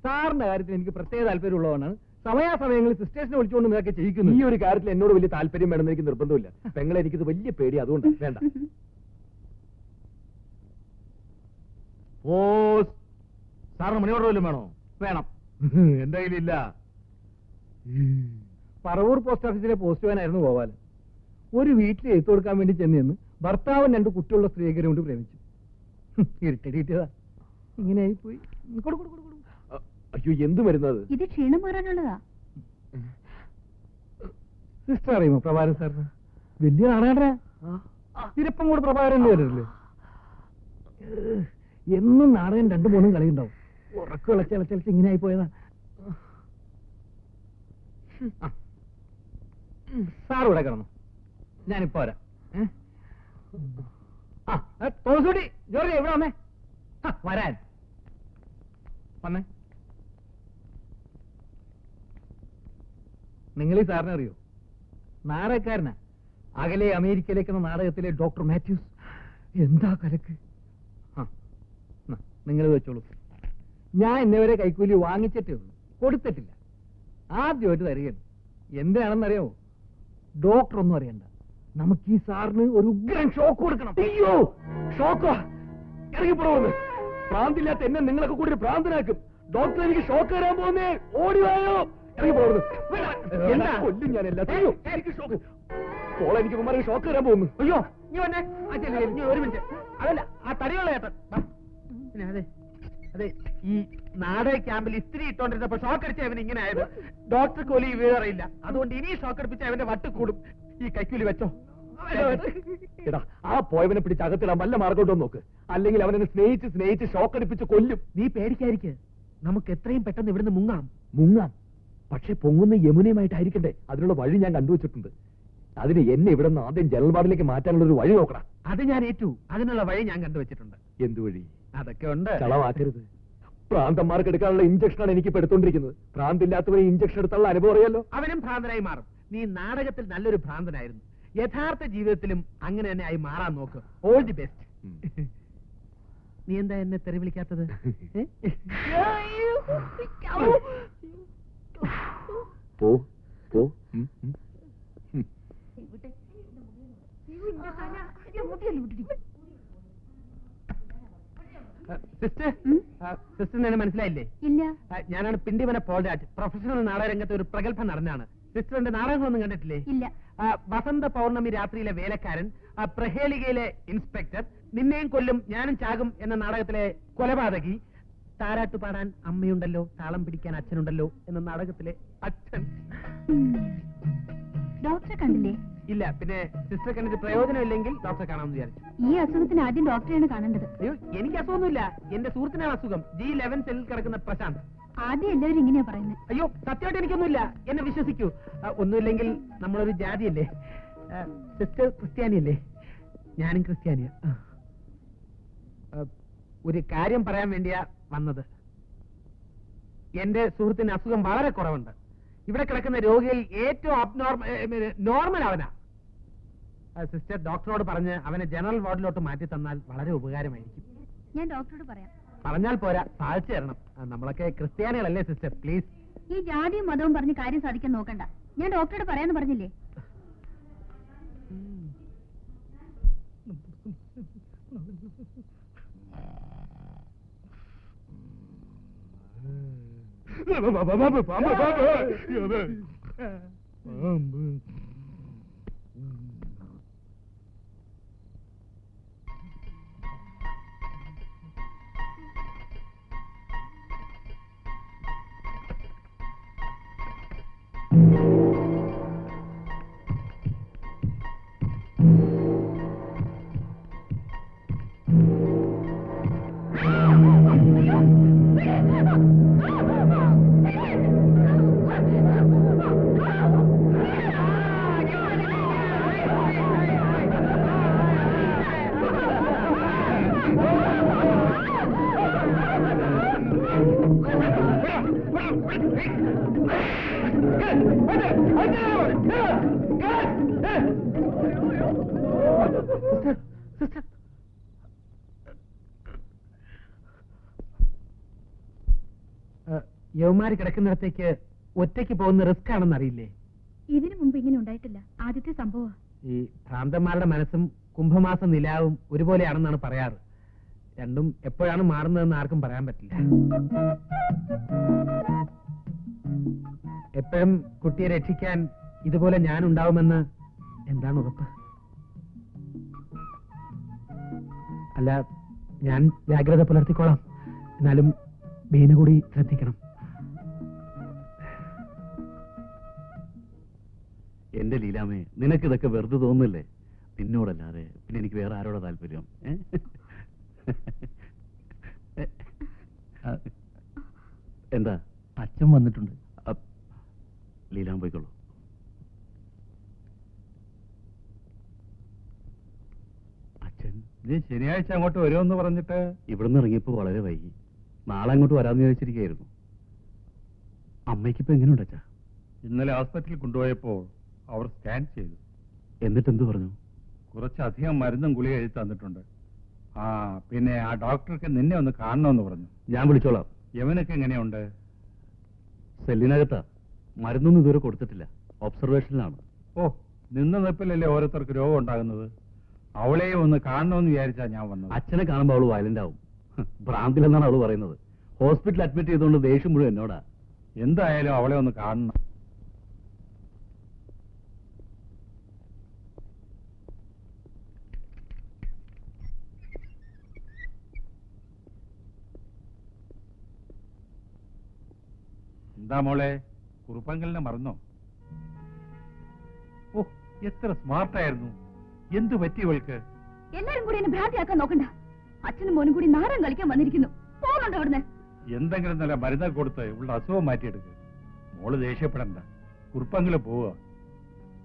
Speaker 1: സാറിന്റെ കാര്യത്തിൽ എനിക്ക് പ്രത്യേക താല്പര്യമുള്ളതാണ്. സമയാസമയങ്ങളിൽ സിസ്റ്റേഴ്സിനെ വിളിച്ചുകൊണ്ട് നിന്നൊക്കെ ചെയ്യിക്കുന്നു.
Speaker 2: ഈ ഒരു കാര്യത്തിൽ എന്നോട് വലിയ താല്പര്യം വേണമെന്ന് എനിക്ക് നിർബന്ധമില്ല. പെങ്ങളെ എനിക്കിത് വലിയ പേടി, അതുകൊണ്ട് വേണ്ട.
Speaker 1: ഓ, സാറിന് മണി ഓർഡർ വല്ലതും വേണോ? വേണം.
Speaker 2: എന്റെ കയ്യിലില്ല.
Speaker 1: പറവൂർ പോസ്റ്റ് ഓഫീസിലെ പോസ്റ്റ്മാനായിരുന്നു ഗോപാലൻ. ഒരു വീട്ടിൽ എഴുത്ത് കൊടുക്കാൻ വേണ്ടി ചെന്ന് ഭർത്താവും 2 കുട്ടിയുള്ള സ്ത്രീകരെ കൊണ്ട് പ്രേമിച്ചു. ഇരുട്ടടിയിട്ടതാ, ഇങ്ങനെയായി പോയി.
Speaker 2: അയ്യോ, എന്ത് മരുന്നത്?
Speaker 3: ഇത് ക്ഷീണം മാറാനുള്ളതാ.
Speaker 1: സിസ്റ്റർ അറിയുമോ പ്രഭാകരൻ സാറിന്? വലിയ നാടാടാ. ഇരപ്പം കൂടെ പ്രഭാകരൻ വരില്ലേ? എന്നും നാടകം 2-3 കളിയുണ്ടാവും. ഉറക്കം ഇളച്ചളച്ചളച്ച് ഇങ്ങനെ ആയി പോയതാ. സാർ ഇവിടെ കിടന്നു, ഞാനിപ്പോ വരാം. തോമസൂട്ടി, ജോർജ് ഇവിടെ വന്നേ. വരാൻ വന്നേ. നിങ്ങൾ ഈ സാറിനെ അറിയോ? നാടകക്കാരനാ. അകലെ അമേരിക്കയിലേക്ക് എന്ന നാടകത്തിലെ ഡോക്ടർ മാത്യൂസ്. എന്താ കലക്ക്. നിങ്ങൾ വെച്ചോളൂ. ഞാൻ ഇന്നവരെ കൈക്കൂലി വാങ്ങിച്ചിട്ടേ ഉള്ളൂ, കൊടുത്തിട്ടില്ല. ആദ്യമായിട്ട് തരികയാണ്. എന്താണെന്നറിയാമോ? ഡോക്ടർ ഒന്നും അറിയണ്ട, നമുക്ക് ഈ സാറിന് ഒരു ഉഗ്രൻ ഷോക്ക് കൊടുക്കണം.
Speaker 2: അയ്യോ, ഷോക്കോ? ഇറങ്ങിപ്പോടുന്നു. ഭ്രാന്തില്ലാത്ത എന്നെ നിങ്ങളൊക്കെ കൂടി ഭ്രാന്തനാക്കും. ഡോക്ടർ എനിക്ക് ഷോക്ക് തരാൻ പോകുന്നേ. ഓടിവായോ, ഇറങ്ങിപ്പോടുന്നു.
Speaker 1: എന്താ?
Speaker 2: കൊല്ലും ഞാൻ എല്ലാത്തിനും. എനിക്ക് ഷോക്ക് പോളെ, എനിക്ക് മുമ്പാർക്ക് ഷോക്ക് തരാൻ പോകുന്നു.
Speaker 1: അയ്യോ, നീ വന്നേ. ഒരു മിനിറ്റ്. അതല്ല, ആ തടിയുള്ള ചേട്ടൻ. പിന്നെ അതെ അതെ, ഈ നാടക ക്യാമ്പിൽ ഇസ്ത്രി ഇട്ടോണ്ടിരുന്നപ്പോ ഷോക്ക് അടിച്ച അവൻ ഇങ്ങനെ ആയത്. ഡോക്ടർക്ക് പോലും ഈ വിവരമില്ല. അതുകൊണ്ട് ഇനി ഷോക്ക് അടിപ്പിച്ച അവന്റെ വട്ട് കൂടും. ഈ കൈക്കൂലി വെച്ചോ.
Speaker 2: എടാ, ആ പോയവനെ പിടിച്ച് അകത്തിടാൻ വല്ല മാർഗോട്ടോ നോക്ക്. അല്ലെങ്കിൽ അവനെ സ്നേഹിച്ച് സ്നേഹിച്ച് ഷോക്ക് അടിപ്പിച്ച് കൊല്ലും.
Speaker 1: നീ പേടിക്കാതിരിക്കെ, നമുക്ക് എത്രയും പെട്ടെന്ന് ഇവിടുന്ന് മുങ്ങാം.
Speaker 2: മുങ്ങാം, പക്ഷെ പൊങ്ങുന്ന യമുനയുമായിട്ടായിരിക്കണ്ടേ? അതിനുള്ള വഴി ഞാൻ കണ്ടുവച്ചിട്ടുണ്ട്. അതിന് എന്നെ ഇവിടെ നിന്ന് ആദ്യം ജനറൽ വാർഡിലേക്ക് മാറ്റാനുള്ള ഒരു വഴി നോക്കണം.
Speaker 1: അത് ഞാൻ ഏറ്റു. അതിനുള്ള വഴി ഞാൻ കണ്ടുവച്ചിട്ടുണ്ട്.
Speaker 2: എന്ത് വഴി?
Speaker 1: അതൊക്കെ ഉണ്ട്.
Speaker 2: കളവാക്കരുത്. ഭ്രാന്തന്മാർക്ക് എടുക്കാനുള്ള ഇഞ്ചക്ഷനാണ് എനിക്ക് ഇപ്പൊ എടുത്തോണ്ടിരിക്കുന്നത്. ഭ്രാന്തില്ലാത്തവരെ ഇഞ്ചക്ഷൻ എടുത്തുള്ള അനുഭവം അറിയാലോ.
Speaker 1: അവനും ഭ്രാന്തനായി മാറും. നീ നാടകത്തിൽ നല്ലൊരു ഭ്രാന്തനായിരുന്നു. യഥാർത്ഥ ജീവിതത്തിലും അങ്ങനെ തന്നെ ആയി മാറാൻ നോക്ക്. All the best. നീ എന്താ എന്നെ തെറി വിളിക്കാത്തത്?
Speaker 2: പോ പോ.
Speaker 1: സിസ്റ്റർ, സിസ്റ്ററിന് എന്നെ മനസ്സിലായില്ലേ?
Speaker 3: ഇല്ല.
Speaker 1: ഞാനാണ് പിണ്ടിമന പോൾരാജ്. പ്രൊഫഷണൽ നാടകരംഗത്തെ ഒരു പ്രഗത്ഭ നടനാണ്. സിസ്റ്ററിന്റെ നാടകങ്ങളൊന്നും കണ്ടിട്ടില്ലേ?
Speaker 3: ഇല്ല.
Speaker 1: വസന്ത പൗർണമി രാത്രിയിലെ വേലക്കാരൻ, പ്രഹേളികയിലെ ഇൻസ്പെക്ടർ, നിന്നെയും കൊല്ലും ഞാനും ചാകും എന്ന നാടകത്തിലെ കൊലപാതകി, താരാട്ടു പാടാൻ അമ്മയുണ്ടല്ലോ, താളം പിടിക്കാൻ അച്ഛനുണ്ടല്ലോ എന്ന നാടകത്തിലെ അച്ഛൻ.
Speaker 3: ഡോക്ടറെ കണ്ടില്ലേ?
Speaker 1: ഇല്ല. പിന്നെ സിസ്റ്റർ കണ്ടിട്ട് പ്രയോജനമില്ലെങ്കിൽ ഡോക്ടറെ കാണാമെന്ന് വിചാരിച്ചു.
Speaker 3: ഈ അസുഖത്തിന് ആദ്യം ഡോക്ടറെയാണ് കാണേണ്ടത്.
Speaker 1: അയ്യോ, എനിക്ക് അസുഖമൊന്നുമില്ല. എന്റെ സുഹൃത്തിനാണ് അസുഖം. G11 സെല്ലിൽ കിടക്കുന്ന പ്രശാന്ത്.
Speaker 3: ആദ്യം എല്ലാവരും ഇങ്ങനെയാ പറയുന്നത്.
Speaker 1: അയ്യോ, സത്യമായിട്ട് എനിക്കൊന്നുമില്ല. എന്നെ വിശ്വസിക്കൂ. ഒന്നുമില്ലെങ്കിൽ നമ്മളൊരു ജാതിയല്ലേ. സിസ്റ്റർ ക്രിസ്ത്യാനിയല്ലേ? ഞാനും ക്രിസ്ത്യാനിയാ. ഒരു കാര്യം പറയാൻ വേണ്ടിയാ വന്നത്. എന്റെ സുഹൃത്തിന് അസുഖം വളരെ കുറവുണ്ട്. ഇവിടെ കിടക്കുന്ന രോഗിയിൽ ഏറ്റവും നോർമൽ അവനാ. സിസ്റ്റർ ഡോക്ടറോട് പറഞ്ഞ് അവനെ ജനറൽ വാർഡിലോട്ട് മാറ്റി തന്നാൽ വളരെ ഉപകാരമായിരിക്കും.
Speaker 3: ഞാൻ ഡോക്ടറോട് പറയാം.
Speaker 1: പറഞ്ഞാൽ പോരാ, സാധിച്ചു തരണം. നമ്മളൊക്കെ ക്രിസ്ത്യാനികളല്ലേ സിസ്റ്റർ, പ്ലീസ്.
Speaker 3: ഈ ജാതിയും മതവും പറഞ്ഞ് കാര്യം സാധിക്കാൻ നോക്കണ്ട. ഞാൻ ഡോക്ടറോട് പറയാന്ന് പറഞ്ഞില്ലേ?
Speaker 1: യവന്മാര് കിടക്കുന്നിടത്തേക്ക് ഒറ്റയ്ക്ക് പോകുന്ന റിസ്ക് ആണെന്ന് അറിയില്ലേ?
Speaker 3: ഇതിനു മുമ്പ് ഇങ്ങനെ ഉണ്ടായിട്ടില്ല, ആദ്യത്തെ സംഭവം.
Speaker 1: ഈ ഭ്രാന്തന്മാരുടെ മനസ്സും കുംഭമാസ നിലാവും ഒരുപോലെയാണെന്നാണ് പറയാറ്. രണ്ടും എപ്പോഴാണ് മാറുന്നതെന്ന് ആർക്കും പറയാൻ പറ്റില്ല. എപ്പോഴും കുട്ടിയെ രക്ഷിക്കാൻ ഇതുപോലെ ഞാൻ ഉണ്ടാവുമെന്ന് എന്താണ് ഉറപ്പ്? അല്ല, ഞാൻ ജാഗ്രത പുലർത്തിക്കോളാം. എന്നാലും ബീന കൂടി ശ്രദ്ധിക്കണം.
Speaker 5: എന്റെ ലീലാമേ, നിനക്കിതൊക്കെ വെറുതെ തോന്നുന്നില്ലേ? നിന്നോടല്ലാതെ പിന്നെ എനിക്ക് വേറെ ആരോടാ താല്പര്യം? എന്താ?
Speaker 2: അച്ഛൻ വന്നിട്ടുണ്ട്.
Speaker 5: ലീലാം പോയിക്കോളൂ. അച്ഛൻ
Speaker 2: നീ ശനിയാഴ്ച അങ്ങോട്ട് വരുമെന്ന് പറഞ്ഞിട്ട്
Speaker 5: ഇവിടുന്ന് ഇറങ്ങിയപ്പോ വളരെ വൈകി. നാളെ അങ്ങോട്ട് വരാമെന്ന് വിചാരിച്ചിരിക്കുകയായിരുന്നു. അമ്മയ്ക്കിപ്പോ എങ്ങനെയുണ്ട് അച്ഛാ?
Speaker 2: ഇന്നലെ ഹോസ്പിറ്റലിൽ കൊണ്ടുപോയപ്പോൾ അവർ സ്കാൻ ചെയ്തു.
Speaker 5: എന്നിട്ട് എന്ത് പറഞ്ഞു?
Speaker 2: കുറച്ചധികം മരുന്നും ഗുളിക എഴുതി തന്നിട്ടുണ്ട്. ആ പിന്നെ ആ ഡോക്ടർക്ക് നിന്നെ ഒന്ന് കാണണമെന്ന് പറഞ്ഞു.
Speaker 5: ഞാൻ വിളിച്ചോളാം.
Speaker 2: യവനൊക്കെ എങ്ങനെയുണ്ട്?
Speaker 5: സെല്ലിനകത്താ. മരുന്നൊന്നും ഇതുവരെ കൊടുത്തിട്ടില്ല. ഒബ്സർവേഷനിലാണ്.
Speaker 2: ഓ, നിന്ന നിപ്പിലല്ലേ ഓരോരുത്തർക്ക് രോഗം ഉണ്ടാകുന്നത്. അവളെയും ഒന്ന് കാണണമെന്ന് വിചാരിച്ചാ ഞാൻ വന്നത്.
Speaker 5: അച്ഛനെ കാണുമ്പോൾ അവള് വയലന്റ് ആവും. ഭ്രാന്തിലെന്നാണ് അവള് പറയുന്നത്. ഹോസ്പിറ്റലിൽ അഡ്മിറ്റ് ചെയ്തുകൊണ്ട് ദേഷ്യം മുഴുവൻ എന്നോടാ.
Speaker 2: എന്തായാലും അവളെ ഒന്ന് കാണണം. എന്താ മോളെ, കുറുപ്പങ്കലിനെ മറന്നോ? ഓ, എത്ര സ്മാർട്ടായിരുന്നു. എന്തു പറ്റി ഇവൾക്ക്?
Speaker 3: എല്ലാരും കൂടി എന്നെ ഭ്രാന്തിയാക്കാൻ നോക്കണ്ട. അച്ഛനും മോനും കൂടി നാടൻ കളിക്കാൻ വന്നിരിക്കുന്നു. പോകുന്നുണ്ടോ ഇവിടുന്ന്?
Speaker 2: എന്തെങ്കിലും നല്ല മരുന്ന് കൊടുത്ത് ഇവളുടെ അസുഖം മാറ്റിയെടുക്ക്. മോള് ദേഷ്യപ്പെടണ്ട. കുറുപ്പങ്കല് പോവുക.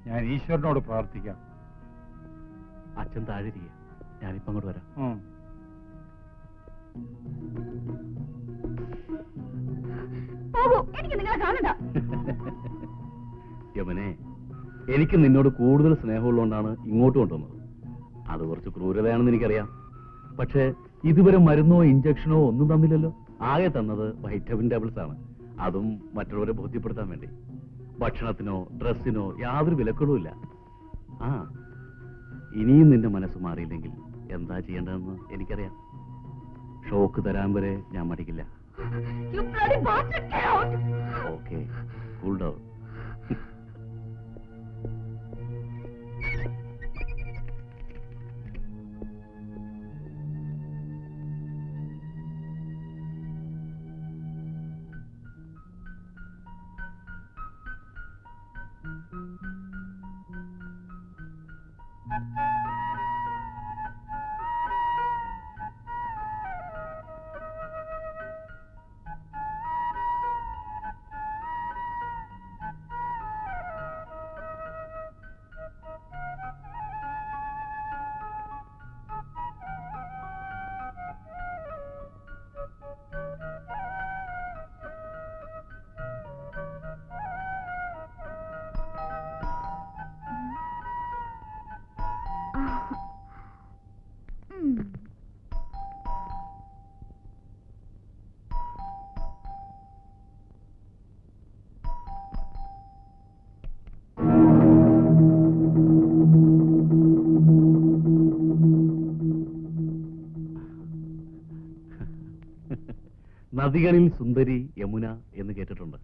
Speaker 2: ഞാൻ ഈശ്വരനോട് പ്രാർത്ഥിക്കാം.
Speaker 5: അച്ഛൻ താഴെയിരിക്കുക. ഞാനിപ്പോ അങ്ങോട്ട് വരാം.
Speaker 3: പോകൂ, എനിക്ക് നിങ്ങളെ കാണണ്ട.
Speaker 5: യമനെ, എനിക്ക് നിന്നോട് കൂടുതൽ സ്നേഹമുള്ളതുകൊണ്ടാണ് ഇങ്ങോട്ട് കൊണ്ടുവന്നത്. അത് കുറച്ച് ക്രൂരതയാണെന്ന് എനിക്കറിയാം. പക്ഷേ ഇതുവരെ മരുന്നോ ഇഞ്ചക്ഷനോ ഒന്നും തന്നില്ലല്ലോ. ആകെ തന്നത് വൈറ്റമിൻ ടാബ്ലറ്റ്സ് ആണ്. അതും മറ്റുള്ളവരെ ബോധ്യപ്പെടുത്താൻ വേണ്ടി. ഭക്ഷണത്തിനോ ഡ്രസ്സിനോ യാതൊരു വിലക്കുകളുമില്ല. ആ, ഇനിയും നിന്റെ മനസ്സ് മാറിയില്ലെങ്കിൽ എന്താ ചെയ്യേണ്ടതെന്ന് എനിക്കറിയാം. ഷോക്ക് തരാൻ വരെ ഞാൻ മടിക്കില്ല.
Speaker 3: You bloody bastard, get out!
Speaker 5: Okay, cool down. നദികളിൽ സുന്ദരി യമുന എന്ന് കേട്ടിട്ടുണ്ട്.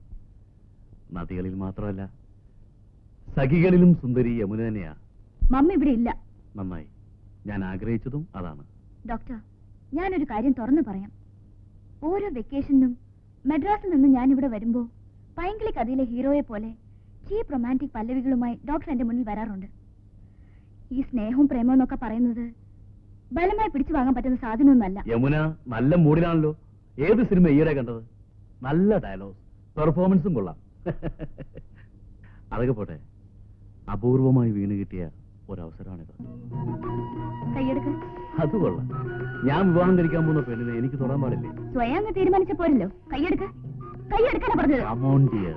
Speaker 5: നദികളിൽ മാത്രമല്ല, സഖികളിലും സുന്ദരി യമുന തന്നെയാ.
Speaker 3: മമ്മി ഇവിടെ ഇല്ല.
Speaker 5: നന്നായി. ഞാൻ ആഗ്രഹിച്ചതും അതാണ്.
Speaker 3: ഡോക്ടർ, ഞാനൊരു കാര്യം തുറന്നു പറയാം. ഓരോ വെക്കേഷനും മദ്രാസിൽ നിന്ന് ഞാൻ ഇവിടെ വരുമ്പോ പൈങ്കിളി കഥയിലെ ഹീറോയെ പോലെ ചീപ്പ് റൊമാൻറ്റിക് പല്ലവികളുമായി ഡോക്ടർ എന്റെ മുന്നിൽ വരാറുണ്ട്. ഈ സ്നേഹവും പ്രേമവും എന്നൊക്കെ പറയുന്നത് ബലമായി പിടിച്ചു വാങ്ങാൻ പറ്റുന്ന സാധനമൊന്നുമല്ല.
Speaker 5: യമുന നല്ല മൂഡിലാണല്ലോ. ഏത് സിനിമ ഈയിടെ കണ്ടത്? നല്ല ഡയലോഗ്, പെർഫോമൻസും കൊള്ളാം. അതൊക്കെ പോട്ടെ, അപൂർവമായി വീണ് കിട്ടിയ ഒരവസരമാണിത്.
Speaker 3: കൈയെടുക്ക.
Speaker 5: അത് കൊള്ളാം. ഞാൻ വിവാഹം കഴിക്കാൻ പോകുന്ന പെണ്ണിനെ എനിക്ക് തൊടാൻ പാടില്ലേ?
Speaker 3: സ്വയം അങ്ങ് തീരുമാനിച്ച പോരല്ലോ. കൈയെടുക്ക. കൈയെടുക്കാനാ പറഞ്ഞത്.
Speaker 5: Come on, dear.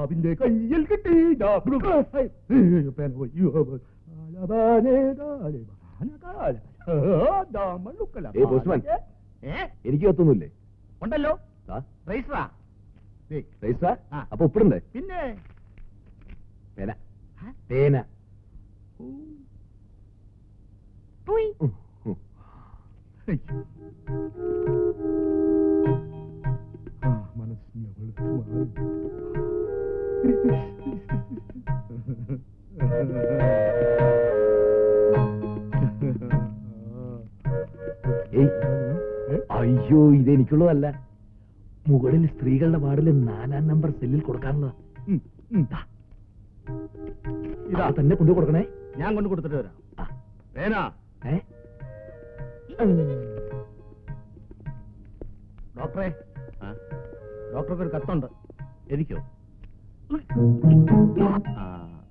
Speaker 1: അവന്റെ കയ്യിൽ കിട്ടി
Speaker 2: എനിക്ക് കത്തൊന്നുമില്ലേ?
Speaker 1: ഉണ്ടല്ലോ.
Speaker 2: ആ?
Speaker 1: രജിസ്റ്ററാ.
Speaker 2: രജിസ്റ്റർ?
Speaker 1: ആ.
Speaker 2: അപ്പൊ ഒപ്പിടണ്ടേ?
Speaker 1: പിന്നെ
Speaker 2: പേന. പേന.
Speaker 3: പോയി.
Speaker 1: മനസ്സിനെ വെളുത്തു
Speaker 2: അയ്യോ, ഇതെനിക്കുള്ളതല്ല. മുകളിൽ സ്ത്രീകളുടെ വാർഡിൽ 4-ാം നമ്പർ സെല്ലിൽ കൊടുക്കാനുള്ളതാ. ഇതാ തന്നെ കൊണ്ടു കൊടുക്കണേ.
Speaker 1: ഞാൻ കൊണ്ട് കൊടുത്തിട്ട് വരാം.
Speaker 2: ആ.
Speaker 1: പേന. ഡോക്ടറെ,
Speaker 5: ആ?
Speaker 1: ഡോക്ടർക്ക് ഒരു കത്തുണ്ട്.
Speaker 5: എനിക്കോ?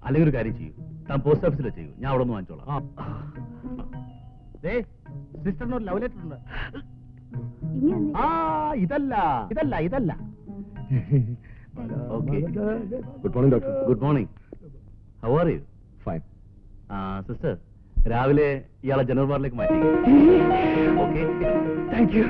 Speaker 5: അല്ലെങ്കിൽ ഒരു കാര്യം ചെയ്യൂ, താൻ പോസ്റ്റ് ഓഫീസിലെ ചെയ്യൂ, ഞാൻ അവിടെ നിന്ന് വാങ്ങിച്ചോളാം.
Speaker 1: സിസ്റ്ററിന് ഒരു ലവ് ലെറ്റർ ഉണ്ട്.
Speaker 3: ഇനി വന്നേ.
Speaker 1: ഇതല്ല ഇതല്ല ഇതല്ല.
Speaker 5: Okay.
Speaker 2: Good morning doctor.
Speaker 5: Good morning. How are you?
Speaker 2: Fine.
Speaker 5: Sister, രാവിലെ ഇയാളെ ജനറൽ വാർഡിലേക്ക് മാറ്റി. Okay,
Speaker 2: thank you.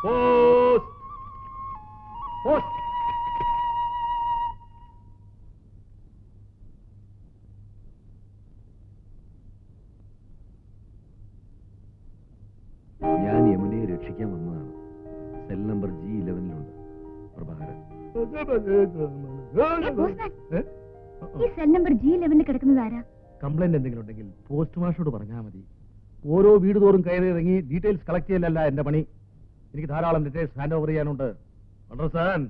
Speaker 1: Post post.
Speaker 2: ഞാൻ യമുനയെ രക്ഷിക്കാൻ വന്നതാണ്. സെൽ നമ്പർ G11-ലുണ്ട്. പ്രഭാകരൻ.
Speaker 3: ഈ സെൽ നമ്പർ G11 കിടക്കുന്നത് ആരാ?
Speaker 1: കംപ്ലൈന്റ് എന്തെങ്കിലും ഉണ്ടെങ്കിൽ പോസ്റ്റ് മാസ്റ്ററോട് പറഞ്ഞാൽ മതി. ഓരോ വീട് തോറും കയറി ഇറങ്ങി ഡീറ്റെയിൽസ് കളക്ട് ചെയ്യലല്ല എന്റെ പണി. എനിക്ക് ധാരാളം ഡീറ്റെയിൽസ് ഹാൻഡ് ഓവർ ചെയ്യാനുണ്ട്. അണ്ടർസ്റ്റാൻഡ്?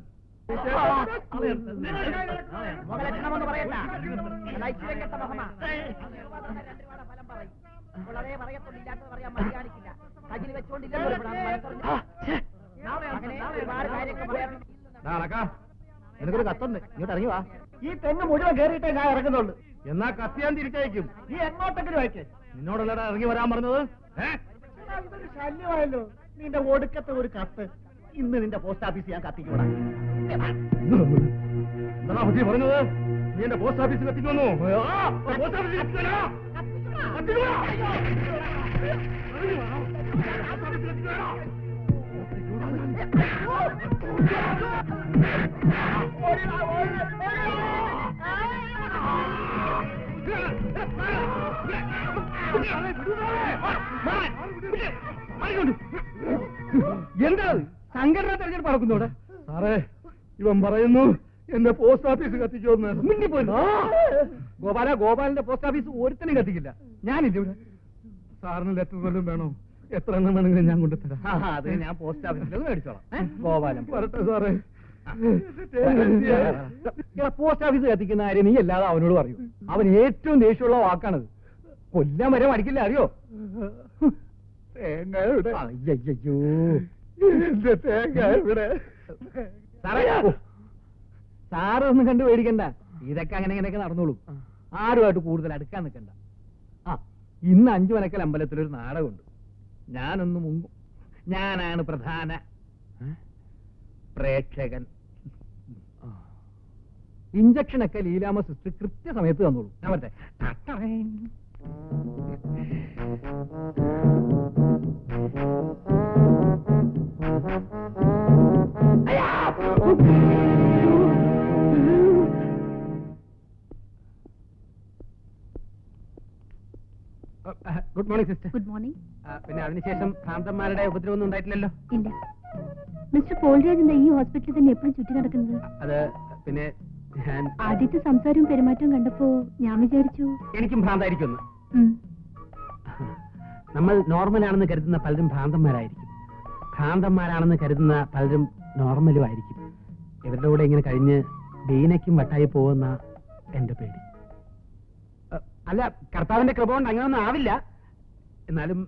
Speaker 1: എനിക്കൊരു കത്തുണ്ട്, ഇങ്ങോട്ട് ഇറങ്ങി വാ. ഈ തെങ്ങ് മുഴുവൻ കയറിയിട്ടേ ഞാൻ ഇറങ്ങുന്നുള്ളൂ. എന്നാ കത്തിയാൻ തിരിച്ചയക്കും. നീ എങ്ങോട്ടെങ്കിലും അയക്കേ. നിന്നോടല്ലടാ ഇറങ്ങി വരാൻ പറഞ്ഞത്. ഇതൊരു ശല്യമായല്ലോ. നിന്റെ ഒടുക്കത്തെ ഒരു കത്ത് ഇന്ന് നിന്റെ പോസ്റ്റ് ഓഫീസിൽ ഞാൻ കത്തിക്കൂടാ. എന്താ പറ്റി പറഞ്ഞത്? നീ എന്റെ പോസ്റ്റ് ഓഫീസിൽ എത്തിക്കുന്നു. പോസ്റ്റ് ഓഫീസിൽ എത്തിക്കണോ? എന്താ സംഘടന തെരഞ്ഞെടുപ്പ് നടക്കുന്നോടെ? സാറേ, ഇവൻ പറയുന്നു എന്റെ പോസ്റ്റ് ഓഫീസ് കത്തിക്കുമെന്ന്. ഗോപാലിന്റെ പോസ്റ്റ് ഓഫീസ് ഒരുത്തനും കത്തിക്കില്ല. ഞാനില്ല ഇവിടെ. സാറിന് ലെറ്റർ വല്ലതും വേണോ? എത്ര എണ്ണം വേണമെങ്കിലും ഞാൻ കൊണ്ടുതരാം. അത് ഞാൻ പോസ്റ്റ് ഓഫീസിൽ മേടിച്ചോളാം. ഗോപാലൻ വരട്ടെ സാറേ. പോസ്റ്റ് ഓഫീസ് കത്തിക്കുന്ന കാര്യം നീ അല്ലാതെ അവനോട് പറയൂ. അവൻ ഏറ്റവും ദേഷ്യമുള്ള വാക്കാണത്. കൊല്ലാൻ വരെ മടിക്കില്ല, അറിയോ? അയ്യോ, എന്റെ തേങ്ങ ഇവിടെ. സാറ് ഒന്നും കണ്ടു പേടിക്കണ്ട. ഇതൊക്കെ അങ്ങനെ ഇങ്ങനെയൊക്കെ നടന്നോളും. ആരുമായിട്ട് കൂടുതൽ അടുക്കാൻ നിൽക്കണ്ട. ഇന്ന് 5 മനക്കൽ അമ്പലത്തിലൊരു നാടകമുണ്ട്. ഞാനൊന്ന് മുങ്ങും. ഞാനാണ് പ്രധാന പ്രേക്ഷകൻ. ഇഞ്ചക്ഷനൊക്കെ ലീലാമ സിസ്റ്റർ കൃത്യസമയത്ത് തന്നോളൂ. ഞാൻ പറ്റേ good morning sister.
Speaker 3: Good morning.
Speaker 1: പിന്നെ അതിനുശേഷം ഭ്രാന്തന്മാരുടെ ഉപദ്രവമൊന്നും ഉണ്ടായിട്ടില്ലല്ലോ?
Speaker 3: ഇല്ല. മിസ്റ്റർ പോൾരാജ് എന്താ ഈ ഹോസ്പിറ്റലിൽ തന്നെ എപ്പോഴും ചുറ്റി നടക്കുന്നത്?
Speaker 1: അത് പിന്നെ ഞാൻ
Speaker 3: ആദ്യത്തെ സംസാരവും പെരുമാറ്റവും കണ്ടപ്പോ ഞാൻ വിചാരിച്ചു
Speaker 1: എനിക്കും ഭ്രാന്തായിരിക്കും.
Speaker 3: ഉം.
Speaker 1: നമ്മൾ നോർമലാണെന്ന് കരുതുന്ന പലരും ഭ്രാന്തന്മാരായിരിക്കും. ഭ്രാന്തന്മാരാണെന്ന് കരുതുന്ന പലരും നോർമലും ആയിരിക്കും. ഇവരുടെ കൂടെ ഇങ്ങനെ കഴിഞ്ഞ് ബീനയ്ക്കും വട്ടായി പോകുന്ന എന്റെ പേടി. അല്ല, കർത്താവിന്റെ കൃപ കൊണ്ട് അങ്ങനെയൊന്നും ആവില്ല. എന്നാലും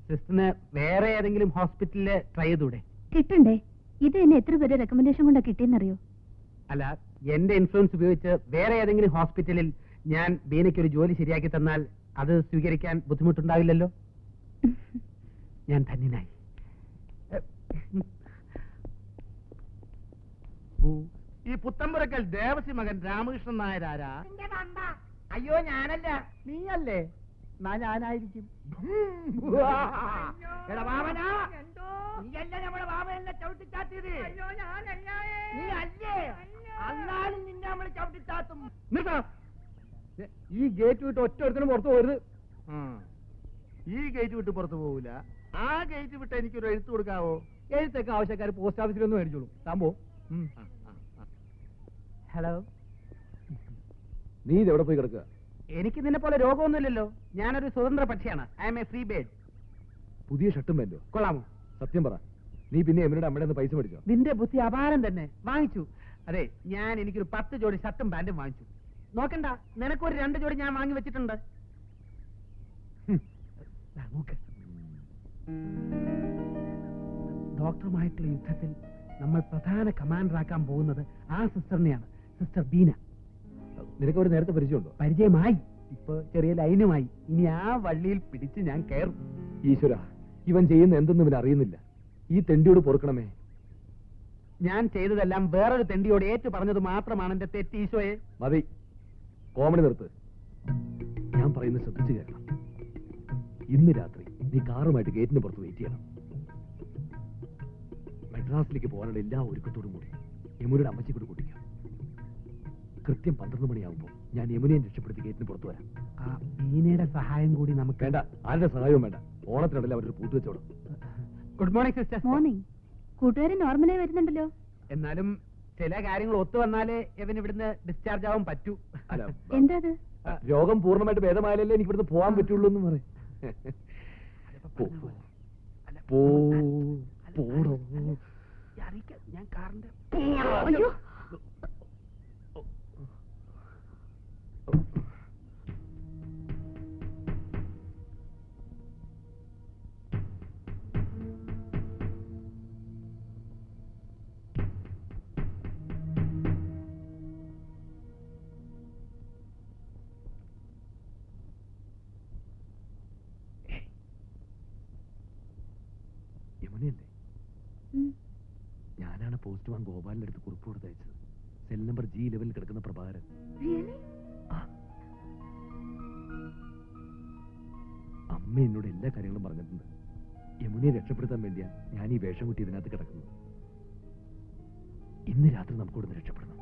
Speaker 1: സിസ്റ്ററിന് വേറെ ഏതെങ്കിലും ഹോസ്പിറ്റലില് ട്രൈ ചെയ്തൂടെ?
Speaker 3: കിട്ടണ്ടേ? ഇത് എന്നെ എത്ര പേര് റെക്കമെൻഡേഷൻ കൊണ്ടാ കിട്ടിയെന്നറിയോ?
Speaker 1: അല്ല, എന്റെ ഇൻഫ്ലുവൻസ് ഉപയോഗിച്ച് വേറെ ഏതെങ്കിലും ഹോസ്പിറ്റലിൽ ഞാൻ ബീനയ്ക്ക് ഒരു ജോലി ശരിയാക്കി തന്നാൽ അത് സ്വീകരിക്കാൻ ബുദ്ധിമുട്ടുണ്ടാവില്ലല്ലോ. ഞാൻ ധന്യനായി.
Speaker 6: ഈ പുത്തമ്പുരക്കൽ ദേവസി മകൻ രാമകൃഷ്ണൻ നായർ ആരാ? അയ്യോ, ഞാനല്ല. നീയല്ലേ? ഞാനായിരിക്കും. എടാ വാമനാ, നീയല്ല നമ്മുടെ വാമനെ ചവിട്ടിച്ചാത്തിയത്. നീ അല്ലേ? അന്നാലും നിന്നെ നമ്മൾ ചവിട്ടിച്ചാത്തും.
Speaker 2: ഈ ഗേറ്റ് വിട്ട് ഒറ്റ ഒരുത്തിനും പുറത്തു പോരുത്.
Speaker 6: ഈ ഗേറ്റ് വിട്ട് പുറത്തു പോകൂല. ആ ഗേറ്റ് വിട്ട് എനിക്കൊരു എഴുത്ത് കൊടുക്കാവോ?
Speaker 2: എഴുത്തൊക്കെ ആവശ്യക്കാർ പോസ്റ്റ് ഓഫീസിലൊന്നും മേടിച്ചോളൂ. താമ്പോ
Speaker 1: ഹലോ.
Speaker 2: നീ ഇതെവിടെ പോയി കിടക്കുക?
Speaker 1: എനിക്ക് നിന്നെ പോലെ രോഗമൊന്നുമില്ലല്ലോ. ഞാനൊരു സ്വതന്ത്ര പക്ഷിയാണ്. I M A free bird.
Speaker 2: പുതിയ ഷർട്ടും വേണ്ടോ?
Speaker 1: കൊള്ളാമോ?
Speaker 2: സത്യം പറ, നീ പിന്നെ എമ്മയുടെ അമ്മയുടെ പൈസ മേടിച്ചോ?
Speaker 1: നിന്റെ ബുദ്ധി അപാരം തന്നെ. വാങ്ങിച്ചു. അതെ, ഞാൻ എനിക്കൊരു 10 ജോഡി ഷർട്ടും പാന്റും വാങ്ങിച്ചു. നോക്കണ്ട, നിനക്കൊരു 2 ജോഡി ഞാൻ വാങ്ങി വെച്ചിട്ടുണ്ട്. നോക്ക്, ഡോക്ടറുമായിട്ടുള്ള യുദ്ധത്തിൽ നമ്മൾ പ്രധാന കമാൻഡറാക്കാൻ പോകുന്നത് ആ സിസ്റ്ററിനെയാണ്, സിസ്റ്റർ ബീന.
Speaker 2: നിനക്ക് ഒരു നേരത്തെ പരിചയമുണ്ടോ?
Speaker 1: പരിചയമായി. ഇപ്പൊ ചെറിയ ലൈനുമായി. ഇനി ആ വള്ളിയിൽ പിടിച്ച് ഞാൻ കയറും.
Speaker 2: ഈശ്വര, ഇവൻ ചെയ്യുന്ന എന്തെന്ന് ഇവൻ അറിയുന്നില്ല. ഈ തെണ്ടിയോട് പൊറുക്കണമേ.
Speaker 1: ഞാൻ ചെയ്തതെല്ലാം വേറൊരു തെണ്ടിയോട് ഏറ്റു പറഞ്ഞത് മാത്രമാണ് എന്റെ തെറ്റ്. ഈശോയെ,
Speaker 2: മതി, കോമഡി നിർത്ത്. ഞാൻ പറയുന്നത് ശ്രദ്ധിച്ചു കേൾക്കണം. ഇന്ന് രാത്രി നീ കാറുമായിട്ട് ഗേറ്റിന് പുറത്ത് വെയിറ്റ് ചെയ്യണം. മദ്രാസിലേക്ക് പോകാനുള്ള എല്ലാ ഒരുക്കത്തോടും കൂടി യമുനയുടെ അമ്മച്ചി കൂടി കൂട്ടിക്കാം. കൃത്യം 12 മണിയാകുമ്പോൾ ഞാൻ യമുനയെ രക്ഷപ്പെടുത്തി ഗേറ്റിന് പുറത്തു വരാം.
Speaker 1: ആ ബീനയുടെ സഹായം കൂടി നമുക്ക്
Speaker 2: വേണ്ട, ആരുടെ സഹായവും വേണ്ട. ഓണത്തിനിടയിൽ അവരൊരു പൂട്ട് വെച്ചോടും.
Speaker 1: Good morning sister.
Speaker 3: മോർണിംഗ്. കൂട്ടുകാരൻ നോർമലായി വരുന്നുണ്ടല്ലോ.
Speaker 1: എന്നാലും ചില കാര്യങ്ങൾ ഒത്തു വന്നാലേ ഇവൻ ഇവിടുന്ന് ഡിസ്ചാർജ് ആവാൻ പറ്റൂ.
Speaker 2: അല്ല,
Speaker 3: എന്താ അത്?
Speaker 2: രോഗം പൂർണ്ണമായിട്ട് ഭേദമായാലല്ലേ എനിക്ക് ഇവിടുന്ന് പോകാൻ പറ്റുള്ളൂ എന്ന് പറയും. പോടോ.
Speaker 1: ഞാൻ കാറിന്റെ
Speaker 3: അയ്യോ,
Speaker 2: യമുനയല്ലേ? ഞാനാണ് പോസ്റ്റ്മാൻ ഗോപാലിന്റെ അടുത്ത് കുറിപ്പ് കൊടുത്തയച്ചത്. സെൽ നമ്പർ G11 കിടക്കുന്ന പ്രഭാകരൻ. അമ്മ എന്നോട് എല്ലാ കാര്യങ്ങളും പറഞ്ഞിട്ടുണ്ട്. യമുനയെ രക്ഷപ്പെടുത്താൻ വേണ്ടിയാ ഞാൻ ഈ വേഷം കുട്ടി ഇതിനകത്ത് കിടക്കുന്നത്. ഇന്ന് രാത്രി നമുക്ക് ഇവിടുന്ന് രക്ഷപ്പെടണം.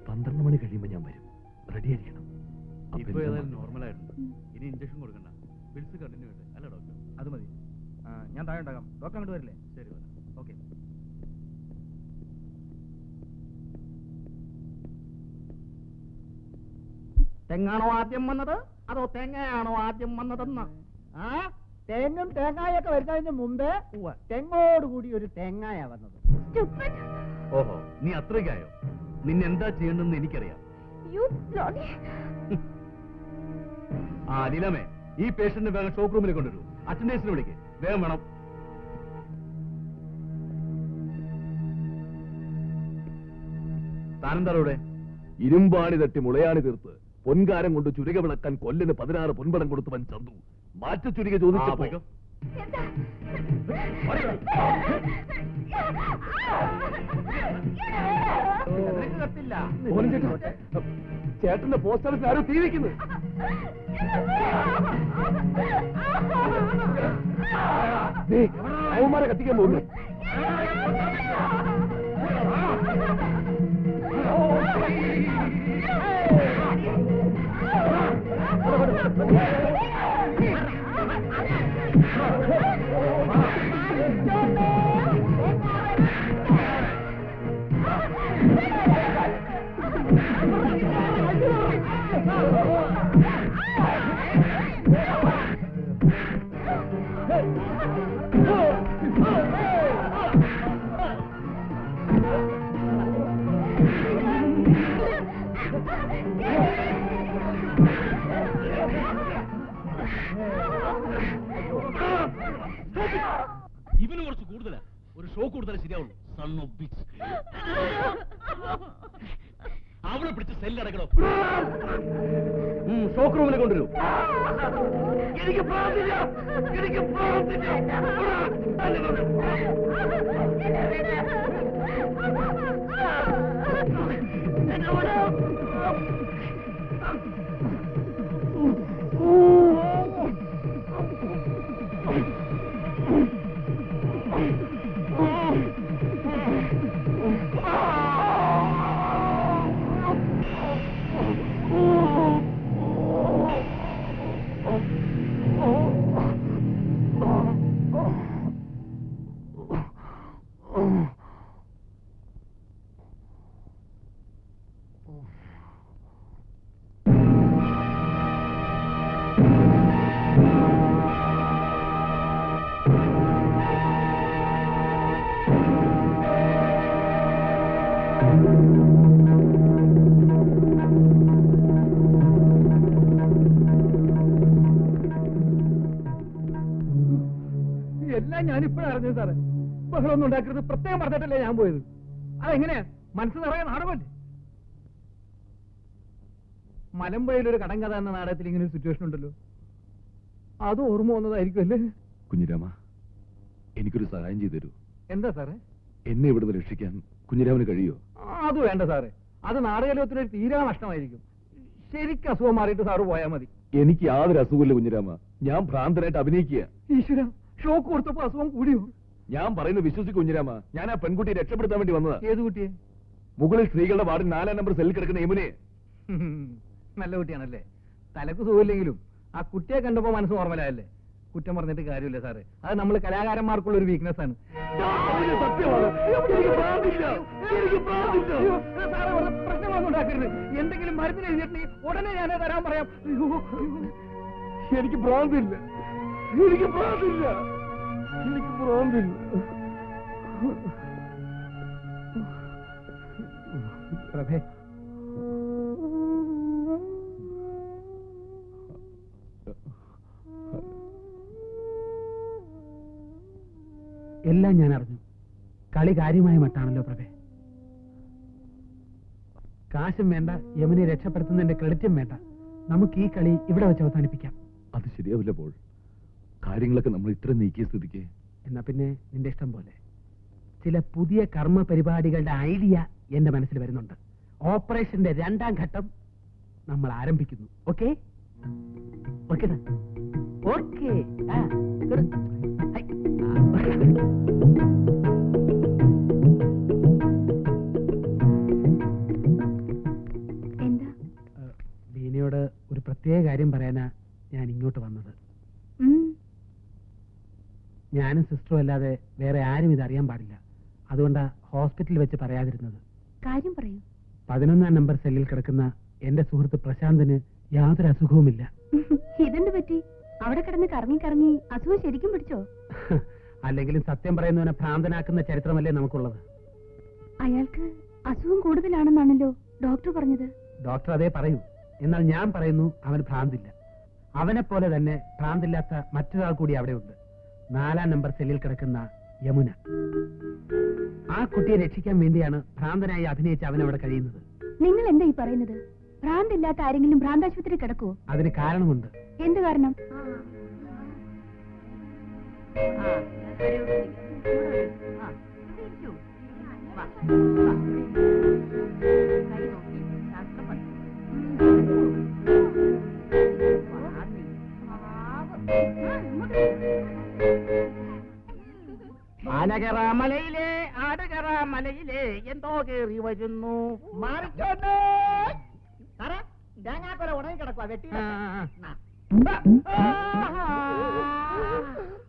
Speaker 2: 12 മണി കഴിയുമ്പോൾ ഞാൻ വരും. റെഡി ആയിരിക്കണം.
Speaker 5: ഇപ്പൊ ഏതായാലും നോർമൽ ആയിട്ടുണ്ട്. ഇനി ഇഞ്ചക്ഷൻ കൊടുക്കണ്ട. ബിൽസ് കണ്ടിന്യൂ ഉണ്ട് അല്ല ഡോക്ടർ?
Speaker 2: അത് മതി. ഞാൻ താഴെ ഉണ്ടാകാം. ഡോക്ടർ അങ്ങോട്ട് വരില്ലേ?
Speaker 5: ശരി, വരാം.
Speaker 2: ഓക്കെ.
Speaker 6: തെങ്ങാണോ ആദ്യം വന്നത് അതോ തേങ്ങയാണോ ആദ്യം വന്നതെന്ന്? ആ, തേങ്ങും തേങ്ങായൊക്കെ വരുന്നതിന് മുമ്പേ തെങ്ങോടുകൂടി ഒരു തേങ്ങായ വന്നത്.
Speaker 3: stupid.
Speaker 5: ഓഹോ, നീ അത്രയ്ക്കായോ? നിന്നെ എന്താ ചെയ്യണ്ടെന്ന് എനിക്കറിയാം.
Speaker 3: You bloody.
Speaker 5: ആ ലീലാമേ, ഈ പേഷ്യന്റിനെ വേഗം ഷോക്ക് റൂമിൽ കൊണ്ടുവരൂ. അറ്റൻഡേഴ്സിനെ വിളിക്ക്, വേഗം വേണം. താനെന്താ ഇവിടെ?
Speaker 2: ഇരുമ്പാണി തട്ടി മുളയാണി തീർത്ത് പൊൻകാരം കൊണ്ട് ചുരിക വിളക്കാൻ കൊല്ലിന് 16 പൊൻപടം കൊടുത്തവൻ ചന്തു മാറ്റ ചുരിക ചോദിച്ചപ്പോ ചേട്ടന്റെ പോസ്റ്റ് ഓഫീസിൽ ആരോ തീ വയ്ക്കുന്നു.
Speaker 1: അവന്മാരെ കത്തിക്കാൻ പോകുന്നു.
Speaker 5: ഇവന് കുറച്ച് കൂടുതലാ. ഒരു ഷോ കൂടുതൽ ശരിയാവുള്ളൂ. Son of bitch. അവളെ പിടിച്ച് സെല്ലടക്കണോ?
Speaker 1: ഷോക്ക് റൂമിൽ കൊണ്ടുവരൂ. എനിക്ക് പ്രാർത്ഥില്ല.
Speaker 2: എല്ലാം ഞാനിപ്പോഴാണ് അറിഞ്ഞത് സാറേ. ബഹളമൊന്നും ഉണ്ടാക്കരുത് പ്രത്യേകം പറഞ്ഞിട്ടല്ലേ ഞാൻ പോയത്. അതെങ്ങനെയാ മനസ്സ് നിറയെ നാടകമല്ലേ? മലമ്പുഴയിലൊരു കടങ്കഥ എന്ന നാടകത്തിൽ ഇങ്ങനെ ഒരു സിറ്റുവേഷൻ ഉണ്ടല്ലോ, അത് ഓർമ്മ വന്നതായിരിക്കും അല്ലേ?
Speaker 5: കുഞ്ഞിരാമ, എനിക്കൊരു സഹായം ചെയ്തു തരൂ.
Speaker 2: എന്താ സാറേ?
Speaker 5: എന്നെ ഇവിടുന്ന് രക്ഷിക്കാൻ കുഞ്ഞിരാമന് കഴിയോ?
Speaker 2: അത് വേണ്ട സാറേ, അത് നാടകലോകത്തിനൊരു തീരാ നഷ്ടമായിരിക്കും. ശരിക്കും അസുഖം മാറിയിട്ട് സാറ് പോയാൽ മതി.
Speaker 5: എനിക്ക് യാതൊരു അസുഖമില്ല കുഞ്ഞിരാമ. ഞാൻ ഭ്രാന്തനായിട്ട് അഭിനയിക്കുക.
Speaker 2: ഈശ്വര, ഷോക്ക് കൊടുത്തപ്പോ അസുഖം കൂടിയോ?
Speaker 5: ഞാൻ പറയുന്നത് വിശ്വസിക്കും കുഞ്ഞിരാമ. ഞാൻ ആ പെൺകുട്ടിയെ രക്ഷപ്പെടുത്താൻ വേണ്ടി വന്നതാ.
Speaker 2: ഏത് കുട്ടിയെ?
Speaker 5: മുകളിൽ സ്ത്രീകളുടെ വാർഡിൽ 4-ാം നമ്പർ സെല്ലിൽ കിടക്കുന്ന യമുനെ.
Speaker 2: നല്ല കുട്ടിയാണല്ലേ. തലക്ക് സുഖമില്ലെങ്കിലും ആ കുട്ടിയെ കണ്ടപ്പോ മനസ്സ് നോർമലായല്ലേ. കുറ്റം പറഞ്ഞിട്ട് കാര്യമില്ല സാറേ, അത് നമ്മൾ കലാകാരന്മാർക്കുള്ള ഒരു വീക്ക്നെസ് ആണ്. പ്രശ്നങ്ങളൊന്നും ഉണ്ടാക്കരുത്. എന്തെങ്കിലും മരുന്നിന് എഴുതിയിട്ടുണ്ടെങ്കിൽ ഉടനെ ഞാനേ തരാൻ പറയാം.
Speaker 1: എനിക്ക് ഭ്രാന്തില്ല.
Speaker 2: പ്രഭേ, എല്ലാം ഞാൻ അറിഞ്ഞു. കളി കാര്യമായ മട്ടാണല്ലോ പ്രഭേ. കാശും വേണ്ട, യമുനെ രക്ഷപ്പെടുത്തുന്നതിന്റെ ക്രെഡിറ്റും വേണ്ട. നമുക്ക് ഈ കളി ഇവിടെ വെച്ച് അവസാനിപ്പിക്കാം.
Speaker 5: അത് ശരിയാവില്ല പോൾ. കാര്യങ്ങളൊക്കെ നമ്മൾ ഇത്ര നീക്കിയ സ്ഥിതിക്ക്.
Speaker 2: എന്നാ പിന്നെ നിന്റെ ഇഷ്ടം പോലെ. ചില പുതിയ കർമ്മ പരിപാടികളുടെ ഐഡിയ എന്റെ മനസ്സിൽ വരുന്നുണ്ട്. ഓപ്പറേഷന്റെ 2-ാം ഘട്ടം നമ്മൾ ആരംഭിക്കുന്നു. Okay okay okay.
Speaker 3: എന്താ?
Speaker 2: ബീനയോട് ഒരു പ്രത്യേക കാര്യം പറയാനാ ഞാൻ ഇങ്ങോട്ട് വന്നത്. ഞാനും സിസ്റ്ററും അല്ലാതെ വേറെ ആരും ഇത് അറിയാൻ പാടില്ല. അതുകൊണ്ടാ ഹോസ്പിറ്റലിൽ വെച്ച് പറയാതിരുന്നത്.
Speaker 3: കാര്യം പറയൂ.
Speaker 2: 11-ാം നമ്പർ സെല്ലിൽ കിടക്കുന്ന എന്റെ സുഹൃത്ത് പ്രശാന്തിന് യാതൊരു അസുഖവുമില്ല.
Speaker 3: ഇതെന്ത് പറ്റി? അവിടെ കിടന്ന് കറങ്ങി കറങ്ങി അസുഖം ശരിക്കും പിടിച്ചോ?
Speaker 2: അല്ലെങ്കിലും സത്യം പറയുന്നവനെ ഭ്രാന്തനാക്കുന്ന ചരിത്രമല്ലേ നമുക്കുള്ളത്.
Speaker 3: അയാൾക്ക് അസുഖം കൂടുതലാണെന്നാണല്ലോ ഡോക്ടർ പറഞ്ഞത്.
Speaker 2: ഡോക്ടർ അതേ പറയൂ. എന്നാൽ ഞാൻ പറയുന്നു അവന് ഭ്രാന്തില്ല. അവനെ പോലെ തന്നെ ഭ്രാന്തില്ലാത്ത മറ്റൊരാൾ കൂടി അവിടെയുണ്ട്. 4-ാം നമ്പർ സെല്ലിൽ കിടക്കുന്ന യമുന. ആ കുട്ടിയെ രക്ഷിക്കാൻ വേണ്ടിയാണ് ഭ്രാന്തനായി അഭിനയിച്ച് അവൻ അവിടെ കഴിയുന്നത്.
Speaker 3: നിങ്ങൾ എന്താ ഈ പറയുന്നത്? ഭ്രാന്തില്ലാത്ത ആരെങ്കിലും ഭ്രാന്താശുപത്രി കിടക്കുവോ?
Speaker 2: അതിന് കാരണമുണ്ട്.
Speaker 3: എന്ത് കാരണം?
Speaker 1: മലയിലെ ആടുകറ മലയിലെ എന്തോ കേറി വരുന്നു.
Speaker 6: തേങ്ങാക്കൊല ഉണങ്ങി കിടക്കുക വെട്ടി.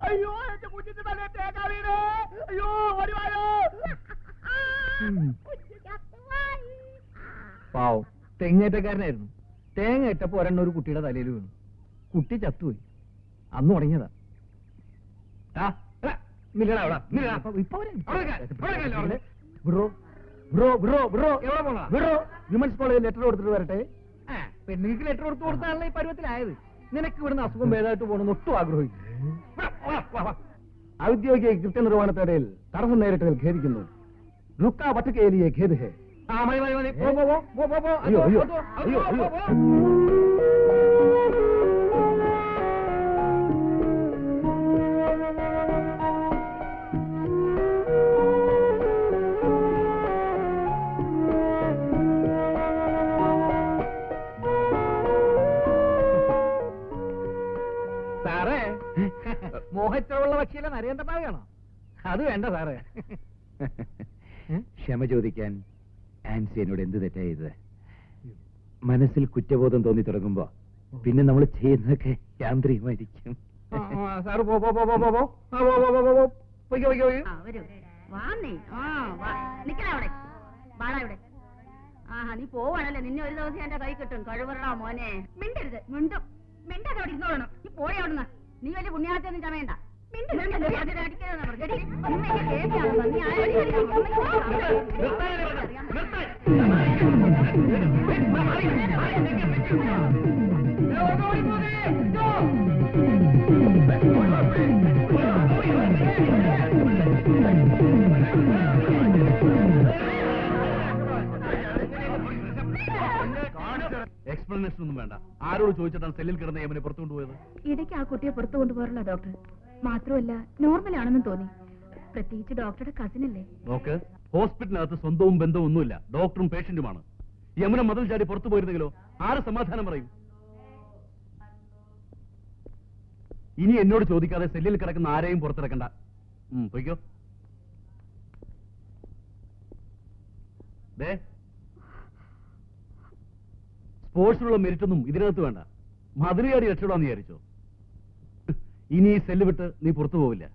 Speaker 6: അയ്യോ എന്റെ കുഞ്ഞിന്റെ തലേ തേങ്ങ വീട്. അയ്യോ ഒരുപാടോ.
Speaker 2: പാവം തെങ്ങേറ്റക്കാരനായിരുന്നു. തേങ്ങ ഇട്ടപ്പോ ഒരെണ്ണം ഒരു കുട്ടിയുടെ തലയിൽ വീണു. കുട്ടി ചത്തുപോയി. അന്ന് തുടങ്ങിയതാ. വിമൻസ് കോളേജിൽ ലെറ്റർ കൊടുത്തിട്ട് വരട്ടെ. പെണ്ണുങ്ങൾക്ക് ലെറ്റർ കൊടുത്താണല്ലോ ഈ പരുവത്തിലായത്. നിനക്ക് ഇവിടുന്ന് അസുഖം ഭേദമായിട്ട് പോകണമെന്ന് ഒട്ടും ആഗ്രഹിക്കും. ഔദ്യോഗിക കൃത്യനിർവഹണത്തിനിടയിൽ തടസ്സം നേരിട്ടതിൽ ഖേദിക്കുന്നു. റുക്ക വട്ടുകേലിയെ ഖേദ് ഹേ. അയ്യോ അയ്യോ അയ്യോ അയ്യോ. സാറേ, മോഹച്ചുള്ള പക്ഷിയിലെ നരേന്ദ്രനാഥാണോ? അത് വേണ്ട സാറേ.
Speaker 5: ക്ഷമ ചോദിക്കാൻ ആൻസി എന്നോട് എന്ത് തെറ്റായത്? മനസ്സിൽ കുറ്റബോധം തോന്നി തുടങ്ങുമ്പോ പിന്നെ നമ്മൾ ചെയ്യുന്നതൊക്കെ യാന്ത്രികമായിരിക്കും.
Speaker 2: സാറ്
Speaker 4: നീ പോവാണല്ലേ, നിന്നെ ഒരു ദിവസം എന്റെ കൈ കിട്ടും. കഴിവറടാ മോനെ. മിണ്ടരുത്. മിണ്ടും മിണ്ടാതെ അവിടെ ഇരുന്നോളണം. നീ പോയി അവിടുന്ന്. നീ വലിയ പുണ്യാഹത്തൊന്നും ചമയണ്ട.
Speaker 5: എക്സ്പ്ലനേഷൻ ഒന്നും വേണ്ട. ആരോട് ചോദിച്ചിട്ടാണ് സെല്ലിൽ കിടന്ന യമനെ പുറത്തു കൊണ്ടുപോയത്?
Speaker 3: ഇടയ്ക്ക് ആ കുട്ടിയെ പുറത്തു കൊണ്ടുപോകാറില്ല ഡോക്ടർ. മാത്രമല്ല നോർമൽ ആണെന്നും തോന്നി. പ്രത്യേകിച്ച് ഡോക്ടറുടെ കസിൻ അല്ലേ.
Speaker 5: നോക്ക്, ഹോസ്പിറ്റലിനകത്ത് സ്വന്തവും ബന്ധവും ഒന്നുമില്ല. ഡോക്ടറും പേഷ്യന്റുമാണ്. യമന മതിൽ ചാടി പുറത്തു പോയിരുന്നെങ്കിലോ ആര് സമാധാനം പറയും? ഇനി എന്നോട് ചോദിക്കാതെ സെല്ലിൽ കിടക്കുന്ന ആരെയും പുറത്തിറക്കണ്ട. പൊയ്ക്കോ. സ്പോർട്സിലുള്ള മെരിറ്റ് ഒന്നും ഇതിനകത്ത് വേണ്ട. മതിലുകാരി രക്ഷപ്പെടാന്ന് വിചാരിച്ചോ? ഇനി ഈ സെല്ല് വിട്ട് നീ പുറത്തു പോവില്ല.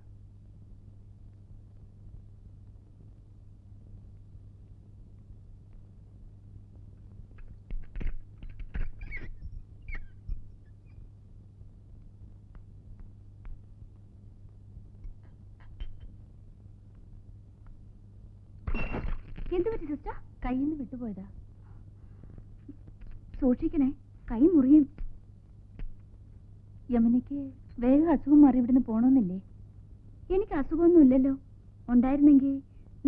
Speaker 3: എന്ത് പറ്റി സിസ്റ്റർ? കയ്യിൽ നിന്ന് വിട്ടുപോയതാ. സൂക്ഷിക്കണേ, കൈ മുറിയും. യമനയ്ക്ക് വേഗം അസുഖം മാറി ഇവിടുന്ന് പോണമെന്നില്ലേ? എനിക്ക് അസുഖമൊന്നുമില്ലല്ലോ. ഉണ്ടായിരുന്നെങ്കിൽ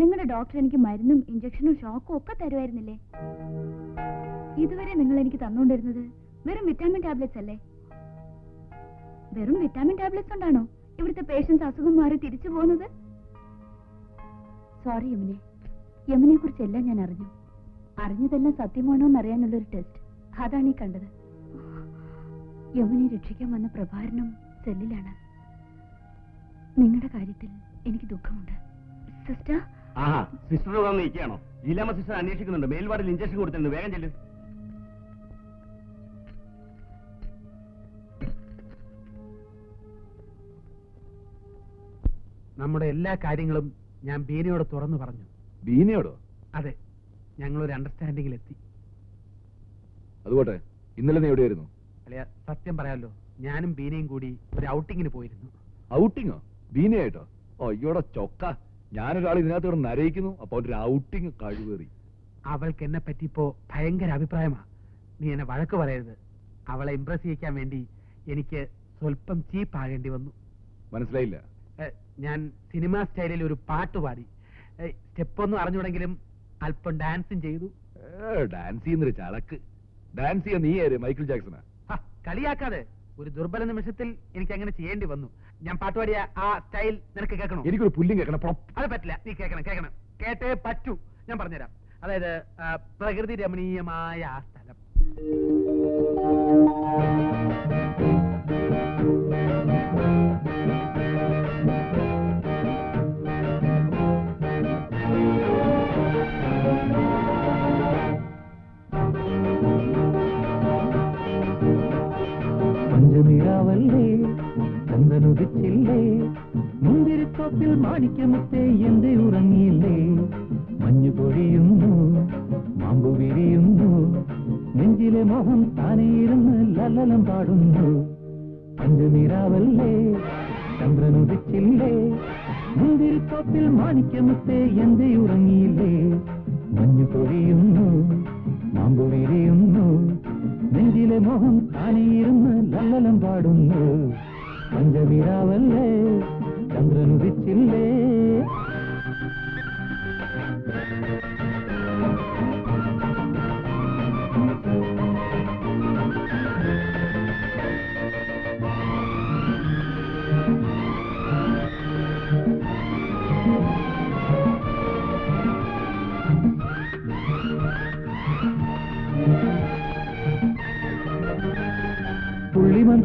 Speaker 3: നിങ്ങളുടെ ഡോക്ടർ എനിക്ക് മരുന്നും ഇഞ്ചക്ഷനും ഷോക്കും ഒക്കെ തരുമായിരുന്നില്ലേ? ഇതുവരെ നിങ്ങൾ എനിക്ക് തന്നുകൊണ്ടിരുന്നത് വെറും വിറ്റാമിൻ ടാബ്ലറ്റ്സ് അല്ലേ? വെറും വിറ്റാമിൻ ടാബ്ലറ്റ്സ് കൊണ്ടാണോ ഇവിടുത്തെ പേഷ്യൻസ് അസുഖം മാറി തിരിച്ചു പോകുന്നത്? സോറി യമനെ. യമനെ കുറിച്ചെല്ലാം ഞാൻ അറിഞ്ഞു. അറിഞ്ഞതെല്ലാം സത്യമാണോ എന്നറിയാനുള്ളൊരു ടെസ്റ്റ്, അതാണ് ഈ കണ്ടത്. യമനെ രക്ഷിക്കാൻ വന്ന പ്രഭാരനും സെല്ലിലാണ്. നിങ്ങളുടെ കാര്യത്തിൽ എനിക്ക് ദുഃഖമുണ്ട് സിസ്റ്റർ.
Speaker 5: സിസ്റ്റർ നിൽക്കുകയാണോ? ലീലാമ്മ സിസ്റ്റർ അന്വേഷിക്കുന്നുണ്ട്. മേൽവാർഡിൽ ഇഞ്ചക്ഷൻ കൊടുത്തിട്ടുണ്ട്. വേഗം ചെല്ലു.
Speaker 1: നമ്മുടെ എല്ലാ കാര്യങ്ങളും ഞാൻ ബീനയോട് തുറന്നു പറഞ്ഞു.
Speaker 5: ബീനയോടോ?
Speaker 1: അതെ, ഞങ്ങളൊരു അണ്ടർസ്റ്റാൻഡിങ്ങിലെത്തി.
Speaker 5: അതുപോട്ടെ, ഇന്നലെ നീ എവിടെയായിരുന്നു?
Speaker 1: അല്ലയാ, സത്യം പറയാമല്ലോ, ഞാനും ബീനയും കൂടി ഒരു ഔട്ടിങ്ങിന് പോയിരുന്നു.
Speaker 5: ഔട്ടിങ്ങോ? ബീനയായിട്ടോ? അയ്യോടെ ചൊക്ക. ഞാനൊരാൾ ഇതിനകത്ത് ഇവിടെ നരയിക്കുന്നു, അപ്പൊ ഒരു ഔട്ടിങ് കഴിവേറി.
Speaker 1: അവൾക്ക് എന്നെ പറ്റി ഇപ്പോ ഭയങ്കര അഭിപ്രായമാ. നീ എന്നെ വഴക്ക് പറയരുത്. അവളെ ഇംപ്രസ് ചെയ്യിക്കാൻ വേണ്ടി എനിക്ക് സ്വല്പം ചീപ്പ് ആകേണ്ടി വന്നു.
Speaker 5: മനസ്സിലായില്ല.
Speaker 1: ഞാൻ സിനിമ സ്റ്റൈലിൽ ഒരു പാട്ട് പാടി. സ്റ്റെപ്പൊന്നും അറിഞ്ഞുകൂടെങ്കിലും അല്പം ഡാൻസും ചെയ്തു.
Speaker 5: ഡാൻസ് ചെയ്യുന്നൊരു ചളക്ക്. ഡാൻസ് ചെയ്യാൻ നീ ആര്? മൈക്കിൾ ജാക്സനാ?
Speaker 1: കളിയാക്കാതെ. ഒരു ദുർബല നിമിഷത്തിൽ എനിക്ക് അങ്ങനെ ചെയ്യേണ്ടി വന്നു. ഞാൻ പാട്ടുപാടിയ ആ സ്റ്റൈൽ നിനക്ക് കേൾക്കണം?
Speaker 5: എനിക്കൊരു പുല്ലിങ് കേൾക്കണം.
Speaker 1: അത് പറ്റില്ല. നീ കേൾക്കണം, കേൾക്കണം. കേട്ടേ പറ്റൂ. ഞാൻ പറഞ്ഞുതരാം. അതായത് പ്രകൃതി രമണീയമായ ആ സ്ഥലം.
Speaker 2: മുന്തിരിത്തോപ്പിൽ മാണിക്യമുത്തേ എന്തേ ഉറങ്ങിയില്ലേ മഞ്ഞു പൊഴിയുന്നു മാമ്പു വിരിയുന്നു നെഞ്ചിലെ മോഹം താനേയിരുന്ന് ലല്ലലം പാടുന്നു പഞ്ചനിരാവല്ലേ ചന്ദ്രനുദിച്ചില്ലേ മുന്തിരിത്തോപ്പിൽ മാണിക്യമുത്തേ എന്തേ ഉറങ്ങിയില്ലേ മഞ്ഞു പൊഴിയുന്നു മാമ്പു വിരിയുന്നു നെഞ്ചിലെ മോഹം താനേയിരുന്ന് ലല്ലലം പാടുന്നു പഞ്ചനിരാവല്ലേ ചന്ദ്രനുദിച്ചില്ലേ പുള്ളിമാൻ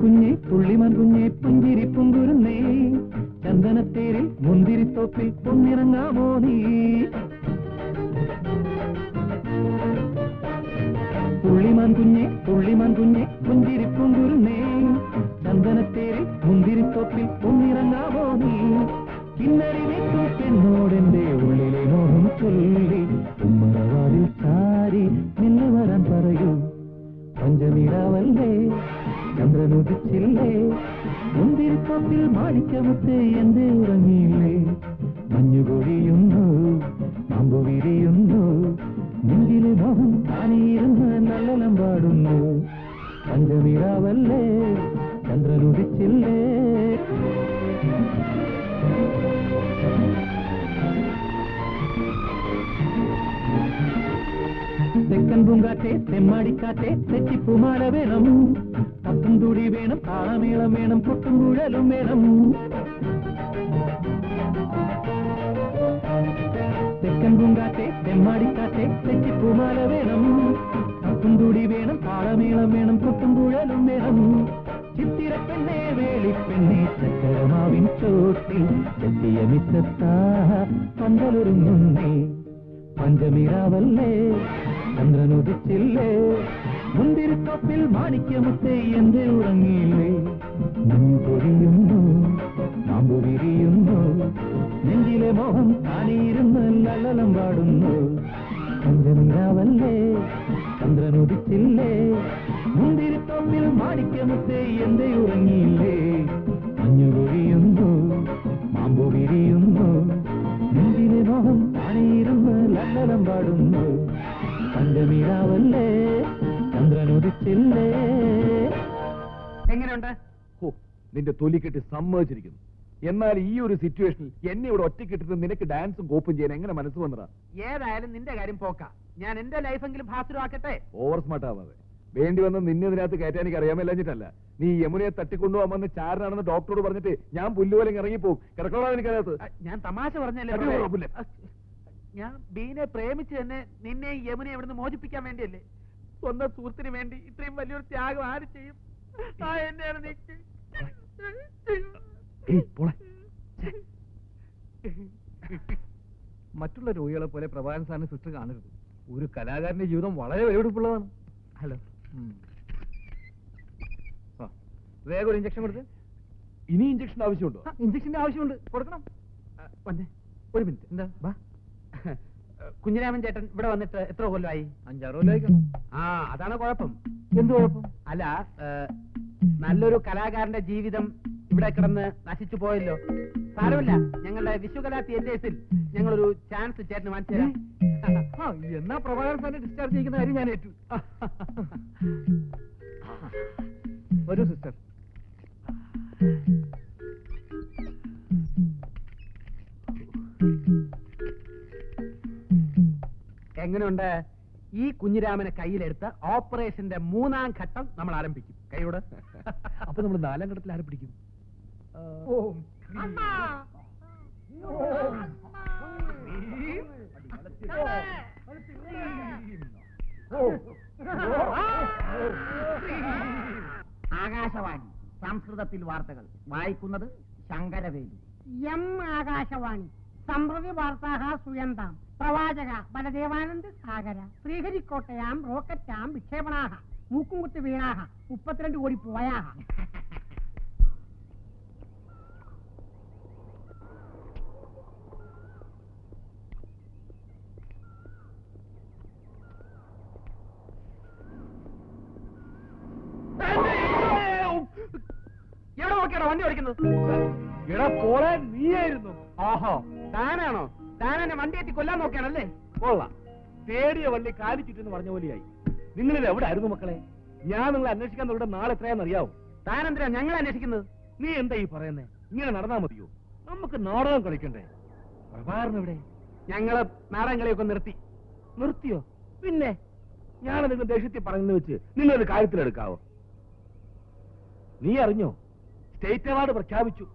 Speaker 2: കുഞ്ഞെ പുഞ്ചിരി പുങ്കുരുന്നേ ചന്ദനത്തേരിൽ മുന്തിരിത്തോപ്പിൽ പൊന്നിറങ്ങാമോ നീ പുള്ളിമാൻ കുഞ്ഞെ പുഞ്ചിരി പുങ്കുരുന്നേ ചന്ദനത്തേരിൽ മുന്തിരിത്തോപ്പിൽ പൊന്നിറങ്ങാമോ നീ കിന്നരിലേക്കും പെണ്ണോടെന്റെ ഉള്ളിലെ മോഹം ചൊല്ലി ഉമ്മറവാതിൽ ചാരി നിന്ന് വരാൻ പറയൂ പഞ്ചനിരാവല്ലേ ചന്ദ്രനുദിച്ചില്ലേ മുന്തിരിത്തോപ്പിൽ മാണിക്യമുത്തേ എന്തേ ഉറങ്ങിയില്ലേ മഞ്ഞു പൊഴിയുന്നു മാമ്പു വിരിയുന്നു നെഞ്ചിലെ മോഹം താനേയിരുന്ന് നല്ലലം പാടുന്നു പഞ്ചനിരാവല്ലേ ചന്ദ്രനുദിച്ചില്ലേ തെക്കൻ പൂങ്കാറ്റെ തെമ്മാടിക്കാറ്റെ തെച്ചിപ്പുമാല വേണം പത്തും തുടി വേണം താളമേളം വേണം പൊട്ടും കുഴലും വേണം തെക്കൻ പൂങ്കാറ്റെ തെമ്മാടിക്കാറ്റെ തെച്ചിപ്പുമാല വേണം പത്തും തുടി വേണം താളമേളം വേണം പൊട്ടും കുഴലും വേണം ചിത്തിരപ്പെണ്ണേ വേളിപ്പെണ്ണേ ചക്കരമാവിൻ ചോട്ടിൽ ചെത്തിയ മിത്തത്താ പന്തലൊരുങ്ങുന്നേ പഞ്ചനിരാവല്ലേ ചന്ദ്രനുദിച്ചില്ലേ മുന്തിരിത്തോപ്പിൽ മാണിക്യമുത്തേ എന്തേ ഉറങ്ങിയില്ലേ മഞ്ഞു പൊഴിയുന്നു മാമ്പു വിരിയുന്നു നെഞ്ചിലെ മോഹം താനേയിരുന്ന് ലല്ലലം പാടുന്നു പഞ്ചനിരാവല്ലേ ചന്ദ്രനുദിച്ചില്ലേ മുന്തിരിത്തോപ്പിൽ മാണിക്യമുത്തേ എന്തേ ഉറങ്ങിയില്ലേ മഞ്ഞു പൊഴിയുന്നു മാമ്പു വിരിയുന്നു നെഞ്ചിലെ മോഹം താനേയിരുന്ന് ലല്ലലം പാടുന്നു പഞ്ചനിരാവല്ലേ ചന്ദ്രനുദിച്ചില്ലേ
Speaker 1: എങ്ങനെയുണ്ട്?
Speaker 2: ഓ നിന്റെ തൊലിക്കെട്ടി സമ്മതിച്ചിരിക്കുന്നു. എന്നാൽ ഈ ഒരു സിറ്റുവേഷനിൽ എന്നെ ഇവിടെ ഒറ്റക്കിട്ടിട്ട് നിനക്ക് ഡാൻസും കോപ്പും ചെയ്യാൻ എങ്ങനെ മനസ്സ് വന്നടാ?
Speaker 1: ഏതായാലും നിന്റെ കാര്യം പോക്കാം. ഞാൻ എന്റെ ലൈഫെങ്കിലും ഭാസുരമാക്കട്ടെ.
Speaker 2: ഓവർ സ്മാർട്ട് ആവാതെ. വേണ്ടി വന്ന് നിന്നെ ഇതിനകത്ത് കയറ്റാൻ എനിക്ക് അറിയാമല്ലഞ്ഞിട്ടല്ല. നീ യമുനയെ തട്ടിക്കൊണ്ടുപോകാമെന്ന് ചാരനാണെന്ന് ഡോക്ടറോട് പറഞ്ഞിട്ട് ഞാൻ പുല്ലുപോലെ ഇറങ്ങിപ്പോവും. കിടക്കോളാം എനിക്കകത്ത്.
Speaker 1: ഞാൻ തമാശ പറഞ്ഞല്ലേ.
Speaker 2: അത് കുഴപ്പമില്ല.
Speaker 1: ഞാൻ ബീനെ പ്രേമിച്ച് തന്നെ നിന്നെ യമുനെ എവിടുന്ന് മോചിപ്പിക്കാൻ വേണ്ടിയല്ലേ. സ്വന്തം സുഹൃത്തിന് വേണ്ടി ഇത്രയും വലിയൊരു ത്യാഗം ആര് ചെയ്യും? എന്നെയാണ് നീക്ക്.
Speaker 2: മറ്റുള്ള രോഗികളെ പോലെ പ്രഭാകരൻ സാറിന് സിസ്റ്റർ കാണരുത്. ഒരു കലാകാരന്റെ ജീവിതം വളരെ വിലപിടിപ്പുള്ളതാണ്.
Speaker 1: ഹലോ,
Speaker 2: വേഗം ഒരു ഇഞ്ചക്ഷൻ കൊടുത്ത്. ഇനി ഇഞ്ചക്ഷൻ ആവശ്യമുണ്ടോ?
Speaker 1: ഇഞ്ചക്ഷന്റെ ആവശ്യമുണ്ട്, കൊടുക്കണം. വന്നേ ഒരു മിനിറ്റ്.
Speaker 2: എന്താ?
Speaker 1: വാ. കുഞ്ഞിരാമൻ ചേട്ടൻ ഇവിടെ വന്നിട്ട് എത്ര കൊല്ലമായി?
Speaker 2: 5-6 കൊല്ലമായിരിക്കും.
Speaker 1: ആ, അതാണ് കുഴപ്പം.
Speaker 2: എന്ത് കുഴപ്പം?
Speaker 1: അല്ല, നല്ലൊരു കലാകാരന്റെ ജീവിതം ഇവിടെ കിടന്ന് നശിച്ചു പോയല്ലോ. സാരമില്ല, ഞങ്ങളുടെ വിശ്വകലാ തിയേറ്റേഴ്സിൽ ഞങ്ങളൊരു ചാൻസ് ചേട്ടന് വാങ്ങിച്ചു തരാം.
Speaker 2: എന്നാ പ്രഭാകരൻ സാറിനെ ഡിസ്ചാർജ് ചെയ്യുന്ന കാര്യം ഞാൻ ഏറ്റു. വരൂ സിസ്റ്റർ.
Speaker 1: എങ്ങനെയുണ്ട്? ഈ കുഞ്ഞിരാമനെ കയ്യിലെടുത്ത് ഓപ്പറേഷന്റെ 3-ാം ഘട്ടം നമ്മൾ ആരംഭിക്കും. കൈയോട്.
Speaker 2: അപ്പൊ നമ്മൾ 4-ാം ഘട്ടത്തിൽ ആരംഭിക്കും.
Speaker 6: ആകാശവാണി സംസ്കൃതത്തിൽ വാർത്തകൾ വായിക്കുന്നത് ശങ്കരവേലു.
Speaker 4: എം ആകാശവാണി സംപ്രതി വാർത്താഹ സുയന്താം പ്രവാചക ബലദേവാനന്ദ സാഗര ശ്രീഹരിക്കോട്ടയാം റോക്കറ്റാം വിക്ഷേപണാഹ മൂക്കുംകുത്തി വീണാഹ 32 കോടി പോയാഹ.
Speaker 1: വണ്ടി ഓടിക്കുന്നത്? എടാ പോളെ, നീയായിരുന്നു. ഓഹോ, താനാണോ? താൻ എന്നെ വണ്ടി എത്തി കൊല്ലാൻ നോക്കിയാണല്ലേ? കൊള്ളാം. തേടിയ വള്ളി കാലി ചുറ്റെന്ന് പറഞ്ഞ പോലെയായി. നിങ്ങളിത് എവിടെ ആയിരുന്നു മക്കളെ? ഞാൻ നിങ്ങളെ അന്വേഷിക്കാൻ തുടങ്ങിയ നാളെ എത്രയാണെന്ന് അറിയാവോ? താൻ എന്തിനാ ഞങ്ങൾ അന്വേഷിക്കുന്നത്? നീ എന്താ ഈ പറയുന്നേ? ഇങ്ങനെ നടന്നാ മതിയോ? നമുക്ക് നാടകം കളിക്കണ്ടേ? പ്രഭാകരൻ എവിടെ? ഞങ്ങള് നാടകം കളിയൊക്കെ നിർത്തിയോ? പിന്നെ ഞാൻ നിങ്ങൾ ദേഷ്യത്തിൽ പറയുന്ന വെച്ച് നിങ്ങളൊരു കാര്യത്തിലെടുക്കാവോ? നീ അറിഞ്ഞോ? സ്റ്റേറ്റ് അവാർഡ് പ്രഖ്യാപിച്ചു.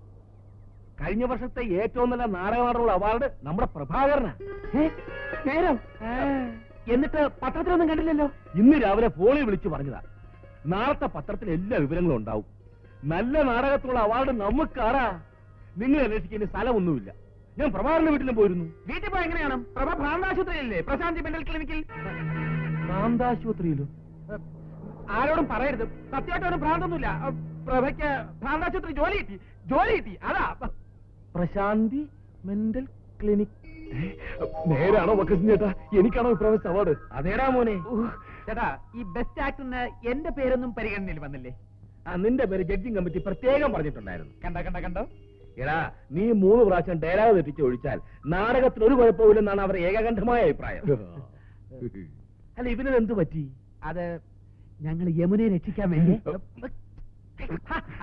Speaker 1: കഴിഞ്ഞ വർഷത്തെ ഏറ്റവും നല്ല നാടകമാടുള്ള അവാർഡ് നമ്മുടെ പ്രഭാകരനാ. നേരം എന്നിട്ട് പത്രത്തിലൊന്നും കണ്ടില്ലല്ലോ. ഇന്ന് രാവിലെ ഫോണിൽ വിളിച്ചു പറഞ്ഞതാ. നാളത്തെ പത്രത്തിൽ എല്ലാ വിവരങ്ങളും ഉണ്ടാവും. നല്ല നാടകത്തിലുള്ള അവാർഡ് നമുക്കാറാ. നിങ്ങൾ അന്വേഷിക്കുന്ന സ്ഥലമൊന്നുമില്ല. ഞാൻ പ്രഭാകരന്റെ വീട്ടിലും പോയിരുന്നു. വീട്ടിൽ പോയി എങ്ങനെയാണ്? പ്രഭ ഭ്രാന്താശുപത്രിയില്ലേ? പ്രശാന്തി മെന്റൽ ക്ലിനിക്കിൽ. ഭ്രാന്താശുപത്രിയിലോ? ആരോടും പറയരുത്. സത്യമായിട്ടൊന്നും ഭ്രാന്തൊന്നുമില്ല. പ്രഭയ്ക്ക് ഭ്രാന്താശുപത്രി ജോലി കിട്ടി. അതാ പ്രശാന്തി മെന്റൽ ക്ലിനിക്. നേരാണോ വക്കസിൻ ചേട്ടാ? എനിക്കാണോ ഇപ്രാവശ്യം അവാർഡ്? അതേടാ മോനെ. ചേട്ടാ, ഈ ബെസ്റ്റ് ആക്ടറിന് എന്റെ പേരൊന്നും പരിഗണനയിൽ വന്നില്ലേ? നിന്റെ പേര് ജഡ്ജിങ് കമ്മിറ്റി പ്രത്യേകം പറഞ്ഞിട്ടുണ്ടായിരുന്നു. കണ്ടോ? എടാ, നീ 3 പ്രാവശ്യം ഡയലോഗ് തെറ്റിച്ച് ഒഴിച്ചാൽ നാടകത്തിൽ ഒരു കുഴപ്പമില്ലെന്നാണ് അവരുടെ ഏകകണ്ഠമായ അഭിപ്രായം. അല്ല, ഇവന് എന്ത് പറ്റി? അത് ഞങ്ങൾ യമുനയെ രക്ഷിക്കാൻ വേണ്ടി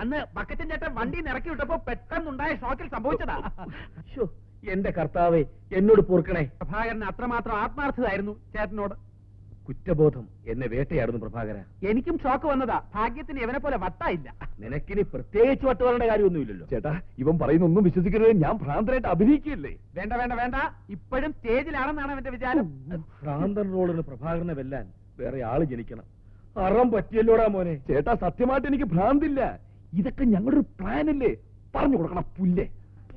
Speaker 1: അന്ന് ബക്കറ്റൻ ചേട്ടൻ വണ്ടി ഇറക്കി വിട്ടപ്പോ പെട്ടെന്നുണ്ടായ ഷോക്കിൽ സംഭവിച്ചതാ. എന്റെ കർത്താവേ, എന്നോട് പൊറുക്കണേ. പ്രഭാകരന് അത്രമാത്രം ആത്മാർത്ഥതായിരുന്നു ചേട്ടനോട്. കുറ്റബോധം എന്നെ വേട്ടയായിരുന്നു പ്രഭാകര. എനിക്കും ഷോക്ക് വന്നതാ. ഭാഗ്യത്തിന് ഇവനെ പോലെ വട്ടായില്ല. നിനക്കിനി പ്രത്യേകിച്ച് വട്ട് വരേണ്ട കാര്യമൊന്നുമില്ലല്ലോ. ചേട്ടാ, ഇവൻ പറയുന്നൊന്നും വിശ്വസിക്കരുത്. ഞാൻ ഭ്രാന്തനായിട്ട് അഭിനയിക്കില്ലേ? വേണ്ട. ഇപ്പോഴും സ്റ്റേജിലാണെന്നാണ് അവന്റെ വിചാരം. ഭ്രാന്തൻ റോളിന് പ്രഭാകരനെ വെല്ലാൻ വേറെ ആള് ജനിക്കണം. അറം പറ്റിയല്ലോടാ മോനെ. ചേട്ടാ, സത്യമായിട്ട് എനിക്ക് ഭ്രാന്തില്ല. ഇതൊക്കെ ഞങ്ങളുടെ ഒരു പ്ലാൻ അല്ലേ? പറഞ്ഞു കൊടുക്കണം പുല്ലേ.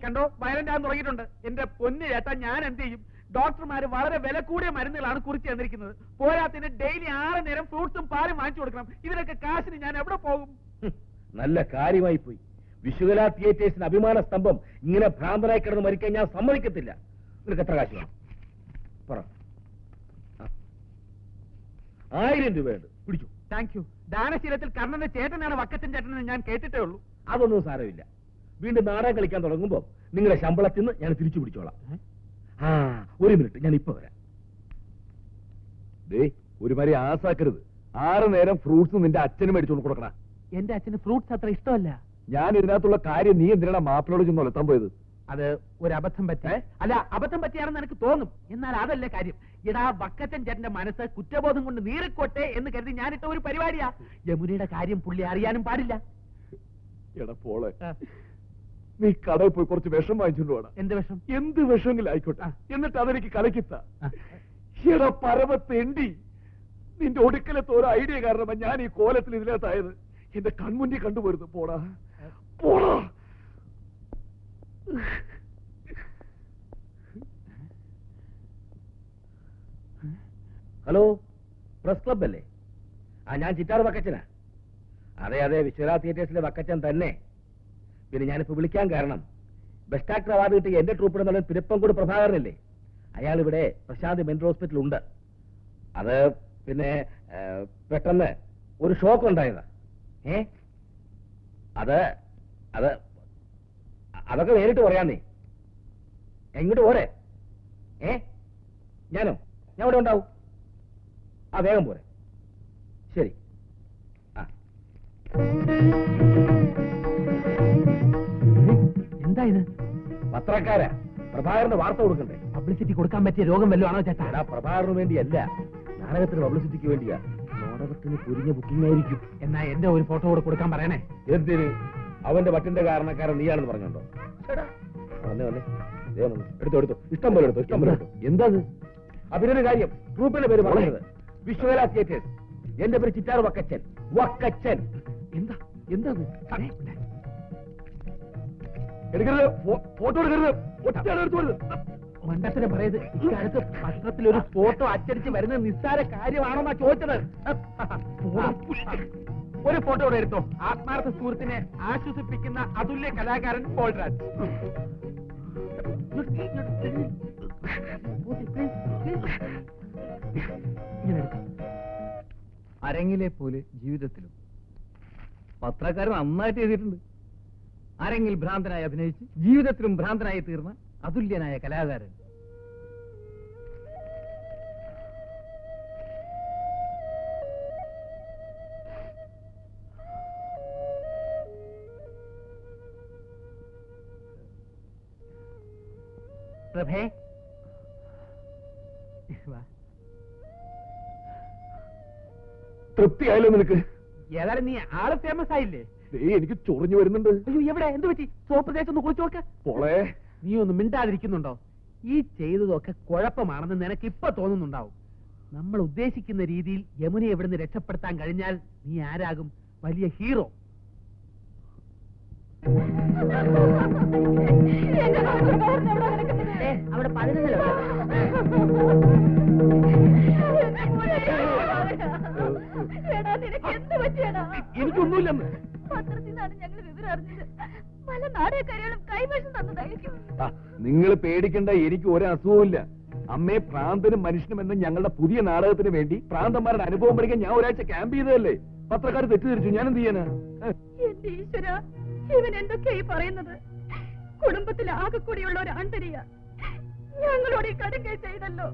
Speaker 1: കണ്ടോ, വയലന്റ് ആകാൻ തുടങ്ങിയിട്ടുണ്ട്. എന്റെ പൊന്നു ചേട്ടാ, ഞാൻ എന്ത് ചെയ്യും? ഡോക്ടർമാര് വളരെ വില കൂടിയ മരുന്നുകളാണ് കുറിച്ച് തന്നിരിക്കുന്നത്. പോരാത്തിന് ഡെയിലി 6 നേരം ഫ്രൂട്ട്സും പാലും വാങ്ങിച്ചു കൊടുക്കണം. ഇതിനൊക്കെ കാശിന് ഞാൻ എവിടെ പോകും? നല്ല കാര്യമായി പോയി. വിശുകല തിയേറ്റേഴ്സിന് അഭിമാന സ്തംഭം ഇങ്ങനെ ഭ്രാന്തനായി കിടന്ന് മരിക്കാൻ ഞാൻ സമ്മതിക്കത്തില്ല. നിനക്ക് എത്ര കാശ് വേണം? പറ. 1000 രൂപയുണ്ട്, പിടിച്ചു. Thank you. ദാനശീലത്തിൽ കർണന്റെ ചേട്ടനാണ് വക്കച്ചൻ ചേട്ടനെന്ന് ഞാൻ കേട്ടിട്ടേ ഉള്ളൂ. അതൊന്നും സാരമില്ല. വീണ്ടും നാടകം കളിക്കാൻ തുടങ്ങുമ്പോ നിങ്ങളുടെ ശമ്പളത്തിൽ നിന്ന് ഞാൻ തിരിച്ചു പിടിച്ചോളാം. 1 മിനിറ്റ്, ഞാൻ ഇപ്പൊ വരാം. ഒരുമാതിരി ആസാക്കരുത്. 6 നേരം ഫ്രൂട്ട്സ് നിന്റെ അച്ഛന് മേടിച്ചോണ്ട് കൊടുക്കണം. എന്റെ അച്ഛന് ഫ്രൂട്ട്സ് അത്ര ഇഷ്ടമല്ല. ഞാൻ ഇതിനകത്തുള്ള കാര്യം നീ എന്തിനാണ് മാപ്പിളോട് ചെന്ന് എത്താൻ പോയത്? അത് ഒരു അബദ്ധം പറ്റേ? അല്ല, അബദ്ധം പറ്റിയാണെന്ന് എനിക്ക് തോന്നും. എന്നാൽ അതല്ല കാര്യം. ഇടാ, വക്കച്ചൻ ചേട്ടന്റെ മനസ്സ് കുറ്റബോധം കൊണ്ട് നീറിക്കോട്ടെ എന്ന് കരുതി ഞാനിട്ട ഒരു പരിപാടിയാ. യമുനയുടെ കാര്യം പുള്ളി അറിയാനും പാടില്ല. എടാ പോളെ, നീ കടയിൽ പോയി കുറച്ച് വിഷം വാങ്ങിച്ചോണ്ട് വേണം. എന്ത് വിഷം? എന്ത് വിഷമെങ്കിലും ആയിക്കോട്ടെ. എന്നിട്ട് അതെനിക്ക് കലക്കിത്ത. എടാ പരമത്തെണ്ടി, നിന്റെ ഒടുക്കലത്തെ ഒരു ഐഡിയ കാരണമാ ഞാൻ ഈ കോലത്തിൽ ഇതിനകത്തായത്. എന്റെ കൺമുന്നിൽ കണ്ടുപോരുന്നു. പോടാ. ഹലോ, പ്രസ് ക്ലബ് അല്ലേ? ഞാൻ ചിറ്റാർ വക്കച്ചനാ. അതെ, വിശ്വനാഥ തിയേറ്റേഴ്സിലെ വക്കച്ചൻ തന്നെ. പിന്നെ ഞാനിപ്പോ വിളിക്കാൻ കാരണം, ബെസ്റ്റ് ആക്ടർ അവാർഡ് കിട്ടിയ എന്റെ ട്രൂപ്പിടെ നല്ല പിരപ്പംകൂട് പ്രഭാകരനല്ലേ? അയാൾ ഇവിടെ പ്രശാന്തി മെന്റൽ ഹോസ്പിറ്റൽ ഉണ്ട്. അത് പിന്നെ പെട്ടെന്ന് ഒരു ഷോക്ക് ഉണ്ടായതാ. അതൊക്കെ നേരിട്ട് പറയാന്നേ. എങ്ങോട്ട് പോരെ? ഞാൻ ഇവിടെ ഉണ്ടാവും. വേഗം പോരെ. ശരി. എന്താ ഇത്? പത്രക്കാരാ. പ്രഭാകരന് വാർത്ത കൊടുക്കണ്ടേ? പബ്ലിസിറ്റി കൊടുക്കാൻ പറ്റിയ രോഗം വല്ലതും ആണോ ചേട്ടാ? പ്രഭാകരന് വേണ്ടിയല്ല, നാടകത്തിന് പബ്ലിസിറ്റിക്ക് വേണ്ടിയാ. നാടകത്തിന് പൊരിഞ്ഞ ബുക്കിംഗ് ആയിരിക്കും. എന്നാ എന്റെ ഒരു ഫോട്ടോ കൂടെ കൊടുക്കാൻ പറയണേ. എന്തിന്? അവന്റെ വട്ടിന്റെ കാരണക്കാരൻ നീയാണെന്ന് പറഞ്ഞോണ്ടോ? വന്നേ എടുത്തോ. ഇഷ്ടം പോലെ എടുത്തോ. എന്താ അതിനൊരു കാര്യം, ഗ്രൂപ്പിന്റെ പേര് പറഞ്ഞത് വിശ്വകല തിയേറ്റേഴ്സ്. എന്റെ പേര് ചിറ്റാർ വക്കച്ചൻ. എന്താ എടുക്കരുത്, ഫോട്ടോ എടുക്കരുത്. മണ്ടത്തിന് പറയത്. ഇക്കാലത്ത് പത്രത്തിൽ ഒരു ഫോട്ടോ അച്ചടിച്ച് വരുന്നത് നിസ്സാര കാര്യമാണോന്നാ ചോദിച്ചത്. ഒരു ഫോട്ടോ ഇവിടെ എടുത്തോ. ആത്മാർത്ഥ സുഹൃത്തിനെ ആശ്വസിപ്പിക്കുന്ന അതുല്യ കലാകാരൻ പോൾരാജ്.
Speaker 2: അരങ്ങിലെ പോലെ ജീവിതത്തിലും പത്രക്കാരൻ നന്നായിട്ട് എഴുതിയിട്ടുണ്ട്.
Speaker 1: ആരെങ്കിലും ഭ്രാന്തനായി അഭിനയിച്ച് ജീവിതത്തിലും ഭ്രാന്തനായി തീർന്ന അതുല്യനായ കലാകാരൻ. പ്രഭേ,
Speaker 5: തൃപ്തിയായല്ലോ നിനക്ക്?
Speaker 1: ഏതായാലും നീ ആള് ഫേമസ് ആയില്ലേ?
Speaker 5: എനിക്ക് ചൊറിഞ്ഞു വരുന്നുണ്ട്.
Speaker 1: അയ്യോ, എവിടെ? എന്ത് പറ്റി? സോപ്പ് തേച്ചൊന്ന് കുളിച്ചു നോക്ക.
Speaker 5: പോളെ,
Speaker 1: നീ ഒന്ന് മിണ്ടാതിരിക്കുന്നുണ്ടോ? ഈ ചെയ്തതൊക്കെ കുഴപ്പമാണെന്ന് നിനക്ക് ഇപ്പൊ തോന്നുന്നുണ്ടാവും. നമ്മൾ ഉദ്ദേശിക്കുന്ന രീതിയിൽ യമുനയെ ഇവിടുന്ന് രക്ഷപ്പെടുത്താൻ കഴിഞ്ഞാൽ നീ ആരാകും? വലിയ ഹീറോ.
Speaker 4: അവിടെ 11
Speaker 5: എനിക്കൊന്നുമില്ലെന്ന്.
Speaker 3: പത്രത്തിൽ നിന്നാണ് ഞങ്ങൾ വിവരം അറിഞ്ഞത്. പല നാടകക്കാരികളും കൈവശം തന്നതായിരിക്കും.
Speaker 5: നിങ്ങൾ പേടിക്കണ്ട, എനിക്ക് ഒരു അസുഖമില്ല. അമ്മേ, ഭ്രാന്തനും മനുഷ്യനും എന്ന ഞങ്ങളുടെ പുതിയ നാടകത്തിന് വേണ്ടി ഭ്രാന്തന്മാരുടെ അനുഭവം പഠിക്കാൻ ഞാൻ ഒരാഴ്ച ക്യാമ്പ് ചെയ്തതല്ലേ. പത്രക്കാർ തെറ്റിദ്ധരിച്ചു. ഞാൻ എന്ത് ചെയ്യാനാ?
Speaker 3: എന്റെ ഈശ്വര, ഇവൻ എന്തൊക്കെയായി പറയുന്നത്? കുടുംബത്തിൽ ആകെ കൂടിയുള്ള ഒരു ആന്തരിക ഞങ്ങളോട് ഈ കടുങ്കൈ ചെയ്തല്ലോ.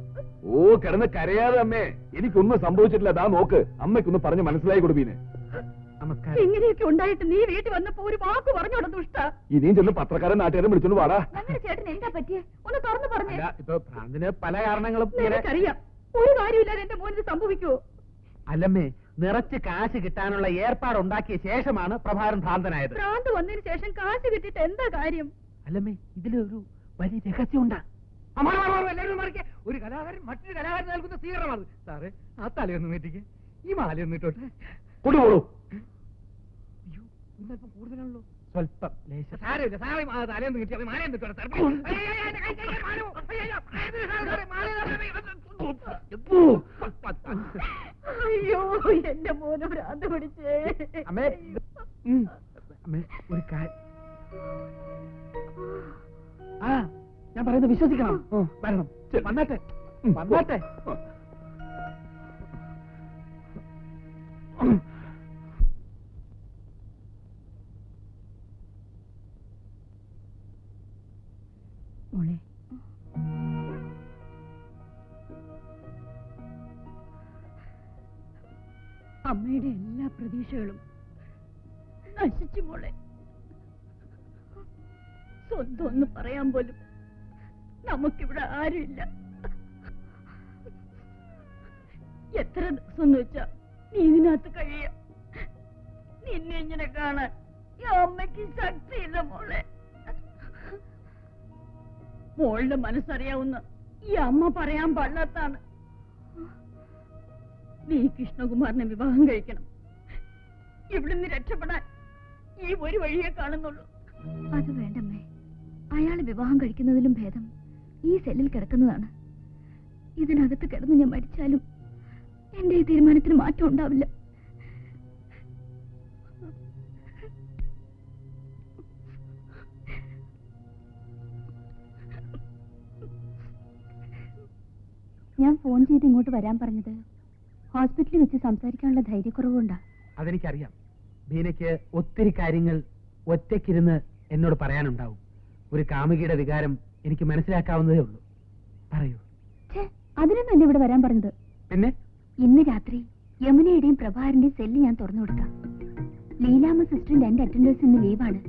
Speaker 5: ഓ, കിടന്ന് കരയാതെ അമ്മേ, എനിക്കൊന്നും സംഭവിച്ചിട്ടില്ല. ദാ നോക്ക്, അമ്മയ്ക്കൊന്ന് പറഞ്ഞ് മനസ്സിലായി കൊടുപ്പീനെ.
Speaker 1: നമസ്കാരം.
Speaker 3: ഇങ്ങനെയൊക്കെ ഉണ്ടായിട്ട് നീ വീട്ടിൽ വന്നപ്പോ ഒരു വാക്ക് പറഞ്ഞോട ദുഷ്ട.
Speaker 5: ഇനിയും ചെന്ന് പത്രക്കാരൻ നാട്ടുകാരെ വിളിച്ചോണ്ട് വാടാ.
Speaker 3: ഞങ്ങളുടെ ചേട്ടൻ എന്താ പറ്റിയേ? ഒന്ന് തുറന്നു പറഞ്ഞേ.
Speaker 1: അല്ല, ഇപ്പൊ ഭ്രാന്തിന് പല കാരണങ്ങളും ഇങ്ങനെ.
Speaker 3: നിനക്കറിയാം, ഒരു കാര്യമില്ലാതെ എന്റെ മോനിത് സംഭവിക്കുവോ?
Speaker 1: അല്ലമ്മേ, നിറച്ച് കാശ് കിട്ടാനുള്ള ഏർപ്പാടുണ്ടാക്കിയ ശേഷമാണ് പ്രഭാകരൻ ഭ്രാന്തനായത്.
Speaker 3: ഭ്രാന്ത് വന്നതിന് ശേഷം കാശ് കിട്ടിയിട്ട് എന്താ കാര്യം?
Speaker 1: അല്ലമ്മേ, ഇതിലൊരു വലിയ രഹസ്യമുണ്ടാ. ഒരു കലാകാരൻ മറ്റൊരു കലാകാരൻ നൽകുന്ന സ്വീകരണമാണ്. സാറേ, ആ തലയൊന്നും വീട്ടിക്ക്, ഈ മാലയൊന്നും ഇട്ടോട്ടെ.
Speaker 5: കൊണ്ടുപോളൂ.
Speaker 1: അയ്യോ, ഇന്നൽപ്പം കൂടുതലാണല്ലോ. സ്വല്പം ലേശം. സാരമില്ല സാറേ, തലയൊന്നും കിട്ടിയാൽ മാലയൊന്നും ഇട്ടോട്ടെ.
Speaker 3: അയ്യോ, എന്റെ മോന് ഭ്രാന്ത് പിടിച്ചേ.
Speaker 1: അമ്മേ, അമ്മേ, ഒരു കാര്യം. ആ, ഞാൻ പറയുന്നത് വിശ്വസിക്കണം. വരണം, വന്നാട്ടെ, വന്നാട്ടെ.
Speaker 4: മോളെ, അമ്മയുടെ എല്ലാ പ്രതീക്ഷകളും നശിച്ചു മോളെ. സ്വന്തം ഒന്ന് പറയാൻ പോലും നമുക്കിവിടെ ആരുമില്ല. എത്ര ദിവസം എന്ന് വെച്ചാ നീ ഇതിനകത്ത് കഴിയ. നിന്നെ ഇങ്ങനെ കാണാൻ ഈ അമ്മയ്ക്ക് ശക്തിയില്ല മോളെ. മോളുടെ മനസ്സറിയാവുന്ന ഈ അമ്മ പറയാൻ പാടില്ലാത്താണ്. നീ കൃഷ്ണകുമാറിനെ വിവാഹം കഴിക്കണം. ഇവിടുന്ന് രക്ഷപ്പെടാൻ ഈ ഒരു വഴിയെ കാണുന്നുള്ളൂ.
Speaker 3: അത് വേണ്ടമ്മേ, അയാളെ വിവാഹം കഴിക്കുന്നതിലും ഭേദം ഈ സെല്ലിൽ കിടക്കുന്നതാണ്. ഇതിനകത്ത് കിടന്ന് ഞാൻ മരിച്ചാലും എന്റെ ഈ തീരുമാനത്തിന് മാറ്റം ഉണ്ടാവില്ല. ഞാൻ ഫോൺ ചെയ്ത് ഇങ്ങോട്ട് വരാൻ പറഞ്ഞത് ഹോസ്പിറ്റലിൽ വെച്ച് സംസാരിക്കാനുള്ള ധൈര്യക്കുറവുണ്ടാ.
Speaker 1: അതെനിക്കറിയാം. ബീനയ്ക്ക് ഒത്തിരി കാര്യങ്ങൾ ഒറ്റയ്ക്കിരുന്ന് എന്നോട് പറയാനുണ്ടാവും. ഒരു കാമുകിയുടെ വികാരം എനിക്ക് മനസ്സിലാക്കാവുന്നതേ ഉള്ളൂ. പറയൂ.
Speaker 3: അതിനൊന്നും അല്ല ഇവിടെ വരാൻ പറഞ്ഞത്.
Speaker 1: പിന്നെ
Speaker 3: ഇന്ന് രാത്രി യമുനയുടെയും പ്രഭാകരന്റെയും സെല്ല് ഞാൻ തുറന്നു കൊടുക്കാം. ലീലാമ്മ സിസ്റ്ററും 2 അറ്റൻഡേഴ്സ് ഇന്ന് ലീവാണ്.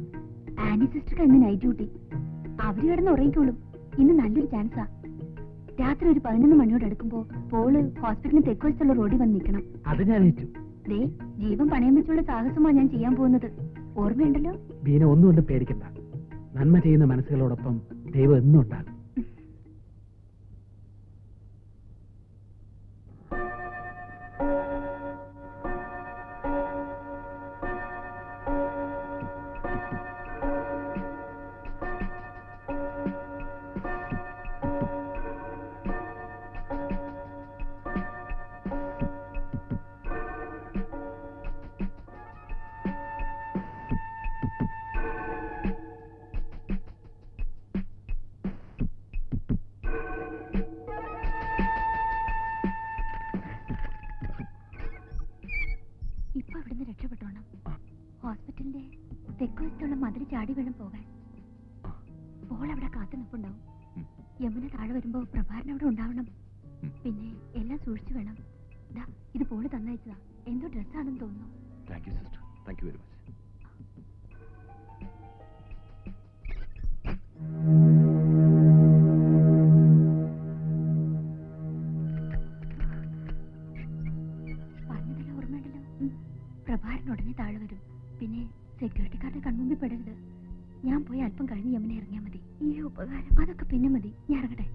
Speaker 3: ആനി സിസ്റ്റർക്ക് ഇന്ന് നൈറ്റ് ഡ്യൂട്ടി. അവര് കിടന്ന് ഉറങ്ങിക്കോളും. ഇന്ന് നല്ലൊരു ചാൻസാ. രാത്രി ഒരു 11 മണിയോട് അടുക്കുമ്പോ പോള് ഹോസ്പിറ്റലിന് തെക്കുവശത്തുള്ള റോഡിൽ വന്ന് നിൽക്കണം.
Speaker 1: അത് ഞാൻ ഏറ്റു.
Speaker 3: ദേ, ജീവൻ പണയം വെച്ചുള്ള സാഹസമാണ് ഞാൻ ചെയ്യാൻ പോകുന്നത്. ഓർമ്മയുണ്ടല്ലോ?
Speaker 1: ബീന ഒന്നുകൊണ്ട് പേടിക്കണ്ട. നന്മ ചെയ്യുന്ന മനസ്സുകളോടൊപ്പം ദൈവം എന്നും ഉണ്ടാകും.
Speaker 3: താഴെ വരുമ്പോ പ്രഭാകരൻ അവിടെ ഉണ്ടാവണം. പിന്നെ എല്ലാം സൂക്ഷിച്ചു വേണം. ദാ ഇത് പോള് തന്നയച്ചതാ. എന്തോ ഡ്രസ്സാണെന്ന് തോന്നുന്നു.
Speaker 2: Thank you sister, thank you very much.
Speaker 3: പറഞ്ഞതെല്ലാം ഓർമ്മയുണ്ടല്ലോ. പ്രഭാകരൻ ഉടനെ താഴെ വരും. പിന്നെ സെക്യൂരിറ്റിക്കാരുടെ കൺമുമ്പിൽ പെടരുത്. ഞാൻ പോയി അല്പം കഴിഞ്ഞ് യമുന ഇറങ്ങിയാൽ മതി. ഈ ഉപകാരം അതൊക്കെ പിന്നെ മതി. ഞാൻ ഇറങ്ങട്ടെ.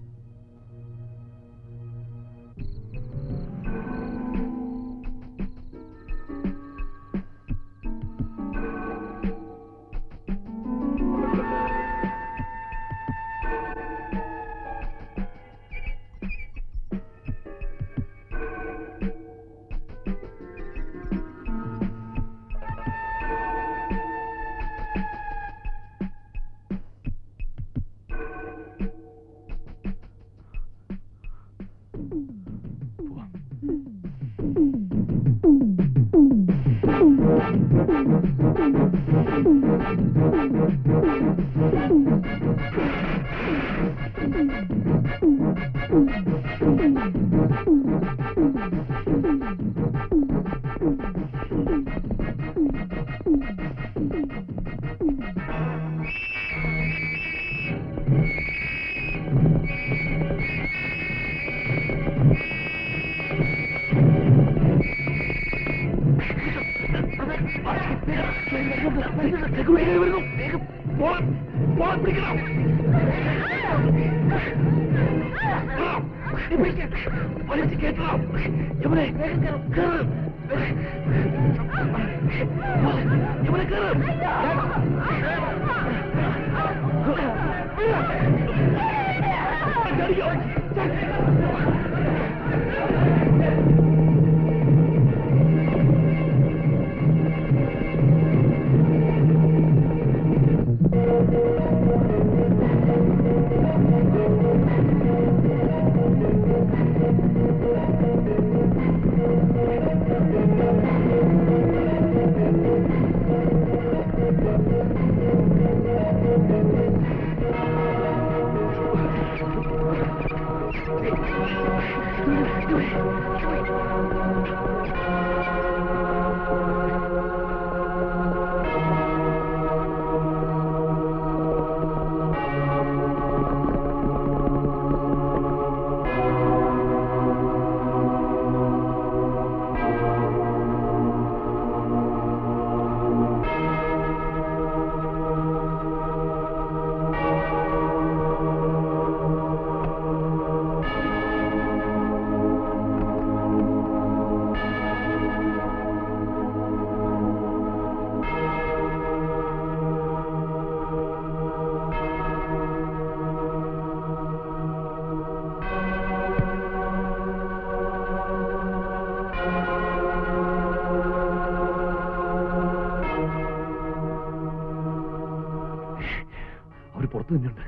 Speaker 5: പുറത്തു തന്നെയുണ്ട്.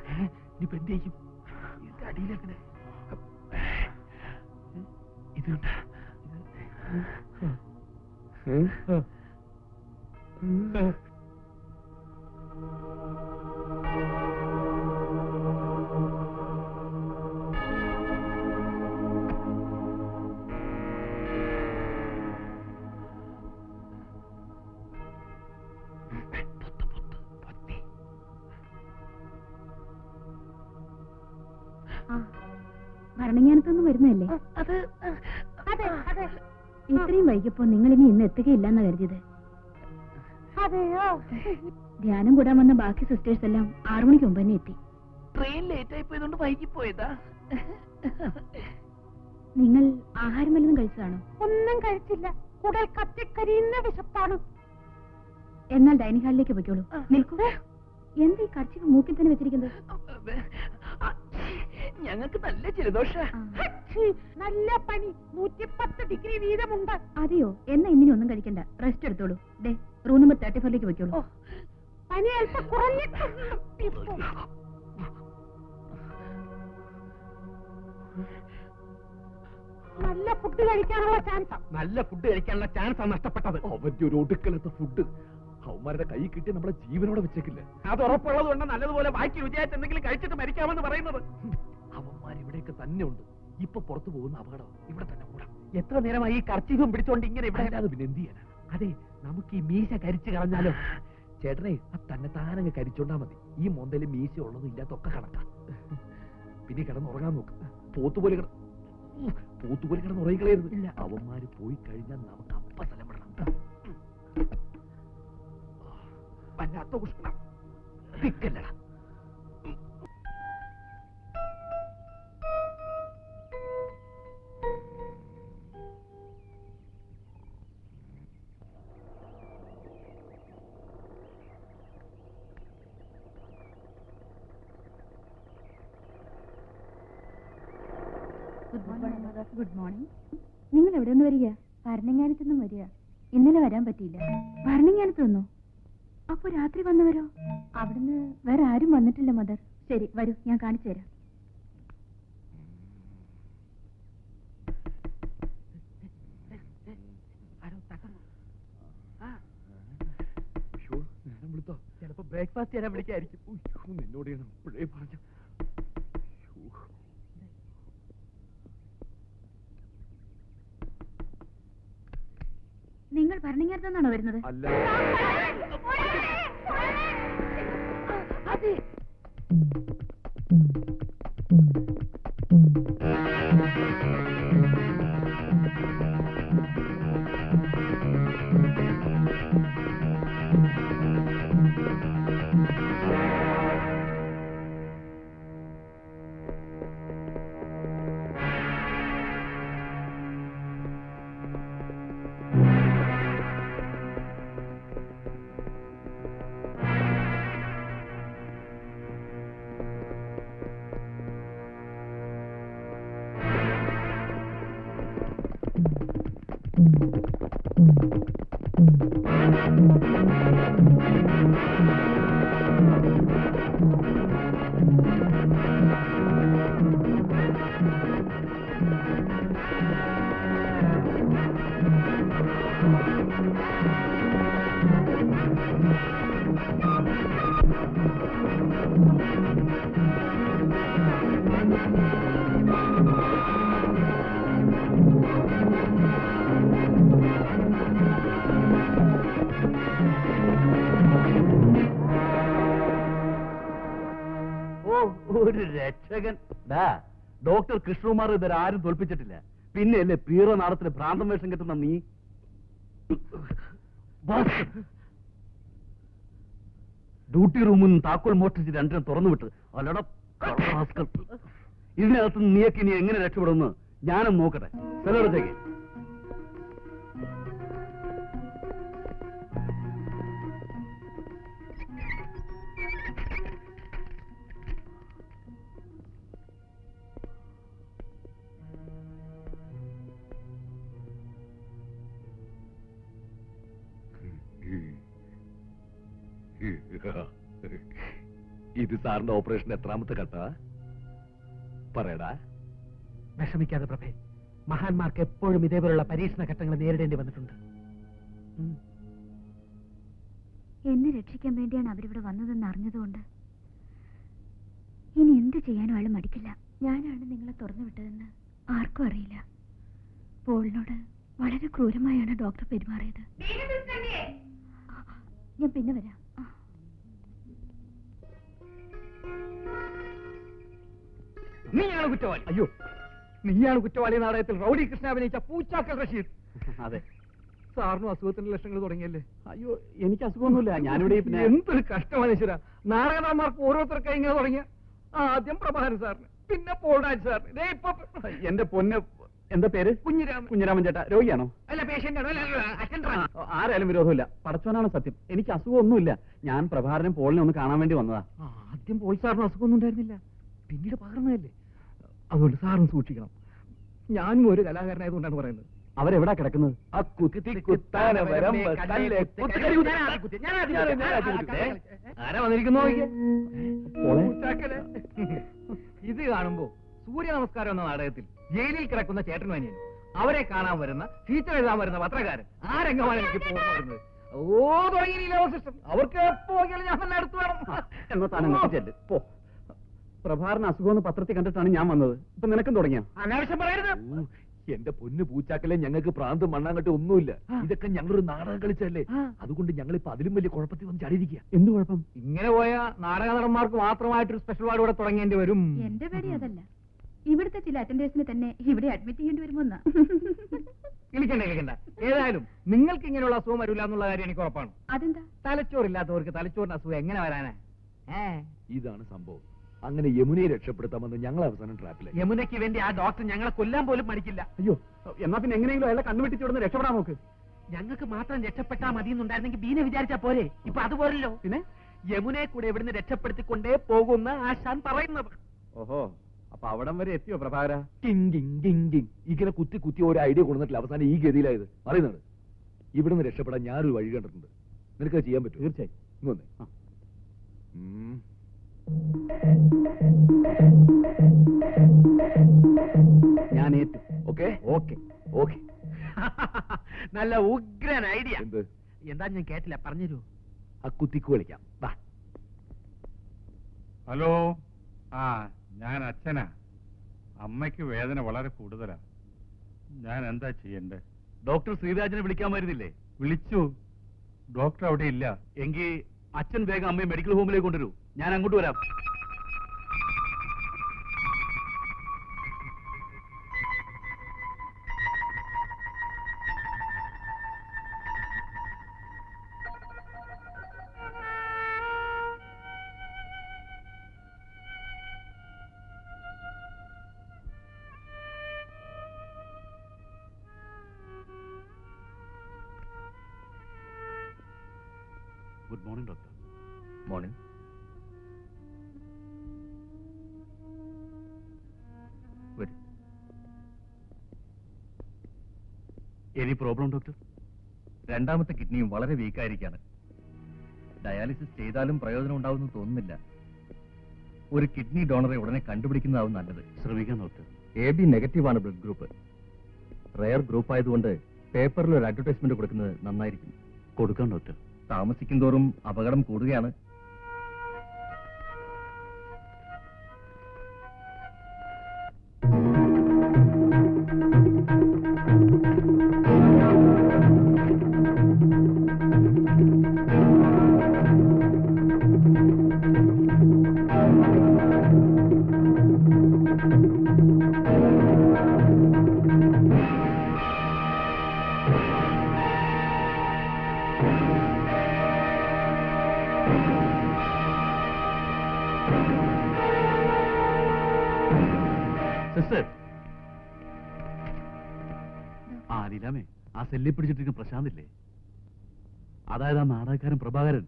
Speaker 5: ഇനിയിപ്പോ എന്ത് ചെയ്യും? ഇതിന്റെ അടിയിലെങ്ങനെ ഇത് കണ്ട
Speaker 3: ഭരണങ്ങാനത്തൊന്നും വരുന്നതല്ലേ? ഇത്രയും വൈകിയപ്പോ നിങ്ങൾ ഇനി ഇന്ന് എത്തുകയില്ലെന്നാ കരുതിയത്. ധ്യാനം കൂടാൻ വന്ന ബാക്കി സിസ്റ്റേഴ്സ് എല്ലാം 6 മണിക്ക് മുമ്പ് തന്നെ എത്തി.
Speaker 6: ട്രെയിൻ ലേറ്റ് ആയി പോയതുകൊണ്ട് വൈകി പോയതാ.
Speaker 3: നിങ്ങൾ ആഹാരം വല്ലതും കഴിച്ചതാണോ?
Speaker 4: ഒന്നും കഴിച്ചില്ല. കുടൽ കത്തിക്കരിയുന്ന വിശപ്പാണ്.
Speaker 3: എന്നാൽ ഡൈനിങ് ഹാളിലേക്ക് പോയിക്കോളൂ. നിൽക്കൂ. എന്ത് ഈ കർച്ചിക്ക് മൂക്കിൽ തന്നെ വെച്ചിരിക്കുന്നത്?
Speaker 6: ഞങ്ങൾക്ക് നല്ല ജലദോഷ.
Speaker 4: നല്ല പനി. 110 ഡിഗ്രി വീതമുണ്ട്.
Speaker 3: അതെയോ? എന്നാ ഇന്നിനി ഒന്നും കഴിക്കണ്ട. റെസ്റ്റ് എടുത്തോളൂ. ഡേ റൂം നമ്പർ 34ലേക്ക് പോയിക്കോളൂ.
Speaker 4: പനി അല്പം കുറഞ്ഞിട്ടുണ്ട്. നല്ല ഫുഡ് കഴിക്കാനുള്ള ചാൻസ്.
Speaker 1: നല്ല ഫുഡ് കഴിക്കാനുള്ള ചാൻസാണ് നഷ്ടപ്പെട്ടത്.
Speaker 5: അവന്റെ ഒരു ഒടുക്കലത്തെ ഫുഡ് അവന്മാരുടെ കൈ കിട്ടി നമ്മളെ ജീവനോടെ വെച്ചേക്കില്ല.
Speaker 1: അത് ഉറപ്പുള്ളത് കൊണ്ട് നല്ലതുപോലെ ബാക്കി രുചിയായിട്ട് എന്തെങ്കിലും കഴിച്ചിട്ട് മരിക്കാമെന്ന് പറയുന്നത്.
Speaker 5: അവന്മാര് അങ്ങനെയൊക്കെ തന്നെ ഉണ്ട്. ഇപ്പൊ പുറത്തു പോകുന്ന അപകടം ഇവിടെ തന്നെ കൂടാം.
Speaker 1: എത്ര നേരമായി ഈ കർച്ചീഫും പിടിച്ചോണ്ട് ഇങ്ങനെ ഇവിടെ?
Speaker 5: അല്ലാതെ പിന്നെ എന്ത് ചെയ്യാനാ?
Speaker 1: അതെ, നമുക്ക് ഈ മീശ കരിച്ചു കളഞ്ഞാലോ?
Speaker 5: ചേട്ടനെ തന്നെ താനങ്ങ് കരിച്ചോണ്ടാ മതി. ഈ മൊന്തയില് മീശ ഉള്ളതും ഇല്ലാത്തൊക്കെ കണക്കാം. പിന്നെ കിടന്നുറങ്ങാൻ നോക്ക്. പോത്തുപോലെ കിടന്നുറങ്ങിക്കളയരുത്. അവന്മാര് പോയി കഴിഞ്ഞാൽ നമുക്ക് അപ്പ സ്ഥലം വിടണം. വല്ലാത്ത ഉഷ്ണം തിക്കല്ലടാ.
Speaker 3: Good morning. നിങ്ങൾ എവിടെ നിന്ന് വരിക? ഭരണങ്ങാനത്തു നിന്നും വരിക. ഇന്നലെ വരാൻ പറ്റിയില്ല. ഭരണങ്ങാനത്ത് നിന്നോ? അപ്പൊ രാത്രി വന്നവരോ? അവിടുന്ന് വേറെ ആരും വന്നിട്ടില്ല മദർ. ശരി, വരൂ, ഞാൻ കാണിച്ചു തരാം.
Speaker 1: ചിലപ്പോ ബ്രേക്ക്ഫാസ്റ്റ് തരാൻ വിളിക്കായിരിക്കും.
Speaker 5: നിന്നോട് ഞാൻ അപ്പോഴേ പറഞ്ഞു.
Speaker 3: നിങ്ങൾ ഭരണങ്ങാനത്ത് നിന്നാണോ വരുന്നത്?
Speaker 5: അല്ല,
Speaker 3: അതെ.
Speaker 5: ഒരു രക്ഷകൻ. ഡോക്ടർ കൃഷ്ണകുമാർ ഇതുവരെ ആരും തോൽപ്പിച്ചിട്ടില്ല. പിന്നെയല്ലേ പീറ നാടത്തില് ഭ്രാന്തം വേഷം കെട്ടുന്ന നീ. ഡ്യൂട്ടി റൂമിൽ നിന്ന് താക്കോൽ മോഷ്ടിച്ച് രണ്ടിനും തുറന്നു വിട്ട്. അല്ലട ഇതിനകത്ത് നീയൊക്കെ ഇനി എങ്ങനെ രക്ഷപ്പെടുമെന്ന് ഞാനും നോക്കട്ടെ. ചിലയിടത്തേക്ക് ഇത് സാറിന്റെ ഓപ്പറേഷൻ എത്രാമത്തെ ഘട്ട പറയടാ?
Speaker 1: വിഷമിക്കാതെ പ്രഭേ, മഹാന്മാർക്ക് എപ്പോഴും ഇതേപോലുള്ള പരീക്ഷണ ഘട്ടങ്ങൾ നേരിടേണ്ടി വന്നിട്ടുണ്ട്.
Speaker 3: എന്നെ രക്ഷിക്കാൻ വേണ്ടിയാണ് അവരിവിടെ വന്നതെന്ന് അറിഞ്ഞതുകൊണ്ട് ഇനി എന്ത് ചെയ്യാനും അയാൾ മടിക്കില്ല. ഞാനാണ് നിങ്ങളെ തുറന്നു വിട്ടതെന്ന് ആർക്കും അറിയില്ല. പോളിനോട് വളരെ ക്രൂരമായാണ് ഡോക്ടർ പെരുമാറിയത്. ഞാൻ പിന്നെ വരാം.
Speaker 1: നീയാണ് കുറ്റവാളി. അയ്യോ, നീയാണ് കുറ്റവാളി. നാടകത്തിൽ റൗഡി കൃഷ്ണ അഭിനയിച്ച പൂച്ചാക്കൽ റഷീദ്.
Speaker 5: അതെ,
Speaker 1: സാറിനും അസുഖത്തിന്റെ ലക്ഷണങ്ങൾ തുടങ്ങിയല്ലേ?
Speaker 5: അയ്യോ എനിക്ക് അസുഖമൊന്നുമില്ല. ഞാനിവിടെ പിന്നെ
Speaker 1: എന്തൊരു കഷ്ടമാണ് ഈശ്വര. നാടകന്മാർക്ക് ഓരോരുത്തർക്കായി ഇങ്ങനെ തുടങ്ങിയ ആദ്യം പ്രഭാകരൻ സാറിന്, പിന്നെ പോൾരാജ് സാറിന്, ഇപ്പൊ
Speaker 5: എന്റെ പൊന്ന്. എന്താ പേര്?
Speaker 1: കുഞ്ഞിരാമൻ.
Speaker 5: കുഞ്ഞിരാമൻ ചേട്ടാ രോഗിയാണോ?
Speaker 1: അല്ല, പേഷ്യന്റ് ആണോ?
Speaker 5: ആരായാലും വിരോധമില്ല. പടച്ചോനാണ് സത്യം. എനിക്ക് അസുഖമൊന്നുമില്ല. ഞാൻ പ്രഭാകരനും പോളിനെ ഒന്ന് കാണാൻ വേണ്ടി വന്നതാ.
Speaker 1: ആദ്യം പോൾ സാറിന് അസുഖമൊന്നും ഉണ്ടായിരുന്നില്ല, പിന്നീട് പകർന്നതല്ലേ. അതുകൊണ്ട് സാറും സൂക്ഷിക്കണം. ഞാനും ഒരു കലാകാരനായതുകൊണ്ടാണ് പറയുന്നത്.
Speaker 5: അവരെവിടാ കിടക്കുന്നത്?
Speaker 1: ആരാ വന്നിരിക്കുന്നു? ഇത് കാണുമ്പോ സൂര്യ നമസ്കാരം എന്ന നാടകത്തിൽ ജയിലിൽ കിടക്കുന്ന ചേട്ടനും അനിയനും അവരെ കാണാൻ വരുന്ന ഫീച്ചർ എഴുതാൻ വരുന്ന പത്രക്കാരൻ ആ രംഗമാണ് എനിക്ക് പോകുന്നു വരുന്നത്. തുടങ്ങിയില്ല സിസ്റ്റം. അവർക്ക് എപ്പോ ഞാൻ തന്നെ അടുത്ത് വേണം.
Speaker 5: എന്നോ താൻ അങ്ങോട്ട് ചെല്ല്. പോ.
Speaker 1: പ്രഭാറിന് അസുഖമെന്ന് പത്രത്തിൽ കണ്ടിട്ടാണ് ഞാൻ വന്നത്. ഇപ്പൊ നിനക്കും തുടങ്ങിയ
Speaker 6: അനാവശ്യം പറയരുത്.
Speaker 5: എന്റെ പൊന്ന് പൂച്ചാക്കലെ, ഞങ്ങൾക്ക് പ്രാന്ത് മണ്ണാങ്കട്ട് ഒന്നുമില്ല. ഇതൊക്കെ ഞങ്ങളൊരു നാടകം കളിച്ചല്ലേ. അതുകൊണ്ട് ഞങ്ങളിപ്പോ അതിലും വലിയ കുഴപ്പത്തിൽ വന്ന് ചാടിയിരിക്കുക.
Speaker 1: എന്ത് കുഴപ്പം?
Speaker 2: ഇങ്ങനെ പോയ നാടക നടന്മാർക്ക് മാത്രമായിട്ടൊരു സ്പെഷ്യൽ വാർഡ് ഇവിടെ തുടങ്ങേണ്ടി വരും.
Speaker 3: എന്റെ പേടി അതല്ല, ഇവിടുത്തെ ചില അറ്റൻഡേഴ്സിനെ തന്നെ ഇവിടെ അഡ്മിറ്റ് ചെയ്യേണ്ടി വരുമോന്നാ.
Speaker 2: കിളിക്കണ്ട. ഏതായാലും നിങ്ങൾക്ക് ഇങ്ങനെയുള്ള അസുഖം വരില്ല എന്നുള്ള കാര്യം എനിക്ക് ഉറപ്പാണ്.
Speaker 3: അതെന്താ?
Speaker 2: തലച്ചോറില്ലാത്തവർക്ക് തലച്ചോറിന് അസുഖം എങ്ങനെ വരാനാ?
Speaker 5: ഇതാണ് സംഭവം. അങ്ങനെ യമുനയെ രക്ഷപ്പെടുത്താമെന്ന് ഞങ്ങൾ അവസാനം ട്രാപ്പിലായി.
Speaker 2: യമുനയ്ക്ക് വേണ്ടി ആ ഡോക്ടർ ഞങ്ങളെ കൊല്ലാൻ പോലും മടിക്കില്ല.
Speaker 1: അയ്യോ, എന്നാ പിന്നെ എങ്ങനെയെങ്കിലും അയാളെ കണ്ണുവെട്ടിച്ചോടുന്ന് രക്ഷപ്പെടാൻ നോക്ക്.
Speaker 2: ഞങ്ങൾക്ക് മാത്രം രക്ഷപ്പെട്ടാൽ മതി എന്നുണ്ടായിരുന്നെങ്കിൽ ബീനെ വിചാരിച്ചാ പോരെ. ഇപ്പൊ അതുപോലല്ലോ.
Speaker 1: പിന്നെ
Speaker 2: യമുനയെ കൂടെ ഇവിടുന്ന് രക്ഷപ്പെടുത്തിക്കൊണ്ടേ പോകുന്ന ആശാൻ പറയുന്നത്.
Speaker 1: ഓഹോ, അപ്പൊ അവിടം വരെ എത്തിയോ പ്രഭാകര?
Speaker 5: ഇങ്ങനെ കുത്തി കുത്തി ഒരു ഐഡിയ കൊടുത്തിട്ടില്ല, അവസാനം ഈ ഗതിയിലായത് അറിയുന്നത്. ഇവിടുന്ന് രക്ഷപ്പെടാൻ ഞാനൊരു വഴി കണ്ടിട്ടുണ്ട്. നിനക്ക് ചെയ്യാൻ പറ്റും?
Speaker 1: തീർച്ചയായും.
Speaker 5: ഇങ്ങ് വന്നേ.
Speaker 1: ഞാൻ ഏറ്റു.
Speaker 5: Okay
Speaker 1: okay.
Speaker 5: ഓക്കെ.
Speaker 2: നല്ല ഉഗ്രൻ ഐഡിയ.
Speaker 5: എന്ത്?
Speaker 2: എന്താ ഞാൻ കേട്ടില്ല, പറഞ്ഞുതരൂ.
Speaker 5: ആ കുത്തിക്ക് കളിക്കാം. വാ.
Speaker 7: ഹലോ, ഞാൻ അച്ഛനാ. അമ്മയ്ക്ക് വേദന വളരെ കൂടുതലാ. ഞാൻ എന്താ ചെയ്യണ്ടേ?
Speaker 5: ഡോക്ടർ ശ്രീരാജിനെ വിളിക്കാൻ വരുന്നില്ലേ?
Speaker 7: വിളിച്ചു, ഡോക്ടർ അവിടെ ഇല്ല.
Speaker 5: എങ്കിൽ അച്ഛൻ വേഗം അമ്മയെ മെഡിക്കൽ ഹോമിലേക്ക് കൊണ്ടുവരൂ. ഞാൻ അങ്ങോട്ട് വരാം. Good morning doctor.
Speaker 2: Morning.
Speaker 5: Any problem doctor?
Speaker 2: രണ്ടാമത്തെ കിഡ്നിയും വളരെ വീക്കായിരിക്കാണ്. ഡയാലിസിസ് ചെയ്താലും പ്രയോജനം ഉണ്ടാവുമെന്ന് തോന്നുന്നില്ല. ഒരു കിഡ്നി ഡോണറെ ഉടനെ കണ്ടുപിടിക്കുന്നതാവും നല്ലത്.
Speaker 5: ശ്രമിക്കാം ഡോക്ടർ.
Speaker 2: AB നെഗറ്റീവാണ് ബ്ലഡ് ഗ്രൂപ്പ്. റെയർ ഗ്രൂപ്പ് ആയതുകൊണ്ട് പേപ്പറിൽ ഒരു അഡ്വർടൈസ്മെന്റ് കൊടുക്കുന്നത് നന്നായിരിക്കും.
Speaker 5: കൊടുക്കാം ഡോക്ടർ.
Speaker 2: താമസിക്കും തോറും അപകടം കൂടുകയാണ്.
Speaker 5: സിസ്റ്റർ. ലീലാമേ, ആ സെല്ലിൽ പിടിച്ചിട്ടിരിക്കുന്ന പ്രശാന്ത് ഇല്ലേ? അതായത് ആ നാടകക്കാരൻ പ്രഭാകരൻ.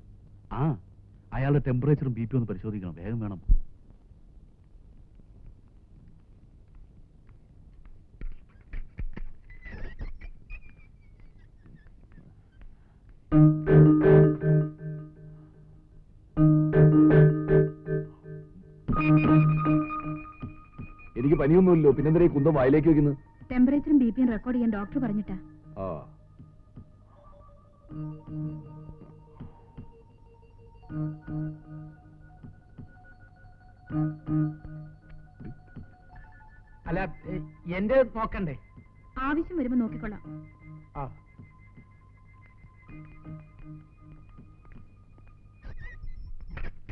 Speaker 5: അയാളുടെ ടെമ്പറേച്ചറും BP ഒന്ന് പരിശോധിക്കണം. വേഗം വേണം. എനിക്ക് പനിയൊന്നുമില്ലോ, പിന്നെന്തിനാ ഈ കുന്തം വായിലേക്ക് വെക്കുന്നത്?
Speaker 3: ടെമ്പറേച്ചറും ബിപിയും റെക്കോർഡ് ചെയ്യാൻ ഡോക്ടർ പറഞ്ഞിട്ടാ.
Speaker 2: അല്ല, എന്റെ നോക്കണ്ടേ?
Speaker 3: ആവശ്യം വരുമ്പോ നോക്കിക്കൊള്ളാം.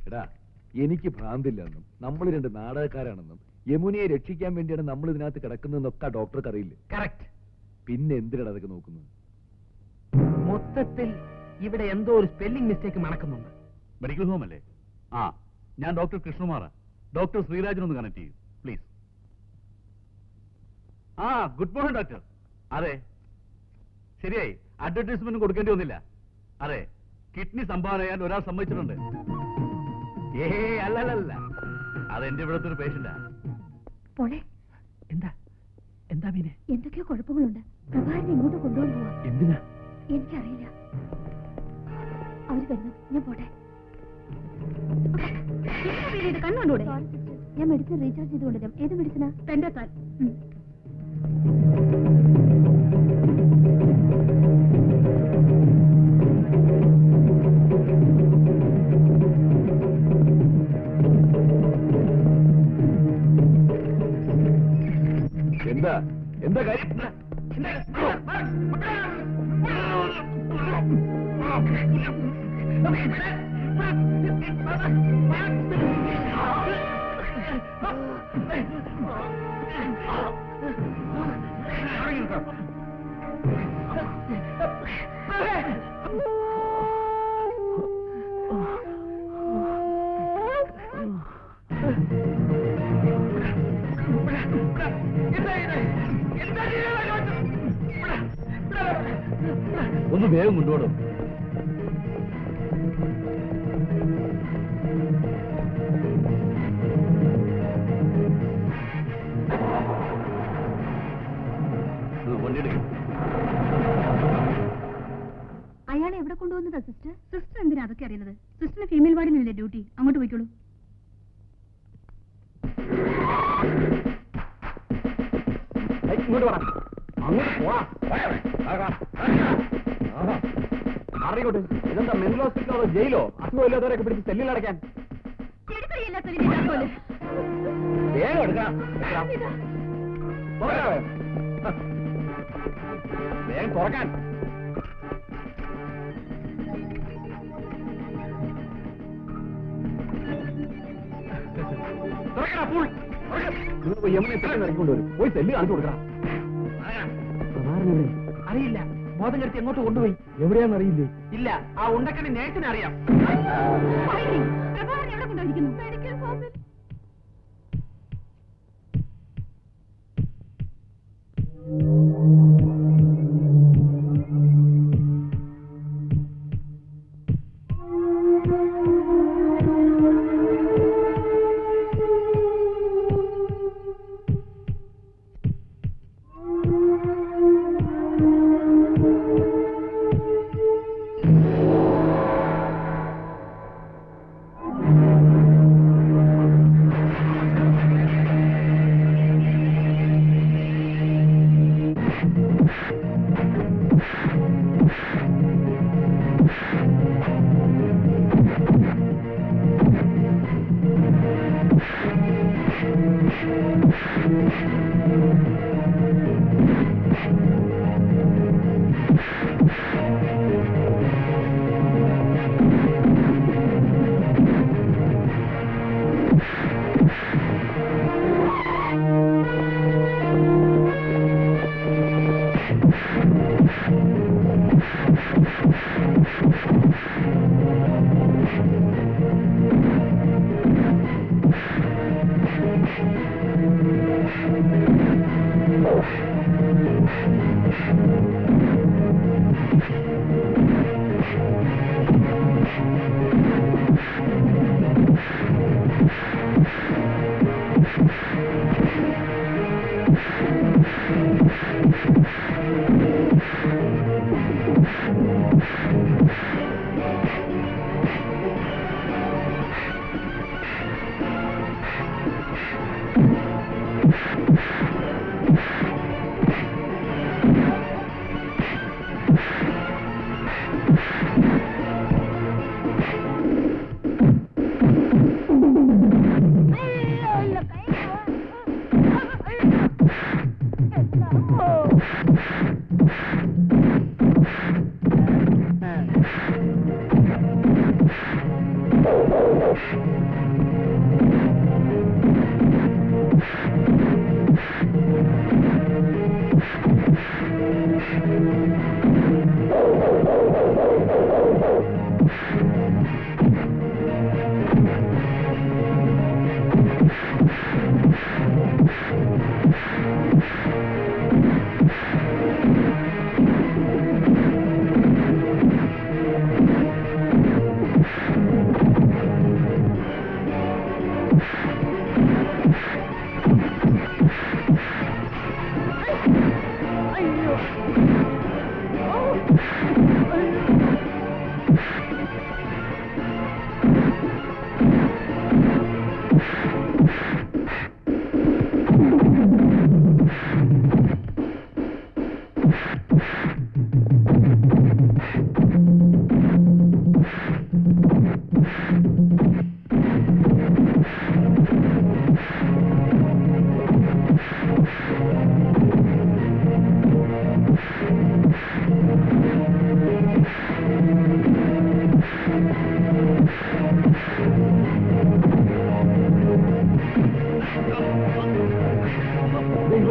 Speaker 5: എടാ, എനിക്ക് ഭ്രാന്തില്ലെന്നും നമ്മൾ രണ്ട് നാടകക്കാരാണെന്നും യമുനയെ രക്ഷിക്കാൻ വേണ്ടിയാണ് നമ്മൾ ഇതിനകത്ത് കിടക്കുന്നതെന്നൊക്കെ ഡോക്ടർക്ക് അറിയില്ലേ?
Speaker 2: കറക്റ്റ്.
Speaker 5: പിന്നെ എന്തിനാണ് അതൊക്കെ നോക്കുന്നത്?
Speaker 2: മൊത്തത്തിൽ ഇവിടെ എന്തോ ഒരു സ്പെല്ലിംഗ് മിസ്റ്റേക്ക് മണക്കുന്നുണ്ട്.
Speaker 5: മെഡിക്കൽ ഹോം അല്ലേ? ഞാൻ ഡോക്ടർ കൃഷ്ണകുമാറാ. ഡോക്ടർ ശ്രീരാജിനൊന്ന് കണക്ട് ചെയ്യൂ പ്ലീസ്. Good morning doctor. അതെ, ശരിയായി. അഡ്വർടൈസ്മെന്റ് കൊടുക്കേണ്ടി വന്നില്ല. അതെ, കിഡ്നി സംഭാവന ചെയ്യാൻ ഒരാൾ സമ്മതിച്ചിട്ടുണ്ട്. അല്ലല്ല, അതെന്റെ ഇവിടുത്തെ ഒരു പേഷ്യന്റാ.
Speaker 3: പോളെ,
Speaker 2: എന്താ എന്താ പിന്നെ?
Speaker 3: എന്തൊക്കെയോ കുഴപ്പങ്ങളുണ്ട്. പ്രഭാകരനെ ഇങ്ങോട്ട് കൊണ്ടുപോകാൻ പോവാ.
Speaker 5: എന്തിനാ?
Speaker 3: എനിക്കറിയില്ല. അവര് വരുന്നു, ഞാൻ പോട്ടെ. കണ്ണുകൊണ്ടൂടെ? ഞാൻ മെഡിസിൻ റീചാർജ് ചെയ്ത് കൊണ്ടുവരാം. ഏത് മെഡിസിനാ? പെൻഡോത്താൻ.
Speaker 1: എന്താ എന്താ കാര്യം?
Speaker 5: ഒന്ന് വേഗം കൊണ്ടുപോടും. വണ്ടിയെടുക്കും.
Speaker 3: അയാളെ എവിടെ കൊണ്ടുവന്നതാ സിസ്റ്റർ? സിസ്റ്റർ എന്തിനാ അതൊക്കെ അറിയുന്നത്? സിസ്റ്ററിന് ഫീമെയിൽ വാർഡിനല്ലേ ഡ്യൂട്ടി? അങ്ങോട്ട് പോയിക്കോളൂ.
Speaker 1: ഇങ്ങോട്ട് പറ, അങ്ങോട്ട് പോവാ. അറിയിക്കോട്ടെ, ഇതെന്താ മെന്റൽ ഹോസ്പിറ്റലോ അതോ ജയിലോ? അസുഖമില്ലാത്തവരൊക്കെ പിടിച്ച് സെല്ലിൽ അടയ്ക്കാൻ. വേഗം എടുക്കാം. വേഗം തുറക്കാൻ. യമുന എത്ര ഇറങ്ങിക്കൊണ്ടുവരും. പോയി സെല്ല് കാണിച്ചു കൊടുക്കണം. അറിയില്ല, ബോധം കെടുത്തി എങ്ങോട്ട് കൊണ്ടുപോയി. എവിടെയാണെന്ന് അറിയില്ലേ? ഇല്ല, ആ ഉണ്ടക്കണി നേഴ്സിനെ അറിയാം.
Speaker 3: എവിടെ കൊണ്ടുപോയിരിക്കുന്നു? മെഡിക്കൽ ഹോമിൽ.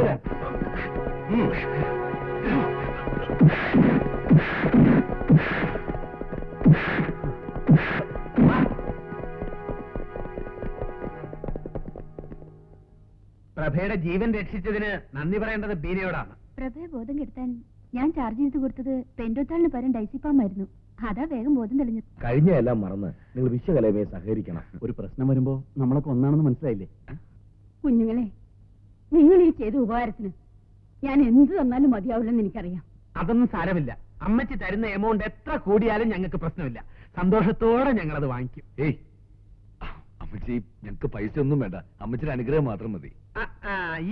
Speaker 1: പോരാ. പ്രഭയുടെ ജീവൻ രക്ഷിച്ചതിന് നന്ദി പറയേണ്ടത് ബീനയോടാണ്.
Speaker 3: പ്രഭയെ ബോധം കെടുത്താൻ ഞാൻ ചാർജ് ചെയ്ത് കൊടുത്തത് പെൻഡോത്താളിന് പകരം ഡൈസിപ്പാമായിരുന്നു. അതാ വേഗം ബോധം തെളിഞ്ഞു.
Speaker 1: കഴിഞ്ഞ എല്ലാം മറന്ന് നിങ്ങൾ വിശ്വകലയുമായി സഹകരിക്കണം.
Speaker 5: ഒരു പ്രശ്നം വരുമ്പോ നമ്മളൊക്കെ ഒന്നാണെന്ന് മനസ്സിലായില്ലേ?
Speaker 4: കുഞ്ഞുങ്ങളെ, നിങ്ങൾ ഈ ചെയ്ത ഉപകാരത്തിന് ഞാൻ എന്ത് തന്നാലും മതിയാവില്ലെന്ന് എനിക്കറിയാം.
Speaker 1: അതൊന്നും സാരമില്ല. അമ്മച്ചി തരുന്ന എമൗണ്ട് എത്ര കൂടിയാലും ഞങ്ങൾക്ക് പ്രശ്നമില്ല. സന്തോഷത്തോടെ ഞങ്ങൾ അത് വാങ്ങിക്കും.
Speaker 2: ഏയ് അമ്മച്ചി, ഞങ്ങൾക്ക് പൈസ ഒന്നും വേണ്ട, അമ്മച്ചിയുടെ അനുഗ്രഹം മാത്രം മതി.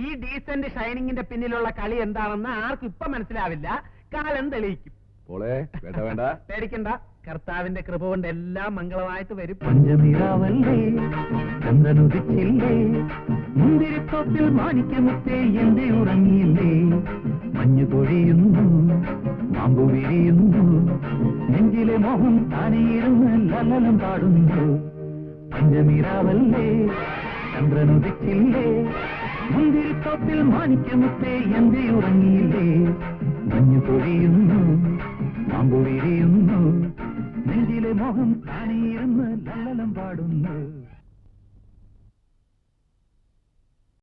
Speaker 1: ഈ ഡീസന്റ് ഷൈനിങ്ങിന്റെ പിന്നിലുള്ള കളി എന്താണെന്ന് ആർക്കും ഇപ്പൊ മനസ്സിലാവില്ല. കാലം തെളിയിക്കും.
Speaker 2: പോളെ വേണ്ട വേണ്ട,
Speaker 1: പേടിക്കണ്ട. കർത്താവിന്റെ കൃപ കൊണ്ട് എല്ലാം മംഗളമായിട്ട് വരും.
Speaker 8: പഞ്ചനിരാവല്ലേ ചന്ദ്രനുദിച്ചില്ലേ, മുന്തിരിത്തോപ്പിൽ മാണിക്യമുത്തേ എന്റെ ഉറങ്ങിയില്ലേ, മഞ്ഞു പൊഴിയുന്നു മാമ്പു വിരിയുന്നു, നെഞ്ചിലെ മോഹം താനെയിരുന്ന് ലലനം പാടുന്നു. പഞ്ചനിരാവല്ലേ ചന്ദ്രനുദിച്ചില്ലേ, മുന്തിരിത്തോപ്പിൽ മാണിക്യമുത്തേ എന്റെ ഉറങ്ങിയില്ലേ, മഞ്ഞു പൊഴിയുന്നു മാമ്പു വിരിയുന്നു, നെഞ്ചിലെ മോഹം താനെയിരുന്ന് ലല്ലലം പാടുന്നു.